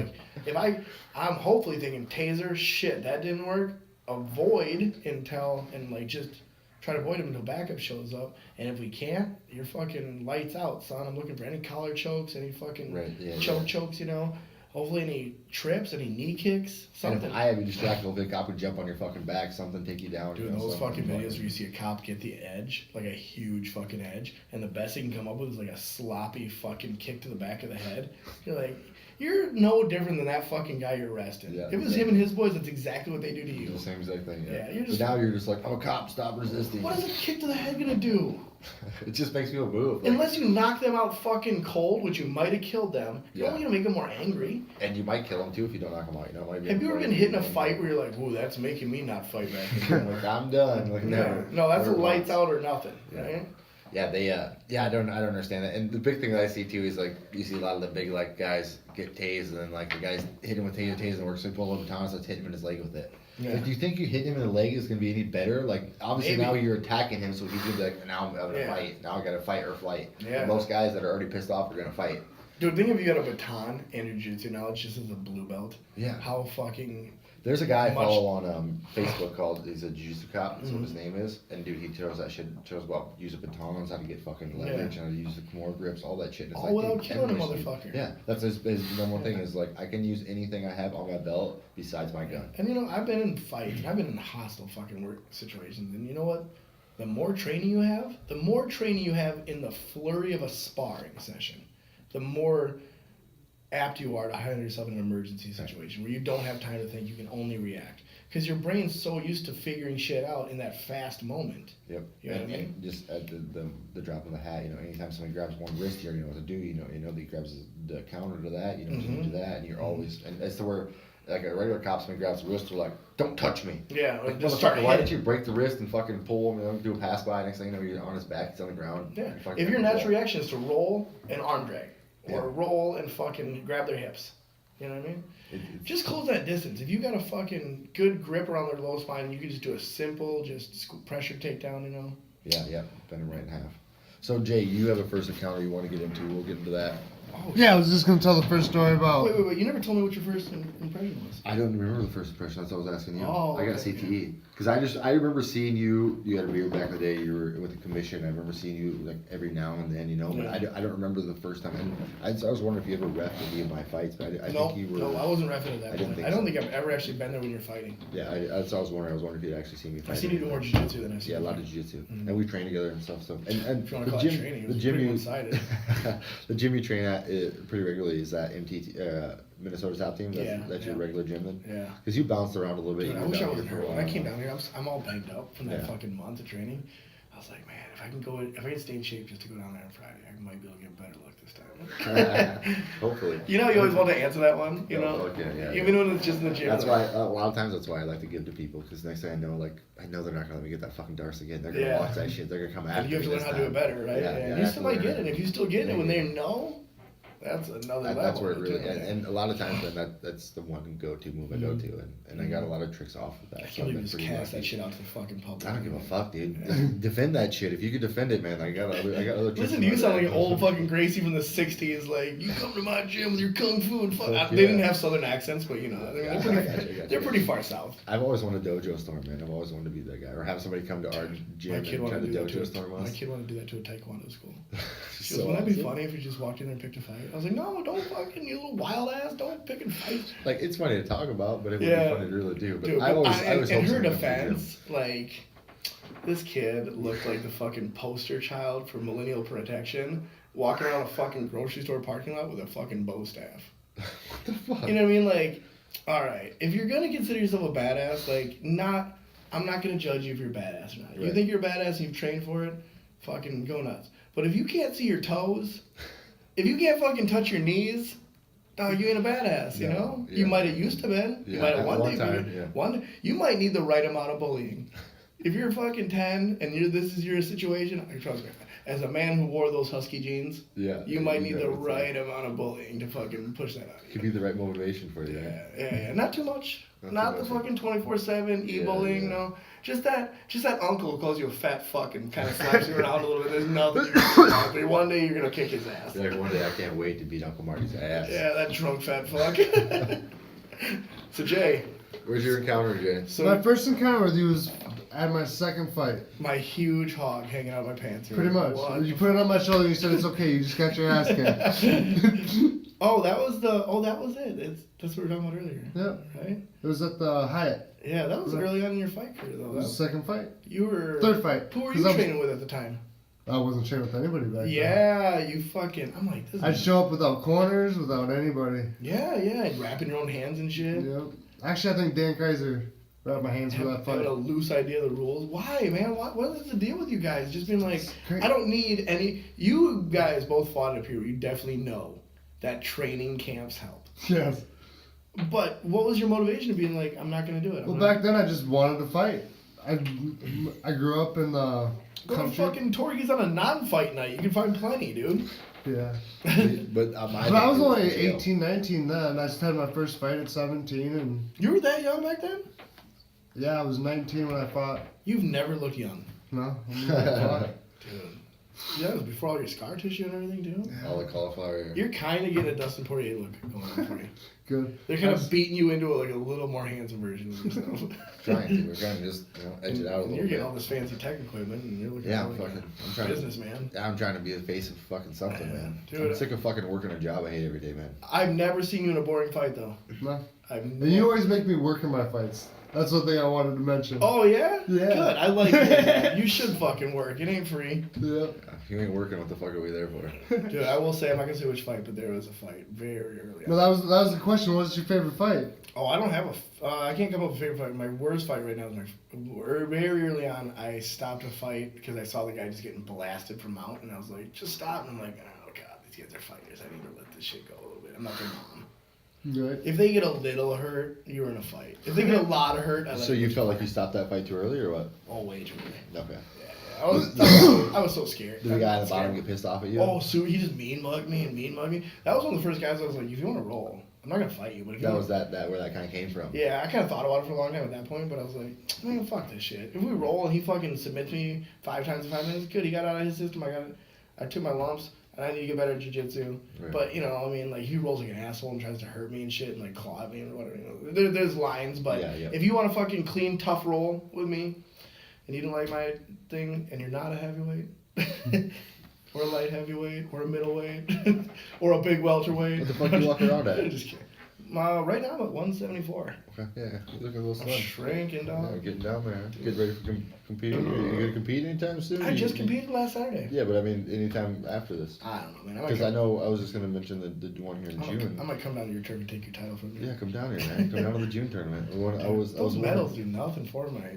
like, I'm hopefully thinking taser, shit, that didn't work. Avoid until just try to avoid him until backup shows up. And if we can't, you're fucking lights out, son. I'm looking for any collar chokes, any fucking chokes, Hopefully any trips, any knee kicks, something. And if I have you distracted, hopefully a cop would jump on your fucking back, something, take you down. Dude, those fucking videos where you see a cop get the edge, like a huge fucking edge, and the best he can come up with is like a sloppy fucking kick to the back of the head. You're like, you're no different than that fucking guy you're arresting. Yeah, if it was him and his boys, that's exactly what they do to you. The same exact thing, yeah. But now you're just like, I'm a cop, stop resisting. What is a kick to the head gonna do? It just makes people move. Unless you knock them out fucking cold, which you might have killed them, you're only gonna make them more angry. And you might kill them too if you don't knock them out. Have you ever been hit in a fight where you're like, ooh, that's making me not fight back? Like, I'm done. Never. No, that's a lights out or nothing, right? Yeah, I don't understand that. And the big thing that I see too is you see a lot of the big guys get tased, and then the guys hit him with taser and works, so he pull the baton and starts hitting him in his leg with it. Yeah. Do you think you hit him in the leg is gonna be any better? Obviously now you're attacking him, so he's gonna be like, now I'm gonna fight. Now I gotta fight or flight. Yeah. And most guys that are already pissed off are gonna fight. Dude, think if you got a baton and your jiu-jitsu knowledge just as a blue belt. Yeah. How fucking. There's a guy I follow on Facebook he's a jiu-jitsu cop, that's what his name is. And dude, he shows about use of batons, how to get fucking leverage, how to use the Kimura grips, all that shit. And it's without killing a motherfucker. Yeah, that's his number one thing is I can use anything I have on my belt besides my gun. And I've been in fights, and I've been in hostile fucking work situations, and you know what? The more training you have in the flurry of a sparring session, the more apt you are to hide yourself in an emergency situation where you don't have time to think, you can only react. Because your brain's so used to figuring shit out in that fast moment. Yep. You know what I mean? And just at the drop of a hat, anytime somebody grabs one wrist here, you know what to do. You know that he grabs the counter to that, to do that, and you're always, and as to where, a regular cop, somebody grabs the wrist, they're like, don't touch me. Yeah. Just start. Why did you break the wrist and fucking pull him, do a pass by, next thing you know, you're on his back, he's on the ground. Yeah. If your natural reaction is to roll and arm drag, or roll and fucking grab their hips. You know what I mean? Just close that distance. If you got a fucking good grip around their low spine, you can just do a simple, pressure takedown, Yeah, bend them right in half. So, Jay, you have a first encounter you want to get into. We'll get into that. Oh, yeah, I was just going to tell the first story about... Wait. You never told me what your first impression was. I don't remember the first impression. That's what I was asking you. Oh, I got CTE. Because I remember seeing you had a beard back in the day. You were with the commission. I remember seeing you every now and then, But I don't remember the first time. And I was wondering if you ever reffed any of my fights. But I think you were... No, I wasn't reffing at that point. I don't think I've ever actually been there when you're fighting. Yeah, that's what I was wondering. I was wondering if you'd actually seen me fight. I've seen you do more jiu-jitsu than I've seen. Yeah, a lot of jiu-jitsu. Mm-hmm. And we train together and stuff. So and if you want to call it training, it was pretty one-sided. The gym you train at pretty regularly is that MTT Minnesota top team. That's your regular gym then. Yeah. Because you bounced around a little bit. Dude, I wish I wasn't hurt. When I came down here, I'm all banged up from that fucking month of training. I was like, man, if I can stay in shape just to go down there on Friday, I might be able to get a better look this time. Hopefully. You know, you always want to answer that one, you know? Yeah. Even when it's just in the gym. That's why, a lot of times, that's why I like to give to people, because next thing I know, they're not going to let me get that fucking Darce again. They're going to watch that shit. They're going to come after and me. you have to learn how to do it better, right? Yeah, you still might get it. If you still get it when they know, that's another level. That's where it really, and a lot of times, then that's the one go-to move I go to, and I got a lot of tricks off of that. I can't believe you just cast that shit out to the fucking public. I don't give a fuck, dude. Defend that shit. If you could defend it, man, I got other tricks. Listen, you sound like an old fucking Gracie from the 60s. Like, you come to my gym with your kung fu and fuck. They didn't have southern accents, but, you know, they're pretty far south. I've always wanted dojo storm, man. I've always wanted to be that guy. Or have somebody come to our gym and try to dojo storm us. My kid wanted to do that to a taekwondo school. She goes, So wouldn't that be funny if you just walked in there and picked a fight? I was like, no, don't fucking, you little wild ass, don't pick and fight. Like, it's funny to talk about, but it would be funny to really do. But dude, I always in hope her someone comes to the defense, like, this kid looked like the fucking poster child for millennial protection, walking around a fucking grocery store parking lot with a fucking bow staff. What the fuck? You know what I mean? Like, alright, if you're gonna consider yourself a badass, like, I'm not gonna judge you if you're a badass or not. If you think you're a badass and you've trained for it, fucking go nuts. But if you can't see your toes, if you can't fucking touch your knees, dog, you ain't a badass, you know? Yeah. You might have used to been. You might have one time. You might need the right amount of bullying. If you're fucking 10 and this is your situation, trust me, as a man who wore those husky jeans, you might need the right amount of bullying to fucking push that out of you. Could be the right motivation for you. Yeah. Not too much. Not the fucking 24/7 e-bullying, no. Just that uncle who calls you a fat fuck and kind of slaps you around a little bit. There's nothing you can do. But one day you're gonna kick his ass. Like one day I can't wait to beat Uncle Marty's ass. Yeah, that drunk fat fuck. So Jay, where's your encounter, Jay? So my first encounter with you was at my second fight. My huge hog hanging out of my pants. Pretty much. You put it on my shoulder and you said it's okay. You just got your ass kicked. that was it. That's what we were talking about earlier. Yeah. Right? It was at the Hyatt. Yeah, that was early on in your fight career, though. It was the second fight. You were... Third fight. Who were you training with at the time? I wasn't training with anybody back then. Yeah, you fucking... I'm like... I'd show up without corners, without anybody. Yeah, wrapping your own hands and shit. Yep. Actually, I think Dan Kaiser wrapped my hands for that fight. Having a loose idea of the rules. Why, man? What is the deal with you guys? Just being like, I don't need any... You guys both fought at a period. You definitely know that training camps help. Yes. But what was your motivation of being like, I'm not going to do it? Well, back then I just wanted to fight. I grew up in the country. Go to fucking Torgy's on a non-fight night. You can find plenty, dude. Yeah. But I was only 18, 19 then. I just had my first fight at 17. And you were that young back then? Yeah, I was 19 when I fought. You've never looked young. No. Dude. Yeah, it was before all your scar tissue and everything, too. All the cauliflower. You're kind of getting a Dustin Poirier look going on for you. Good. They're kind of beating you into a little more handsome version of yourself. We're trying to just edge it out a little bit. You're getting all this fancy tech equipment, and you're looking like a businessman. I'm trying to be the face of fucking something, man. Dude, I'm sick of fucking working a job I hate every day, man. I've never seen you in a boring fight, though. No. And you always make me work in my fights. That's one thing I wanted to mention. Oh, yeah? Yeah. Good. I like it. You should fucking work. It ain't free. Yeah. If you ain't working, what the fuck are we there for? Dude, I will say, I'm not going to say which fight, but there was a fight very early on. No, that was the question. What's your favorite fight? Oh, I don't have I can't come up with a favorite fight. My worst fight right now is very early on, I stopped a fight because I saw the guy just getting blasted from mount, and I was like, just stop. And I'm like, oh, God, these guys are fighters. I need to let this shit go a little bit. I'm not their mom. Right. If they get a little hurt, you're in a fight. If they get a lot of hurt, So you felt like you stopped that fight too early, or what? Oh, way too early. Okay. Yeah. I was so scared. Did the guy at the bottom get pissed off at you? Oh, so he just mean mugged me. That was one of the first guys I was like, if you want to roll, I'm not gonna fight you. But if that you was that where that kind of came from. Yeah, I kind of thought about it for a long time at that point, but I was like, man, fuck this shit. If we roll and he fucking submits me 5 times in 5 minutes, good. He got out of his system. I took my lumps. And I need to get better at jiu-jitsu. Right. But, you know, I mean, like, he rolls like an asshole and tries to hurt me and shit and, like, claw at me or whatever. You know, there's lines, but if you want a fucking clean, tough roll with me and you don't like my thing and you're not a heavyweight or a light heavyweight or a middleweight or a big welterweight. What the fuck you walk around at? Just kidding. Right now I'm at 174. Okay, yeah, you look a little slim. I'm shrinking, dog. Yeah, getting down there. Get ready for competing. Are you going to compete anytime soon? I just competed last Saturday. Yeah, but I mean, anytime after this. I don't know, man. Because I know I was just going to mention the one here in June. I might come down to your turf and take your title from you. Yeah, come down here, man. Come down to the June tournament. Those medals do nothing for my...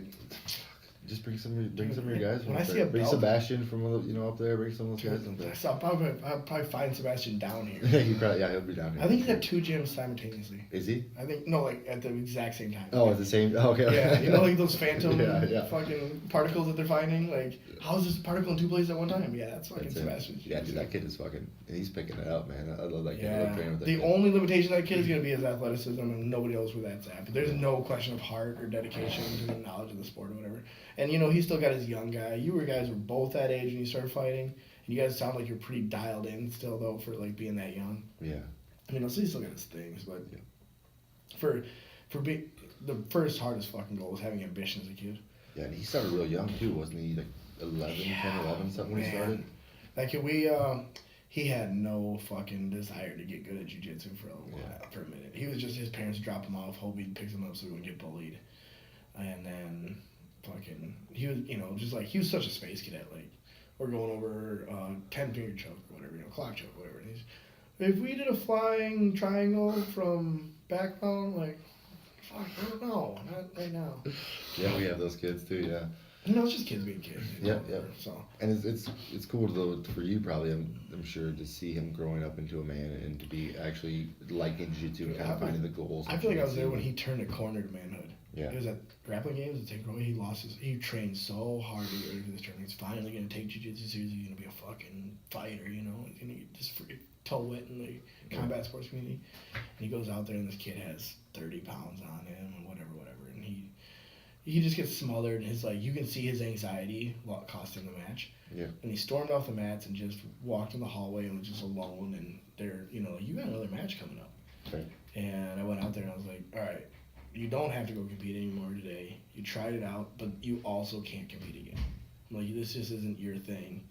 Just bring some of your guys. When I see there. a Bring belt- Sebastian from up there. Bring some of those guys up there. So I'll probably find Sebastian down here. He'll be down here. I think he's at 2 gyms simultaneously. Is he? I think no, like at the exact same time. Oh, at the same. Okay. Yeah, you know, like those phantom Yeah. fucking particles that they're finding. Like, how is this particle in 2 places at one time? Yeah, that's fucking That's it. Sebastian. Yeah, dude, that kid is fucking. He's picking it up, man. I love that kid. I Yeah. love training with that The kid. only limitation of that kid is gonna be his athleticism, and nobody knows where that's at. But there's no question of heart or dedication to the knowledge of the sport or whatever. And you know, he's still got his young guy. You guys were both that age when you started fighting, and you guys sound like you're pretty dialed in still though for like being that young. Yeah. You know, so he's still got his things, but Yeah. for being the first hardest fucking goal was having ambition as a kid. Yeah, and he started real young too, wasn't he? Like 11, 10, 11, something when he man. started. Like he had no fucking desire to get good at jiu-jitsu for a while, Yeah. for a minute. He was just, his parents dropped him off, hoping he picks him up so he wouldn't get bullied. And then fucking, he was, you know, just like, he was such a space cadet. Like, we're going over 10-finger choke or whatever, you know, clock choke, whatever. And he's, if we did a flying triangle from backbone, like, fuck, I don't know, not right now. Yeah, we have those kids too. Yeah. You know, it's just kids being kids. You know, Yeah. So. And it's cool though for you probably. I'm sure to see him growing up into a man and to be actually liking jiu-jitsu and kind of finding the goals. I feel like I was there when he turned a corner to manhood. Yeah. It was at grappling games at Takeaway. He trained so hard to get ready for this tournament. He's finally gonna take jiu-jitsu seriously. He's gonna be a fucking fighter, you know. He's gonna get just toe wet in the combat sports community. And he goes out there and this kid has 30 pounds on him and whatever. And he just gets smothered. And his like, you can see his anxiety what cost him the match. Yeah. And he stormed off the mats and just walked in the hallway and was just alone. And they're, you know, you got another match coming up. Right. And I went out there and I was like, all right, you don't have to go compete anymore today. You tried it out, but you also can't compete again. Like, this just isn't your thing.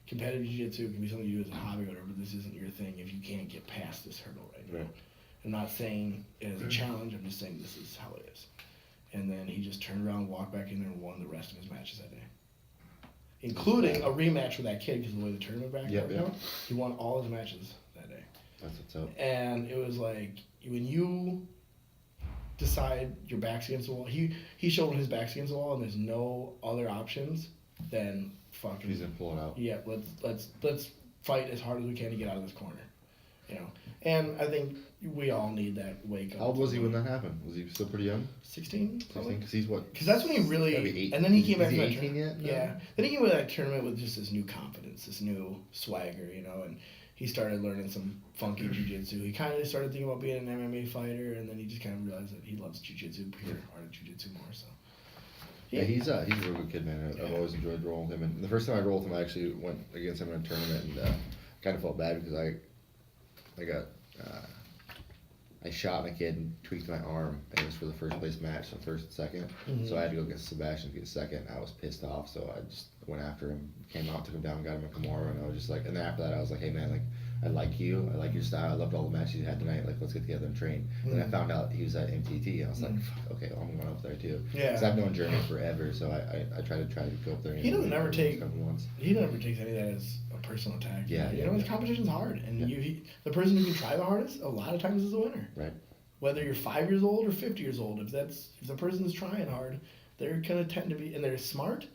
Competitive jiu-jitsu can be something you do as a hobby or whatever, but this isn't your thing if you can't get past this hurdle right now. Right. I'm not saying it as a challenge, I'm just saying this is how it is. And then he just turned around, walked back in there, and won the rest of his matches that day. Including a rematch with that kid because of the way the tournament back Yep. he won all his matches that day. That's what's up. And it was like, when you decide your back's against the wall, he showed when his back's against the wall and there's no other options, then fucking He's gonna pull it out. yeah, let's fight as hard as we can to get out of this corner. You know. And I think we all need that wake up. How old was he when that happened? Was he still pretty young? 16, probably. Because he's what? Because that's when he Gotta be really, 8. and then he came Is back he to that 18 tournament. yet? Yeah, then he came to that tournament with just this new confidence, this new swagger, you know, and he started learning some funky jiu-jitsu. He kind of started thinking about being an MMA fighter, and then he just kind of realized that he loves jiu-jitsu, pure art of jiu-jitsu more. So Yeah, he's a real good kid, man. I've always enjoyed rolling with him. And the first time I rolled with him, I actually went against him in a tournament and kind of felt bad because I got I shot a kid and tweaked my arm, and it was for the first place match, so first and second. Mhm. So I had to go against Sebastian to get second. I was pissed off, so I just went after him, came out, took him down, got him a Kimura, and I was just like, and then after that, I was like, hey man, like, I like you, I like your style, I loved all the matches you had tonight, like, let's get together and train. Then I found out he was at MTT, and I was like, fuck, okay, well, I'm going up there too. Yeah. Because I've known Jeremy forever, so I try to go up there. He doesn't ever take- once. he never takes any of that as a personal attack. Yeah, you yeah, know, his yeah. competition's hard, and Yeah. the person who can try the hardest a lot of times is the winner. Right. Whether you're 5 years old or 50 years old, if the person's trying hard, they're gonna tend to be, and they're smart.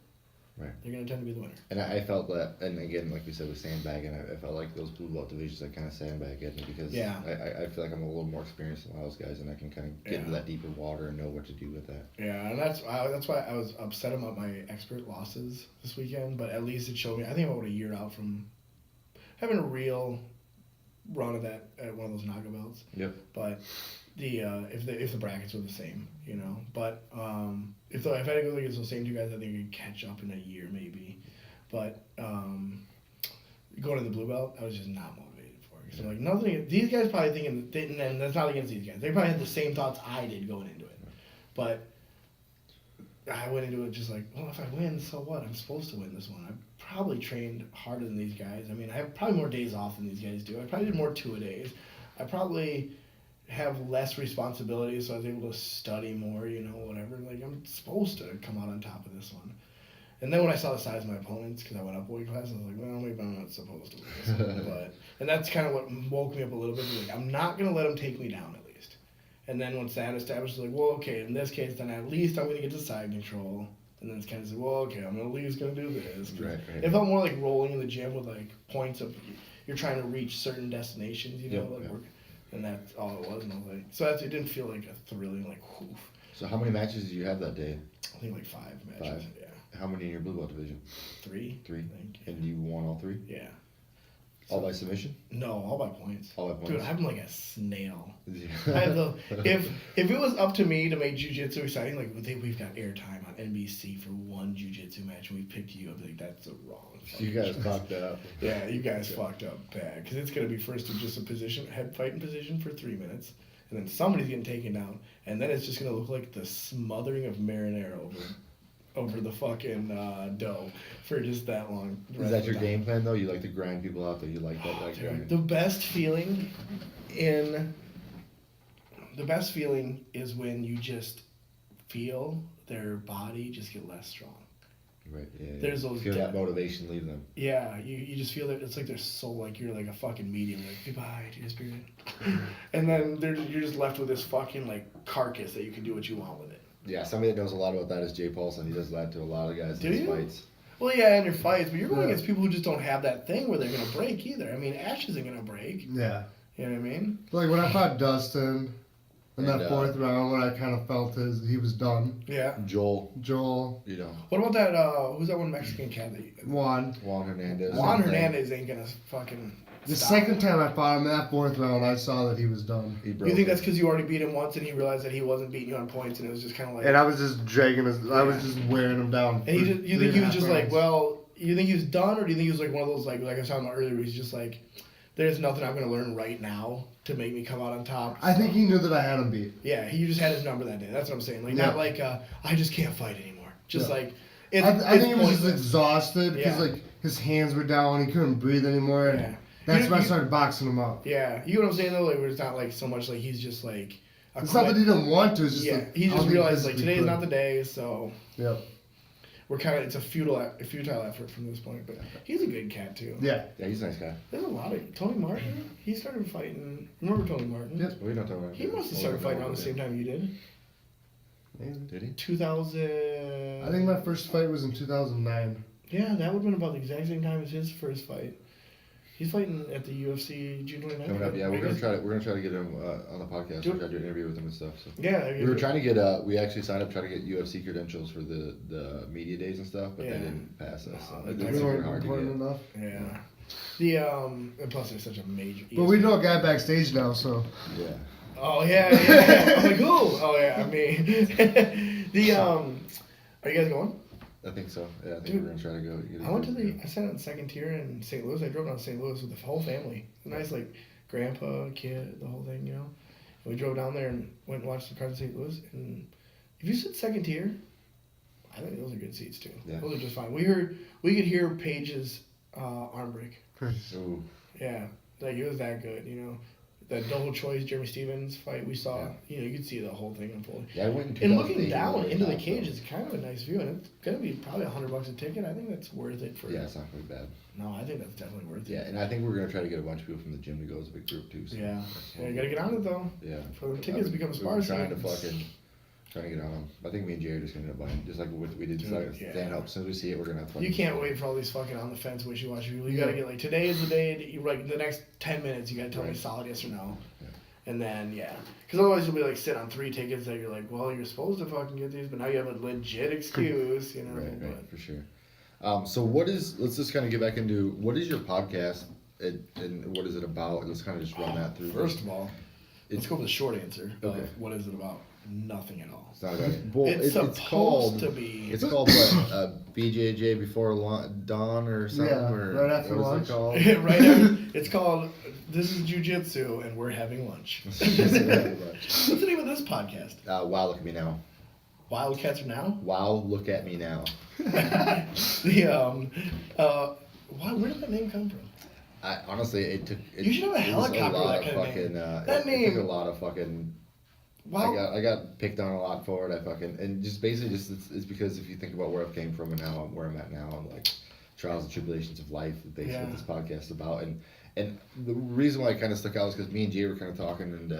Right. They're gonna tend to be the winner. And I felt that, and again, like you said, with sandbagging, I felt like those blue belt divisions, I kind of sandbag it because Yeah. I feel like I'm a little more experienced than a lot of those guys, and I can kind of get into Yeah. that deeper water and know what to do with that. Yeah, and that's why I was upset about my expert losses this weekend. But at least it showed me. I think I'm about a year out from having a real run of that at one of those Naga belts. Yep. But if the brackets were the same, you know. But if I had to go against those same two guys, I think I could catch up in a year maybe. But going to the blue belt, I was just not motivated for it. So like nothing. These guys probably thinking, and that's not against these guys. They probably had the same thoughts I did going into it. But I went into it just like, well, if I win, so what? I'm supposed to win this one. I probably trained harder than these guys. I mean, I have probably more days off than these guys do. I probably did more two-a-days. I probably have less responsibilities, so I was able to study more, you know, whatever. Like, I'm supposed to come out on top of this one. And then when I saw the size of my opponents, because I went up weight class, I was like, well, maybe I'm not supposed to win this one. But, and that's kind of what woke me up a little bit. Like, I'm not going to let them take me down, at least. And then once that established, like, well, okay, in this case, then at least I'm going to get to side control. And then it's kind of like, well, okay, I'm gonna leave. Gonna do this. Right. It felt more like rolling in the gym with like points of you're trying to reach certain destinations, you know, Yep, like yep. work, and that's all it was. And I was like, so it didn't feel like a thrilling like. Whew. So how many matches did you have that day? I think like 5 matches. 5? Yeah. How many in your blue belt division? 3. 3. I think. And you won all 3? Yeah. All by submission? No, all by points. All by points. Dude, I'm like a snail. Yeah. I have the, if it was up to me to make jiu-jitsu exciting, like we've got airtime on NBC for one jiu-jitsu match, and we picked you, I'd be like, that's the wrong. You guys choice. fucked up. Yeah, you guys fucked up bad, because it's gonna be first to just a position, head fighting position for 3 minutes, and then somebody's getting taken down, and then it's just gonna look like the smothering of marinara over the fucking dough for just that long. Is that your game plan though? You like to grind people out, though? You like that? Like Dude, the best feeling is when you just feel their body just get less strong. Right. Yeah. There's those feel that motivation leave them. Yeah, you just feel that it's like their soul, like you're like a fucking medium, like goodbye to your spirit, and then you're just left with this fucking like carcass that you can do what you want with it. Yeah, somebody that knows a lot about that is Jay Paulson. He does that to a lot of guys in his fights. Well, yeah, in your fights, but you're going against people who just don't have that thing where they're gonna break either. I mean, Ash isn't gonna break. Yeah. You know what I mean? Like when I fought Dustin in And, that 4th round, when I kind of felt he was done. Yeah. Joel, Joel. you know. What about that? Who's that one Mexican cat that you? Juan Hernandez. Juan Hernandez ain't gonna fucking. The stop. second time I fought him in that 4th round, I saw that he was done. He broke You think it. that's because you already beat him once and he realized that he wasn't beating you on points and it was just kind of like. And I was just dragging I was just wearing him down. And you think he was just like, rounds. well, you think he was done, or do you think he was like one of those like I was talking about earlier, where he's just like, there's nothing I'm gonna learn right now to make me come out on top. I think he knew that I had him beat. Yeah, he just had his number that day. That's what I'm saying. Like Yeah. not like I just can't fight anymore. Just Yeah. like. I think he was just pointless. exhausted because Yeah. like his hands were down, he couldn't breathe anymore. And Yeah. that's when I You- started boxing him up. Yeah, you know what I'm saying though. Like, where it's not like so much like he's just like. It's not that he didn't want to. It's just Yeah, like he I just don't think realized like physically today's could. not the day, so. Yep. We're kind of it's a futile effort from this point, but he's a good cat too. Yeah. Yeah, he's a nice guy. There's a lot of Tony Martin. He started fighting. Remember Tony Martin? Yep. We don't talk about. He must have started fighting around the same time you did. Did he? 2000. I think my first fight was in 2009. Yeah, that would have been about the exact same time as his first fight. He's fighting at the UFC June 29th. Coming up, yeah, we're gonna try to get him on the podcast. Do We're it. gonna do an interview with him and stuff. So. Yeah, We were trying to get we actually signed up trying to get UFC credentials for the media days and stuff, but Yeah. they didn't pass us. So No, it's they We super weren't hard to important get. enough. Yeah. The and plus there's such a major. But we know a guy backstage now, so. Yeah. Oh yeah. I'm like who? Oh yeah, me. The Are you guys going? I think so. Yeah, I think Dude, we're gonna try to go. Get I went to I sat on the second tier in St. Louis. I drove down to St. Louis with the whole family. Nice, like grandpa, kid, the whole thing, you know. And we drove down there and went and watched the cards in St. Louis. And if you sit second tier, I think those are good seats too. Yeah. Those are just fine. We could hear Paige's arm break. Ooh. Yeah, like it was that good, you know. That double choice Jeremy Stevens fight we saw, Yeah. you know, you could see the whole thing unfold. Yeah, I went in And looking 2008 down when into the it cage was is kind of a nice view, and it's gonna be probably $100 a ticket. I think that's worth it for. Yeah, it's not gonna be bad. No, I think that's definitely worth it. Yeah, and I think we're gonna try to get a bunch of people from the gym to go as a big group too. So. Yeah, you gotta get on it though. Yeah. For the tickets become We're sparse. trying to get on them. I think me and Jay are just gonna end up buying, just like what we did. Dude, Stand yeah. up. As soon as we see it, we're gonna have fun. You can't wait for all these fucking on the fence wishy-washy people. You Yeah. gotta get like today is the day. That you like the next 10 minutes. You gotta tell me Right. solid yes or no. Yeah. And then because otherwise you'll be like sit on 3 tickets that you're like, well, you're supposed to fucking get these, but now you have a legit excuse, you know. Right, but- for sure. So let's just kind of get back into, what is your podcast and what is it about? Let's kind of just run that through. First of all, let's go with the short answer. Okay. Of what is it about? Nothing at all. It's not about it. Well, It's it's supposed called, to be. it's called what? BJJ before dawn or something? Yeah, or right after what lunch. is it called? Right now, it's called This is Jiu-Jitsu and We're Having Lunch. What's the name of this podcast? Wow, look at me now. Wildcats Are Now? Wow, look at me now. Where did that name come from? Honestly, it took. You should have a it was helicopter lot that of kind of fucking, name. It name. took a lot of fucking. Wow. I got picked on a lot for it. And just basically it's because if you think about where I came from and now where I'm at now, and like trials and tribulations of life, that basically what this podcast is about. And the reason why it kind of stuck out is because me and Jay were kind of talking, and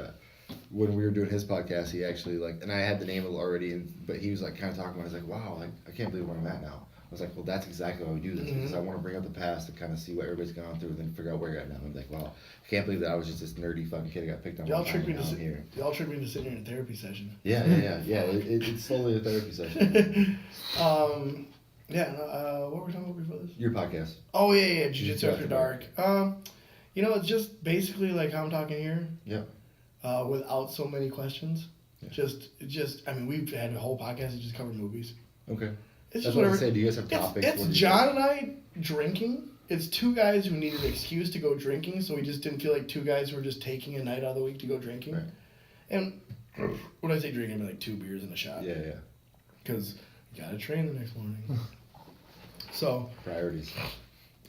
when we were doing his podcast, he actually like, and I had the name already, but he was like kind of talking about. I was like, wow, like I can't believe where I'm at now. I was like, well, that's exactly why we do this because I want to bring up the past and kind of see what everybody's gone through, and then figure out where you're at now. I'm like, wow, I can't believe that I was just this nerdy fucking kid who got picked on. Y'all tricked me to sit here. Y'all tricked me to sit here in a therapy session. Yeah. It's slowly a therapy session. What were we talking about before this? Your podcast. Oh yeah, Jiu-Jitsu After Dark. It's just basically like how I'm talking here. Yeah. Without so many questions. Yeah. I mean, we've had a whole podcast that just covered movies. Okay. It's That's just what I whatever. say. Do you guys have topics? It's John and I drinking. It's two guys who needed an excuse to go drinking, so we just didn't feel like two guys who were just taking a night out of the week to go drinking. Right. And when I say drinking, I mean like 2 beers and a shot. Yeah. Because you gotta train the next morning. So priorities.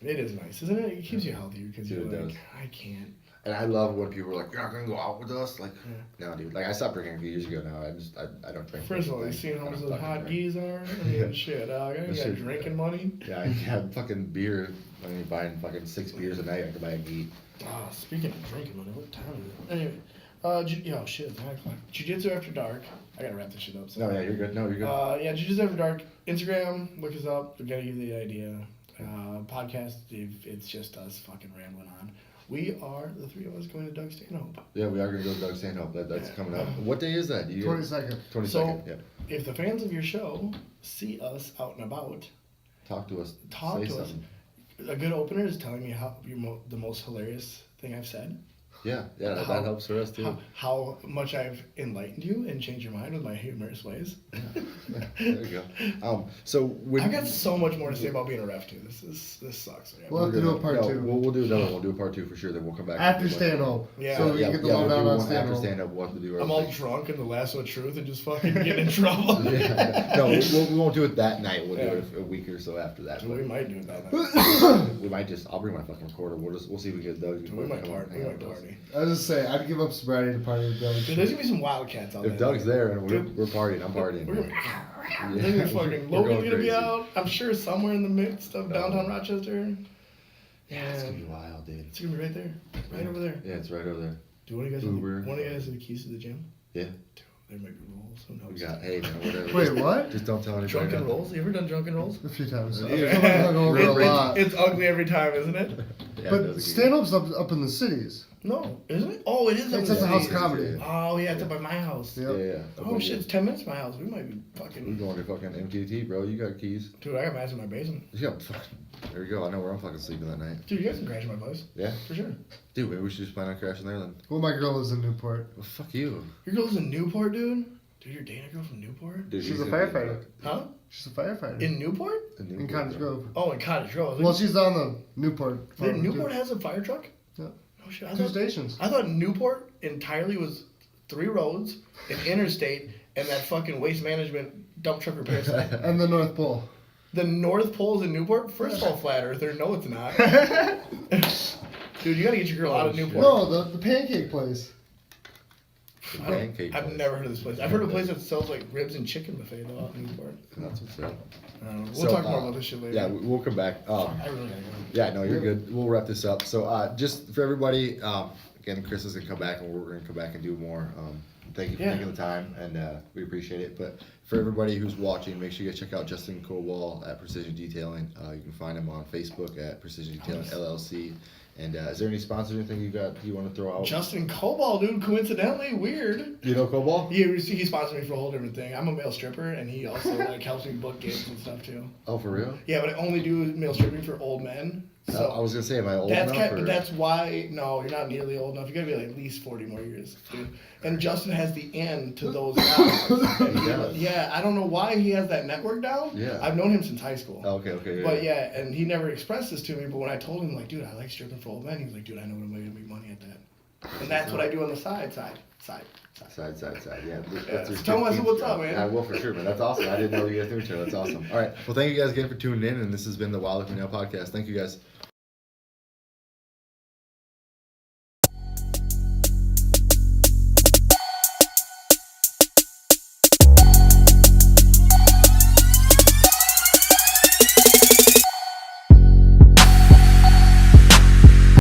It is nice, isn't it? It keeps you healthier because you're like, does. I can't. And I love when people are like, "You're not gonna go out with us." Like, no, dude. Like, I stopped drinking a few years ago. Now I don't drink. First of all, you seen how much those hot geese are? I mean, shit. I got drinking money. Yeah, I have fucking beer. I mean, buying fucking 6 beers a night. I can buy a geek. Speaking of drinking money, what time is it? Anyway, shit, it's 9 o'clock. Jiu-Jitsu After Dark. I gotta wrap this shit up. So. No, yeah, you're good. No, you're good. Jiu-Jitsu After Dark. Instagram, look us up. We gotta give you the idea. Podcast, it's just us fucking rambling on. We are, the three of us, going to Doug Stanhope. Yeah, we are going to go to Doug Stanhope. That's coming up. What day is that? 22nd. 22nd, so, yeah. If the fans of your show see us out and about, talk to us. Talk to us. A good opener is telling me how the most hilarious thing I've said. Yeah, that helps for us too. How much I've enlightened you and changed your mind with my humorous ways. Yeah. There you go. So I've got so much more to say about being a ref too. This sucks. We'll have to do a part 2. We'll do another one. We'll do a part 2 for sure. Then we'll come back after Stanhope. Yeah. So we can get the lowdown on Stanhope. After Stanhope, we'll have to do our I'm all drunk in the lasso of truth and just fucking get in trouble. No, we won't do it that night. We'll do it a week or so after that. We might do it that night. We might just. I'll bring my fucking recorder. We'll see if we get Doug. We might party. I was just saying, I'd give up sobriety to party with Doug. Dude, there's gonna be some wildcats out there. If Doug's there and we're partying, I'm partying. Logan's gonna be out. I'm sure somewhere in the midst of downtown Rochester. Yeah, it's gonna be wild, dude. It's gonna be right there, right over there. Yeah, it's right over there. Do one of you guys have the keys to the gym? Yeah. Dude, there might be rolls. Who knows? We got whatever. Wait, what? Just don't tell anybody. Drunken rolls? You ever done drunken rolls? A few times. Yeah. It's ugly every time, isn't it? Yeah, but Stanhope's up in the cities. No, isn't it? Oh, it is. It's at the House of Comedy. Oh, yeah, it's up by my house. Yep. Yeah. Oh, shit, it's 10 minutes from my house. We might be fucking... We're going to fucking MTT, bro. You got keys. Dude, I got mats in my basement. You got fucking... There you go. I know where I'm fucking sleeping that night. Dude, you guys can crash my place. Yeah? For sure. Dude, maybe we should just plan on crashing there then. Well, my girl lives in Newport. Well, fuck you. Your girl's in Newport, dude? Dude, you're dating a girl from Newport? Dude, she's a firefighter. Huh? She's a firefighter. In Newport? In Cottage Grove. Oh, in Cottage Grove. Well, she's on the Newport. Newport has a fire truck? Yeah. Oh, shit. 2 stations. I thought Newport entirely was 3 roads, an interstate, and that fucking waste management dump truck repair site. And the North Pole. The North Pole's in Newport? First of all, flat earther. No, it's not. Dude, you gotta get your girl out of Newport. No, the pancake place. I've never heard of this place. I've heard of a place that sells like ribs and chicken buffet though out in Newport. That's what's up. We'll talk more about this shit later. Yeah, we'll come back. I really gotta go. Yeah, no, you're good. We'll wrap this up. So just for everybody, again, Chris is going to come back and we're going to come back and do more. Thank you for taking the time, and we appreciate it. But for everybody who's watching, make sure you guys check out Justin Coball at Precision Detailing. You can find him on Facebook at Precision Detailing LLC. And is there any sponsors or anything you want to throw out? Justin Coball, dude, coincidentally, weird. You know Coball? He sponsored me for a whole different thing. I'm a male stripper, and he also like helps me book gigs and stuff too. Oh, for real? Yeah, but I only do male stripping for old men. So I was gonna say, am I old enough? But that's why. No, you're not nearly old enough. You gotta be like at least 40 more years, dude. And Justin has the end to those guys. Yeah, I don't know why he has that network down. Yeah, I've known him since high school. Okay. But yeah, and he never expressed this to me. But when I told him, like, dude, I like stripping for old men, he was like, dude, I know I'm gonna make money at that. And that's what I do on the side. Yeah. So tell myself what's up, man. I will for sure, man. That's awesome. I didn't know you guys knew each other. That's awesome. All right. Well, thank you guys again for tuning in, and this has been the Wild Like We Know podcast. Thank you guys.